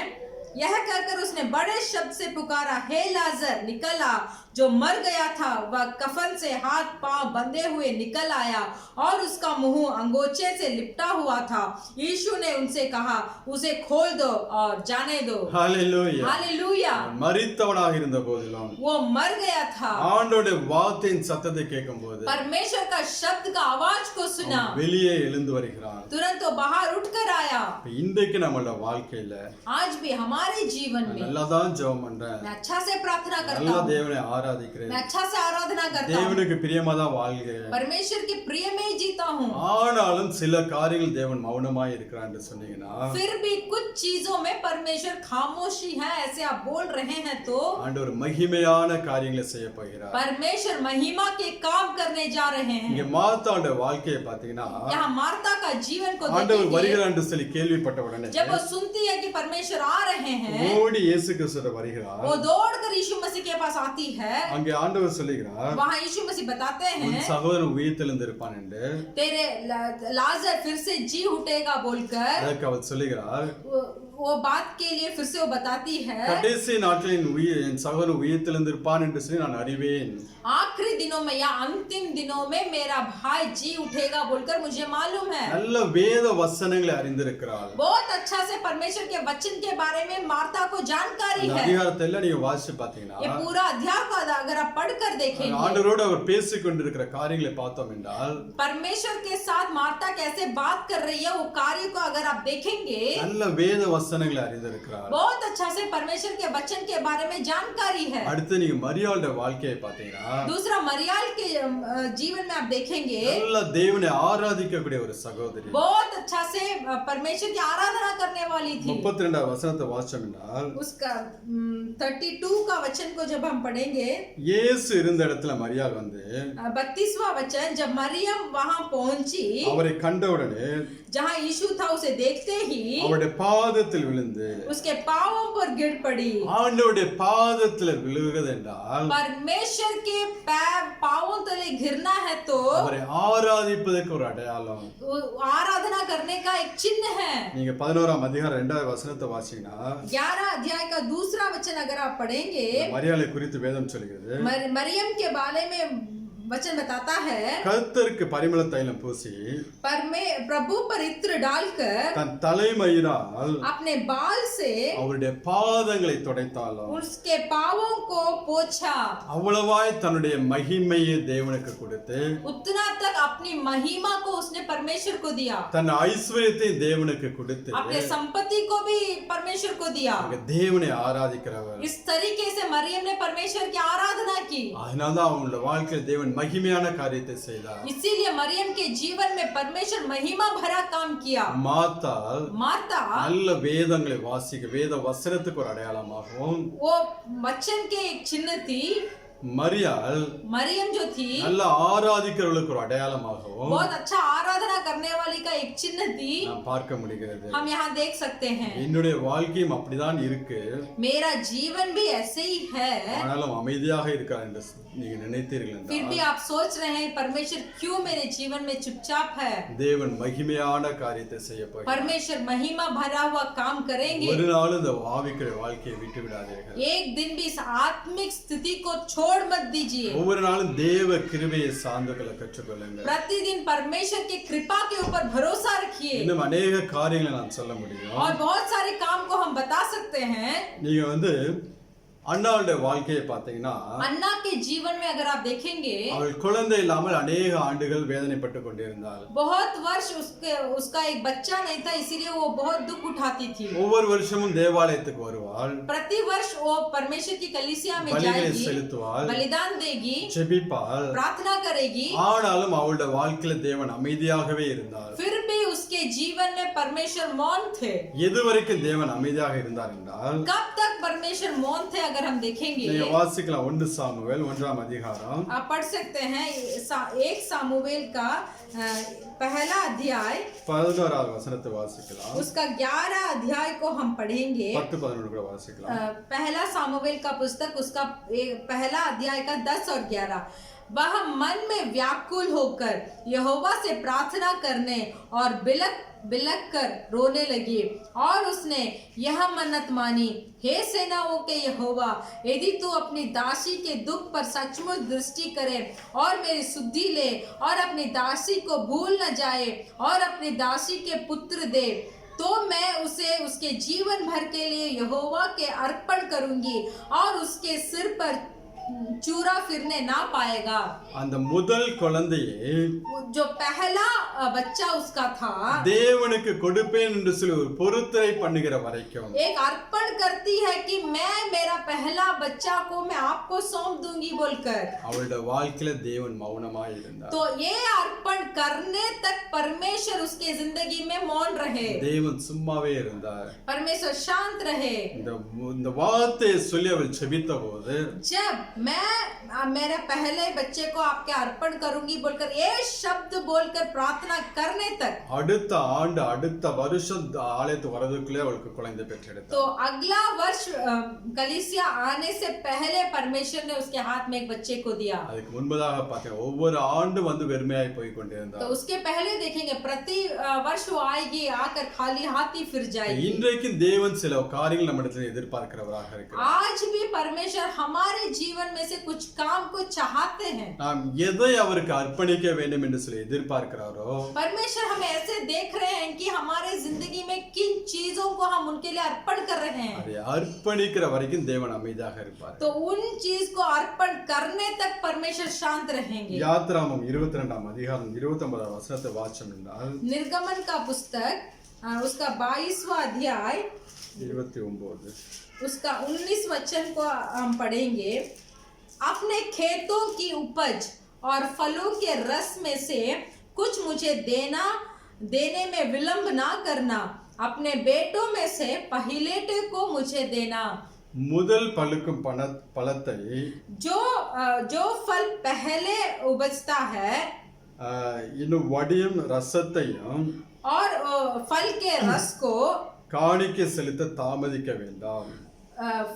यह कहकर उसने बड़े शब्द से पुकारा, हे लाजर निकल आ। जो मर गया था वह कफन से हाथ पांव बंधे हुए निकल आया और उसका मुंह अंगोछे से लिपटा हुआ था। यीशु ने उनसे कहा, उसे खोल दो और जाने दो। ஹalleluya. हालेलुया। மரித்தவனாக இருந்த போதிலும் वो मर गया था, ஆண்டவருடைய வார்த்தையின் சத்தத்தை கேட்கும்போது परमेश्वर का शब्द का आवाज को सुना, வெளியே எழுந்து வருகிறான். तुरंत वो बाहर उठकर आया। இன்றைக்கு நம்மளோட வாழ்க்கையில आज भी हमारे जीवन में நல்லா தான் ஜெபம் பண்றேன், मैं अच्छा से प्रार्थना करता நல்லா हूँ, தேவனை ஆராதிக்கிறேன், मैं अच्छा से आराधना करता हूँ, தேவனுக்கு பிரியமா தான் வாழ்கிறேன், परमेश्वर के प्रिय में ही जीता हूँ, ஆனாலும் சில காரியங்கள் தேவன் மௌனமாய் இருக்கிறான்னு சொன்னீங்கன்னா फिर भी कुछ चीजों में परमेश्वर खामोशी है ऐसे आप बोल रहे हैं तो ஆண்டவர் மகிமையான காரியங்களை செய்ய போகிறார். परमेश्वर महिमा के काम करने जा रहे இங்க हैं। மார்த்தாவோட வாழ்க்கையை பாத்தீங்கன்னா यहाँ मार्ता का जीवन को ஆண்டவர் देखेंगे, வருகிறார் என்று சொல்லி கேள்விப்பட்ட உடனே जब वो सुनती है कि परमेश्वर आ रहे हैं, ஓடி இயேசு கிறிஸ்துவிடம் வருகிறார். वो दौड़कर यीशु मसीह के पास आती है। அங்கே ஆண்டவர் சொல்லுகிறார், वहाँ यीशु मसीह बताते உன் हैं சகோதரன் உயிர்த்தெழுந்திருப்பான் என்று. तेरे लाजर फिर से जी उठेगा बोलकर அதற்கு அவர் சொல்லுகிறார், वो बात के लिए फिर से वो बताती है கடைசி நாட்களில் என் சகோதரன் உயிர்த்தெழுந்திருப்பான் என்று சொல்லி நான் அறிவேன். आखिरी दिनों में या अंतिम दिनों में मेरा भाई जी उठेगा बोलकर मुझे मालूम है। நல்ல வேத வசனங்களை அறிந்திருக்கிறாள். बहुत अच्छा से परमेश्वर के वचन के बारे में मार्ता को जानकारी இந்த है। அதிகாரத்தை எல்லாம் நீங்க வாசிச்சு பாத்தீங்கன்னா ये पूरा अध्याय को अगर आप पढ़कर देखेंगे, ஆண்டவரோடு அவர் பேசிக் கொண்டிருக்கிற காரியங்களை பார்த்தோம் என்றால் परमेश्वर के साथ मार्ता कैसे बात कर रही है वो कार्य को अगर आप देखेंगे, நல்ல வேத வசனங்களை அறிந்திருக்கிறார். बहुत अच्छा से परमेश्वर के वचन के बारे में जानकारी है। அடுத்து நீங்க மரியாளோட வாழ்க்கையை பாத்தீங்கன்னா दूसरा मरियाल के जीवन में आप देखेंगे நல்ல தேவனை ஆராதிக்கக்கூடிய ஒரு சகோதரி. बहुत अच्छा से परमेश्वर की आराधना करने वाली थी। 32 வசனத்தை வாசிச்சோம் என்றால் उसका 32 का वचन को जब हम पढ़ेंगे, இயேசு இருந்த இடத்துல மரியாள் வந்து 32वां वचन, जब मरियम वहां पहुंची, அவரை கண்டவுடனே जहां यीशु था उसे देखते ही அவருடைய பாதத்தில் விழுந்து उसके पांवों पर गिर पड़ी। ஆண்டவருடைய பாதத்தில் விழுகிறது என்றால் परमेश्वर के पांवों तले गिरना है तो அவரை ஆராதிப்பதற்கு ஒரு அடையாளம். आराधना करने का एक चिन्ह है। நீங்க 11ஆம் அதிகாரம் 2வது வசனத்தை வாசிங்கன்னா 11 अध्याय का दूसरा वचन अगर आप पढ़ेंगे, மரியாளை குறித்து வேதம் சொல்கிறது, मरियम के बारे में वचन बताता है, கர்த்தருக்கு பரிமள தைலம் பூசி प्रभु पर इत्र डालकर தன் தலைமயிரால் अपने बाल से அவருடைய பாதங்களை துடைத்தாலும் उसके पांवों को पोंछा। அவ்வளவாய் தன்னுடைய மகிமையை தேவனுக்கு கொடுத்து उतना तक अपनी महिमा को उसने परमेश्वर को दिया, தன் ஐஸ்வர்யத்தை தேவனுக்கு கொடுத்து अपने संपत्ति को भी परमेश्वर को दिया। அங்க தேவனை ஆராதிக்கிறவர். इस तरीके से मरियम ने परमेश्वर की आराधना की, அதனால்தான் அவங்களோட வாழ்க்கையில் தேவன் மகிமையான காரியத்தை செய்தார். इसीलिए मरियम के जीवन में परमेश्वर महिमा भरा काम किया। மாத்தாள் मार्ता நல்ல வேதங்களை வாசிக்க வேத வசனத்துக்கு ஒரு அடையாளமாகவும், वो वचन के एक चिन्ह थी, மரியாள் मरियम जो थी நல்ல ஆராதிக்கிறவர்களுக்கு ஒரு அடையாளமாகவும் बहुत अच्छा आराधना करने वाली का एक चिन्ह थी, நாம் பார்க்க முடிகிறது. हम यहाँ देख सकते हैं। என்னுடைய வாழ்க்கையும் அப்படிதான் இருக்கு, मेरा जीवन भी ऐसे ही है, ஆனாலும் அமைதியாக இருக்கிறார் என்று நீங்க நினைத்தீர்கள் फिर भी என்றால் आप सोच रहे हैं परमेश्वर क्यों मेरे जीवन में चुपचाप है। தேவன் மகிமையான காரியத்தை செய்ய போகிறார். परमेश्वर महिमा भरा हुआ काम करेंगे। ஒரு நாள் இந்த ஆவிக்குரிய வாழ்க்கையை விட்டு விடாதீர்கள். एक दिन भी इस आत्मिक स्थिति को छोड़ मत दीजिए। ஒவ்வொரு நாளும் தேவ கிருபையை சார்ந்து கொள்ள கற்றுக்கொள்ளுங்கள். प्रतिदिन परमेश्वर की कृपा के ऊपर भरोसा रखिए। இன்னும் अनेक காரியங்களை நான் சொல்ல முடியும். और बहुत सारे काम को हम बता सकते हैं। நீங்க வந்து அன்னாளுடைய வாழ்க்கையை பார்த்தீங்கன்னா अन्ना के जीवन में अगर आप देखेंगे, அவள் குழந்தை இல்லாமல் अनेक ஆண்டுகள் வேதனைப்பட்டு கொண்டிருந்தாள். बहुत वर्ष उसका एक बच्चा नहीं था, इसीलिए वो बहुत दुख उठाती थी। ஒவ்வொரு வருஷமும் தேவாலயத்துக்கு வருவாள், प्रति वर्ष वो परमेश्वर की कलीसिया में பலிகளை जाएगी, செலுத்துவாள், बलिदान देगी, ஜெபிப்பாள். प्रार्थना करेगी। ஆனாலும் அவளுடைய வாழ்க்கையில தேவன் அமைதியாகவே இருந்தார். फिर भी उसके जीवन में परमेश्वर मौन थे। எதுவரைக்கும் தேவன் அமைதியாக இருந்தார் என்றால் कब तक परमेश्वर मौन थे अगर हम देखेंगे, நீங்க வாசிக்கலாம் 1 சாமுவேல் 1ஆம் அதிகாரம் आप पढ़ सकते हैं 1 सामुवेल का पहला अध्याय 11வது वचनத்தை வாசிக்கலாம். उसका 11 अध्याय को हम पढ़ेंगे। 10-11 கூட வாசிக்கலாம். पहला सामुवेल का पुस्तक उसका पहला अध्याय का 10 और 11। वह मन में व्याकुल होकर यहोवा से प्रार्थना करने और बिलक कर रोने लगी, और उसने यह मन्नत मानी, हे सेनाओं के यहोवा, यदि तू अपनी दासी के दुख पर सचमुच दृष्टि करे और मेरी सुधि ले और अपनी दासी को भूल न जाए और अपनी दासी के पुत्र दे, तो मैं उसे उसके जीवन भर के लिए यहोवा के अर्पण करूंगी और उसके सिर पर चूरा फिरने ना पाएगा। அந்த முதல் குழந்தையை जो पहला बच्चा उसका था, தேவனுக்கு கொடுப்பேன் என்று சொல்லி ஒரு பொருத்தனை பண்ணுகிற வரைக்கும், एक अर्पण करती है कि मैं मेरा पहला बच्चा को मैं आपको सौंप दूंगी बोलकर, அவளுடைய வாழ்க்கையில தேவன் மௌனமாய் இருந்தார். तो ये अर्पण करने तक परमेश्वर उसके जिंदगी में मौन रहे, தேவன் சும்மாவே இருந்தார். परमेश्वर शांत रहे। இந்த வார்த்தையை சொல்லி அவள் செபித்த போது, जब मैं मेरे पहले बच्चे को आपके अर्पण करूंगी बोलकर ये शब्द बोलकर प्रार्थना करने तक, அடுத்த ஆண்டு அடுத்த வருஷம் ஆலயத்து வரதுக்குள்ளே அவளுக்கு குழந்தை பெற்றெடுத்தார். तो अगला वर्ष कलीसिया आने से पहले परमेश्वर ने उसके हाथ में एक बच्चे को दिया। அதுக்கு முன்பதாக பார்த்தேன் ஒவ்வொரு ஆண்டு வந்து வெறுமையாய் போய் கொண்டிருந்தார். तो उसके पहले देखेंगे प्रति वर्ष वो आएगी, आकर खाली हाथ ही फिर जाएगी। இன்றைக்கு தேவன் சில காரியங்கள் நம்மிடத்தில் எதிர்பார்க்கிறவராக இருக்கிறார். आज भी परमेश्वर हमारे जीवन में से कुछ काम को चाहते हैं। நாம் எதை அவருக்கு அர்ப்பணிக்க வேண்டும் என்று சொல்லி எதிர்பார்க்கிறாரோ, परमेश्वर हमें ऐसे देख रहे हैं कि हमारे जिंदगी में किन चीजों को हम उनके लिए अर्पण कर रहे हैं, அதை அர்ப்பணிக்கிற வரைக்கும் தேவன் அமைதியாக இருப்பார். तो उन चीज को अर्पण करने तक परमेश्वर शांत रहेंगे। யாத்ராமம் 22ஆம் அதிகாரம் 29ஆம் வசனத்தை வாசிச்சோம் என்றால், निर्गमन का पुस्तक उसका 22वां अध्याय 29 उसका 19 वचन को हम पढ़ेंगे। अपने खेतों की उपज और फलों के रस में से कुछ मुझे देने में विलंब ना करना, अपने बेटों में से पहिलेटे को मुझे देना। முதல் பழுக்கும் பழத்தை, जो फल पहले उबजता है இன்னும் வடியும் ரசத்தையும் और फल के रस को காணிக்கை செலுத்த தாமதிக்க வேண்டாம்.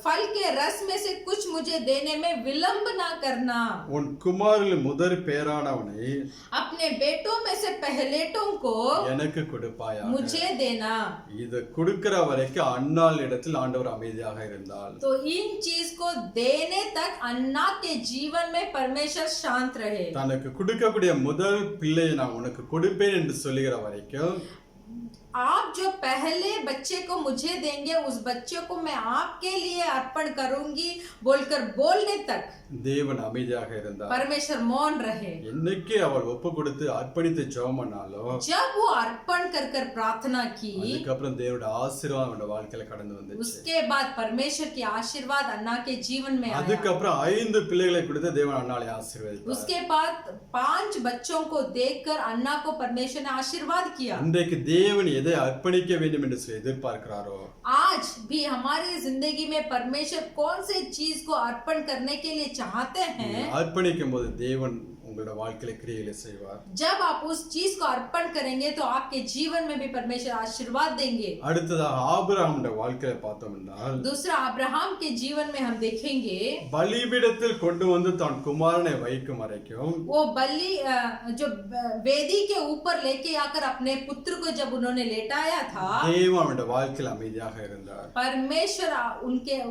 फल के रस में से कुछ मुझे देने में विलंब ना करना, உன் குமாரில் முதற் பேரானவனை अपने बेटों में से पहलेटों को எனக்கு கொடுப்பாயா. मुझे देना। இது கொடுக்கிற வரைக்கும் அன்னாள் இடத்தில் ஆண்டவர் அமைதியாக இருந்தால், तो इन चीज को देने तक अन्ना के जीवन में परमेश्वर शांत रहे। தனக்கு கொடுக்கக்கூடிய முதல் பிள்ளையை நான் உனக்கு கொடுப்பேன் என்று சொல்லுகிற வரைக்கும், आप जो पहले बच्चे को मुझे देंगे उस बच्चे को मैं आपके लिए अर्पण करूंगी बोलकर बोलने तक தேவன் அமைதியாக இருந்தார். परमेश्वर मौन रहे। என்னைக்கு அவள் ஒப்பு கொடுத்து அர்ப்பணித்து ஜெபம் பண்ணாலோ, जब वो अर्पण कर कर प्रार्थना की, அதுக்கப்புறம் தேவனுடைய ஆசீர்வாதம் அவனுடைய வாழ்க்கையில கடந்து வந்துச்சு. उसके बाद परमेश्वर की आशीर्वाद अन्ना के जीवन में आया। அதுக்கப்புறம் 5 பிள்ளைகளை கொடுத்து தேவன் அன்னாளை ஆசீர்வதித்தார். उसके बाद 5 बच्चों को देखकर अन्ना को परमेश्वर ने आशीर्वाद किया। இன்றைக்கு தேவன் எதை அர்ப்பணிக்க வேண்டும் என்று சொல்லி எதிர்பார்க்கிறாரோ, आज भी हमारी जिंदगी में परमेश्वर कौन से चीज को अर्पण करने के लिए चाहते हैं, அர்ப்பணிக்கும் போது தேவன் உங்களோட வாழ்க்கையில கிரியைகளை செய்வார். जब आप उस चीज को अर्पण करेंगे तो आपके जीवन में भी परमेश्वर आशीर्वाद देंगे। அடுத்ததாக ஆபிரகாமுடைய வாழ்க்கையில பார்த்தோம் என்றால், दूसरा अब्राहम के जीवन में हम देखेंगे, பலிபீடத்தில் கொண்டு வந்து தான் குமாரனை வைக்கும் வரைக்கும் वो बलि जो वेदी के ऊपर लेके आकर अपने पुत्र को जब उन्होंने लेटाया था, தேவன் அவனுடைய வாழ்க்கையில அமைதியாக இருந்தார். परमेश्वर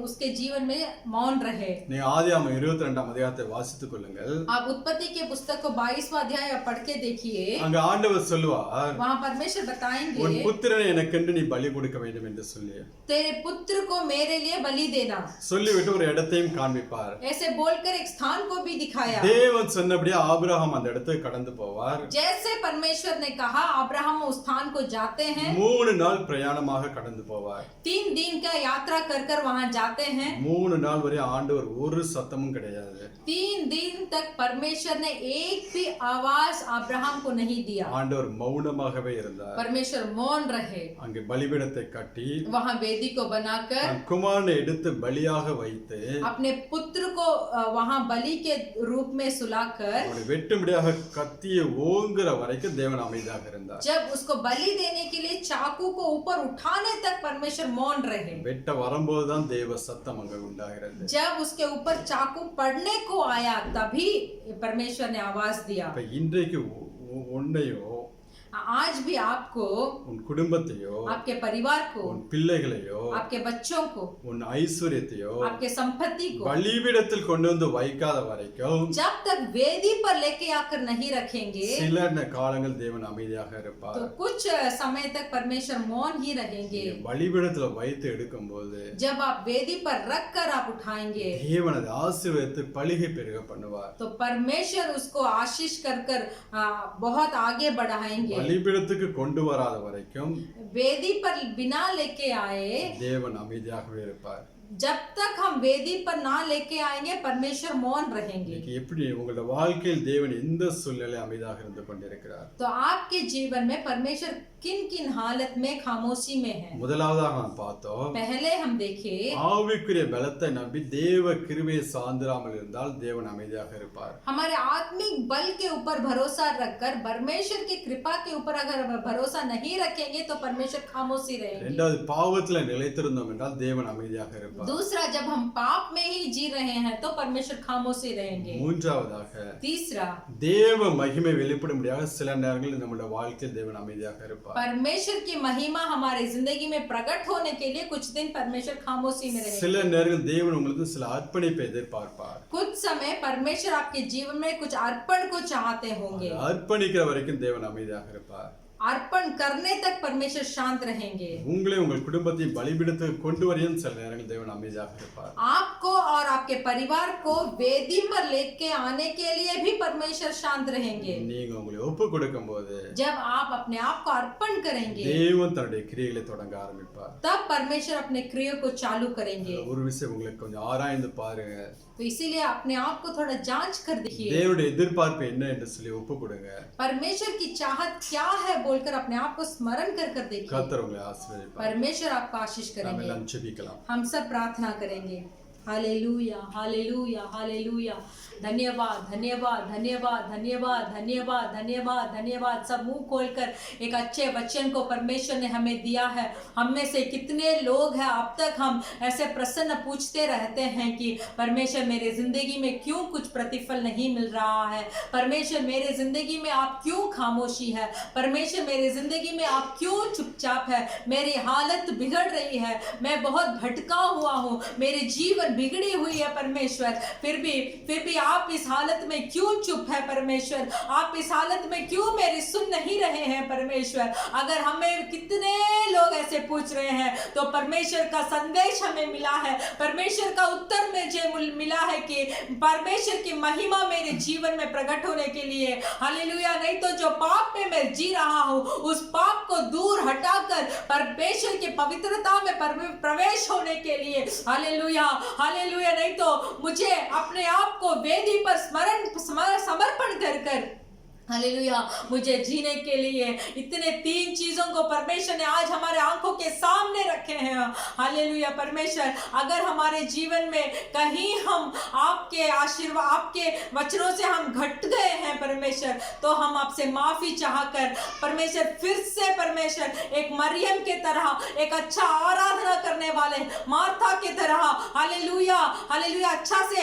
उसके जीवन में मौन रहे। நீங்க ஆதியாகமம் 22ஆம் அதிகாரத்தை வாசித்துக் கொள்ளுங்கள். आप उत्पत्ति के पुस्तक को 22वां अध्याय पढ़ के देखिए। அங்க ஆண்டவர் சொல்லுவார், वहाँ परमेश्वर बताएंगे, உன் புத்திரனை எனக்கென்று நீ பலி கொடுக்க வேண்டும் என்று சொல்லி तेरे पुत्र को मेरे लिए बलि देना, சொல்லிவிட்டு ஒரு இடத்தையும் காண்பிப்பார். ऐसे बोलकर एक स्थान को भी दिखाया। தேவன் சொன்னபடியே ஆபிரகாம் அந்த இடத்துக்கு கடந்து போவார். जैसे परमेश्वर ने कहा अब्राहम उस स्थान को जाते हैं, 3 நாள் பிரயாணமாக கடந்து போவார். 3 दिन का यात्रा कर कर वहाँ जाते हैं। 3 நாள் வரை ஆண்டவர் ஒரு சத்தமும் கிடையாது. 3 दिन तक परमेश्वर ने एक भी आवाज अब्राहम को नहीं दिया। ஆண்டவர் மௌனமாகவே இருந்தார். परमेश्वर मौन रहे। அங்கே பலிபீடத்தை கட்டி वहाँ वेदी को बनाकर தன் குமாரனை எடுத்து பலியாக வைத்து अपने पुत्र को वहाँ बलि के रूप में सुलाकर அவனை வெட்டும்படியாக கத்தியை ஓங்குற வரைக்கும் தேவன் அமைதியாக இருந்தார். जब उसको बलि देने के लिए चाकू को ऊपर उठाने तक परमेश्वर मौन रहे। வெட்ட வரும்போதுதான் தேவ சத்தம் அங்க உண்டாகிறது. जब उसके ऊपर चाकू पड़ने को आया तभी परमेश्वर ने आवाज दिया। இப்ப இன்றைக்கு உன்னையோ आज भी आपको, உன் குடும்பத்தையோ आपके परिवार को, உன் பிள்ளைகளையோ आपके बच्चों को, உன் ஐஸ்வர்யத்தையோ आपके संपत्ति को பலிபீடத்தில் கொண்டு வந்து வைக்காத வரைக்கும் जब तक वेदी पर लेके आकर नहीं रखेंगे சில காலங்கள் தேவன் அமைதியாக இருப்பார். तो कुछ समय तक परमेश्वर मौन ही रहेंगे. பலிபீடத்துல வைத்து எடுக்கும்போது जब आप वेदी पर रख कर आप उठाएंगे தேவன் அதை ஆசீர்வதித்து பலிகை பெருக பண்ணுவார். तो परमेश्वर उसको आशीष कर कर बहुत आगे बढ़ाएंगे. பலிபீடத்துக்கு கொண்டு வராத வரைக்கும் वेदी पर बिना लेके आए தேவன் அமைதியாகவே இருப்பார். जब तक हम वेदी पर ना लेके आएंगे परमेश्वर मौन रहेंगे. இன்னைக்கு எப்படி உங்களுடைய வாழ்க்கையில் தேவன் எந்த சூழ்நிலை அமைதியாக இருந்து கொண்டிருக்கிறார்? तो आपके जीवन में परमेश्वर किन किन हालत में खामोशी में है? முதலாவதாக நாம் பார்த்தோம், पहले हम देखे ஆவிக்குரிய பலத்தை நம்பி தேவ கிருபையை சார்ந்திராமல் இருந்தால் தேவன் அமைதியாக இருப்பார். हमारे आत्मिक बल के ऊपर भरोसा रखकर परमेश्वर की कृपा के ऊपर अगर भरोसा नहीं रखेंगे तो परमेश्वर खामोशी रहेंगे. இரண்டாவது, பாவத்துல நிலைத்திருந்தோம் என்றால் தேவன் அமைதியாக இருப்பார். दूसरा, जब हम पाप में ही जी रहे हैं तो परमेश्वर खामोशी रहेंगे. மூன்றாவதாக, तीसरा, தேவ மகிமை வெளிப்படும்படியாக சில நேரங்களில் நம்முடைய வாழ்க்கையில் தேவன் அமைதியாக இருப்பார். परमेश्वर की महिमा हमारे जिंदगी में प्रकट होने के लिए कुछ दिन परमेश्वर खामोशी में रहेंगे. சில நேரங்களில் தேவன் உங்களுக்கு சில அர்ப்பணிப்பை எதிர்பார்ப்பார். कुछ समय परमेश्वर आपके जीवन में कुछ अर्पण को चाहते होंगे. அர்ப்பணிக்கிற வரைக்கும் தேவன் அமைதியாக இருப்பார். अर्पण करने तक परमेश्वर शांत रहेंगे. உங்களை உங்கள் குடும்பத்தை பலிபீடத்துக்கு கொண்டு வரையும் சில நேரங்களில் தேவன் அமைதியாக இருப்பார். आपको और आपके परिवार को वेदी पर लेके आने के लिए भी परमेश्वर शांत रहेंगे. நீங்க உங்களை ஒப்பு கொடுக்கும்போது जब आप अपने आप को अर्पण करेंगे தேவன் தன்னுடைய கிரியைகளை தொடங்க ஆரம்பிப்பார். तब परमेश्वर अपने क्रिया को चालू करेंगे. ஒரு விஷயம் உங்களுக்கு கொஞ்சம் ஆராய்ந்து பாருங்க. तो इसीलिए अपने आप को थोड़ा जांच कर देखिए. தேவனுடைய எதிர்பார்ப்பு என்ன என்று சொல்லி ஒப்பு கொடுங்க. परमेश्वर की चाहत क्या है बोलकर अपने आप को स्मरण कर कर देखिए. கர்த்தர் உங்களை ஆசீர்வதிப்பார். परमेश्वर आपको आशीष நாம் करेंगे. எல்லாம் ஜெபிக்கலாம். हम सब प्रार्थना करेंगे. Hallelujah, hallelujah, hallelujah. धन्यवाद, धन्यवाद, धन्यवाद, धन्यवाद, धन्यवाद, धन्यवाद, धन्यवाद. सब मुंह खोलकर एक अच्छे वचन को परमेश्वर ने हमें दिया है. हम में से कितने लोग हैं अब तक हम ऐसे प्रसन्न पूछते रहते हैं कि परमेश्वर मेरे जिंदगी में क्यों कुछ प्रतिफल नहीं मिल रहा है, परमेश्वर मेरे जिंदगी में आप क्यों खामोशी है, परमेश्वर मेरे जिंदगी में आप क्यों चुपचाप है, मेरी हालत बिगड़ रही है, मैं बहुत भटका हुआ हूँ, मेरे जीवन बिगड़ी हुई है परमेश्वर, फिर भी आप इस हालत में क्यों चुप है परमेश्वर, आप इस हालत में क्यों मेरी सुन नहीं रहे हैं परमेश्वर. अगर हमें कितने लोग ऐसे पूछ रहे हैं तो परमेश्वर का संदेश हमें मिला है, परमेश्वर का उत्तर मुझे मिला है कि परमेश्वर की महिमा मेरे जीवन में प्रकट होने के लिए. हालेलुया. नहीं तो जो पाप में मैं जी रहा हूँ उस पाप को दूर हटाकर परमेश्वर की पवित्रता में प्रवेश होने के लिए. Hallelujah, hallelujah. नहीं तो मुझे अपने आप को वेदी पर समर्पण कर हालेलुया मुझे जीने के लिए इतने 3 चीजों को परमेश्वर ने आज हमारे आंखों के सामने रखे हैं. हालेलुया. परमेश्वर अगर हमारे जीवन में कहीं हम आपके आशीर्वाद आपके वचनों से हम घट गए हैं परमेश्वर तो हम आपसे माफी चाहकर परमेश्वर फिर से परमेश्वर एक मरियम के तरह एक अच्छा आराधना करने वाले मार्था के तरह हालेलुया, हालेलुया अच्छा से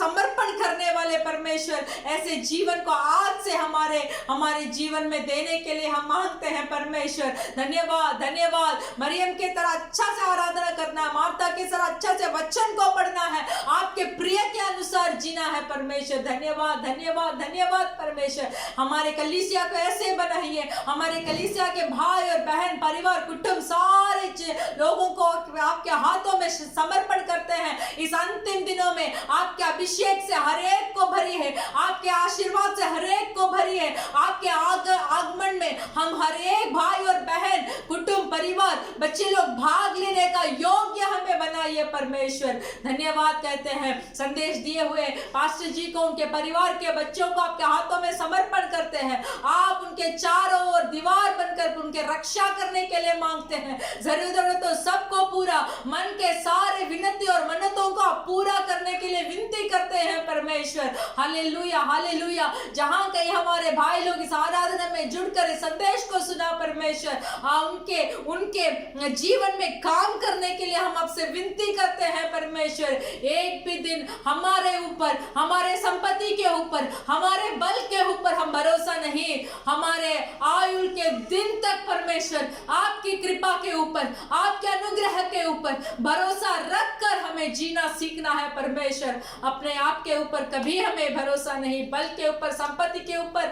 समर्पण करने वाले परमेश्वर ऐसे जीवन को आज से हमारे जीवन में देने के लिए हम मांगते हैं परमेश्वर. धन्यवाद, धन्यवाद. मरियम के तरह अच्छा से आराधना करना है, मार्था के तरह अच्छा से वचन को पढ़ना है, आपके प्रिय के अनुसार जीना है परमेश्वर. धन्यवाद, धन्यवाद, धन्यवाद परमेश्वर. हमारे कलीसिया को ऐसे बनाइए, हमारे कलीसिया के भाई और बहन परिवार कुटुंब सारे लोगों को आपके हाथों में समर्पण करते हैं. इस अंतिम दिनों में आपके अभिषेक से हर एक को भरी है, आपके आशीर्वाद से हर एक को भरी है. आपके आगमन में हम हर एक भाई और बहन कुटुंब परिवार बच्चे लोग भाग लेने का योग्य हमें बनाइए परमेश्वर. धन्यवाद कहते हैं. संदेश दिए हुए पास्टर जी को उनके परिवार के बच्चों को आपके हाथों में समर्पण करते हैं. आप उनके चारों ओर दीवार बनकर उनके रक्षा करने के लिए मांगते हैं. जरूरतों सबको पूरा मन के सारे विनती और मन्नतों को पूरा करने के लिए विनती करते हैं परमेश्वर. Hallelujah, hallelujah. जहां कहीं हमारे भाई लोग इस आराधना में जुड़कर इस संदेश को सुना परमेश्वर, उनके उनके जीवन में काम करने के लिए हम आपसे विनती करते हैं परमेश्वर। एक भी दिन हमारे ऊपर, हमारे संपत्ति के ऊपर, हमारे बल के ऊपर हम भरोसा नहीं, हमारे आयु के दिन तक परमेश्वर आपकी कृपा के ऊपर, आपके अनुग्रह के ऊपर भरोसा रखकर हमें जीना सीखना है परमेश्वर। अपने आप के ऊपर कभी हमें भरोसा नहीं, बल के ऊपर, संपत्ति के ऊपर,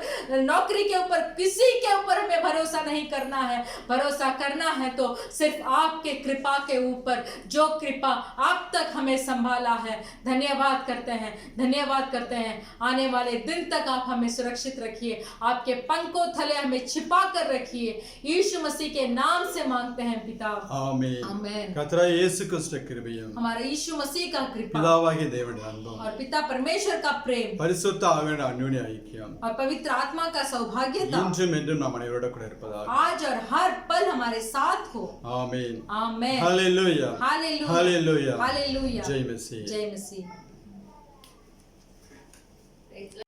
नौकरी के ऊपर, किसी के ऊपर हमें भरोसा नहीं करना है। भरोसा करना है तो सिर्फ आपके कृपा के ऊपर, जो कृपा आप तक हमें संभाला है। धन्यवाद करते हैं, धन्यवाद करते हैं। आने वाले दिन तक आप हमें सुरक्षित रखिए, आपके पंखों थले हमें छिपा कर रखिए। यीशु मसीह के नाम से मांगते हैं पिता, ஆமென். आमेन। கர்த்தராகிய இயேசு கிறிஸ்து கிருபையும் हमारा यीशु मसीह का कृपा பிதாவாகிய தேவனுடைய அன்பும் और पिता परमेश्वर का प्रेम பரிசுத்த ஆவியானவருடைய அந்யோன்ய ஐக்கியம் और पवित्र आत्मा का सौभाग्यता இன்றும் என்றும் நம் அனைவரோட கூட இருப்பதாக. आज और हर पल हमारे साथ हो। ஆமென். आमेन। ஹalleluya. हालेलुया। ஹalleluya. हालेलुया। ஜெய் மசீஹ். जय मसीह।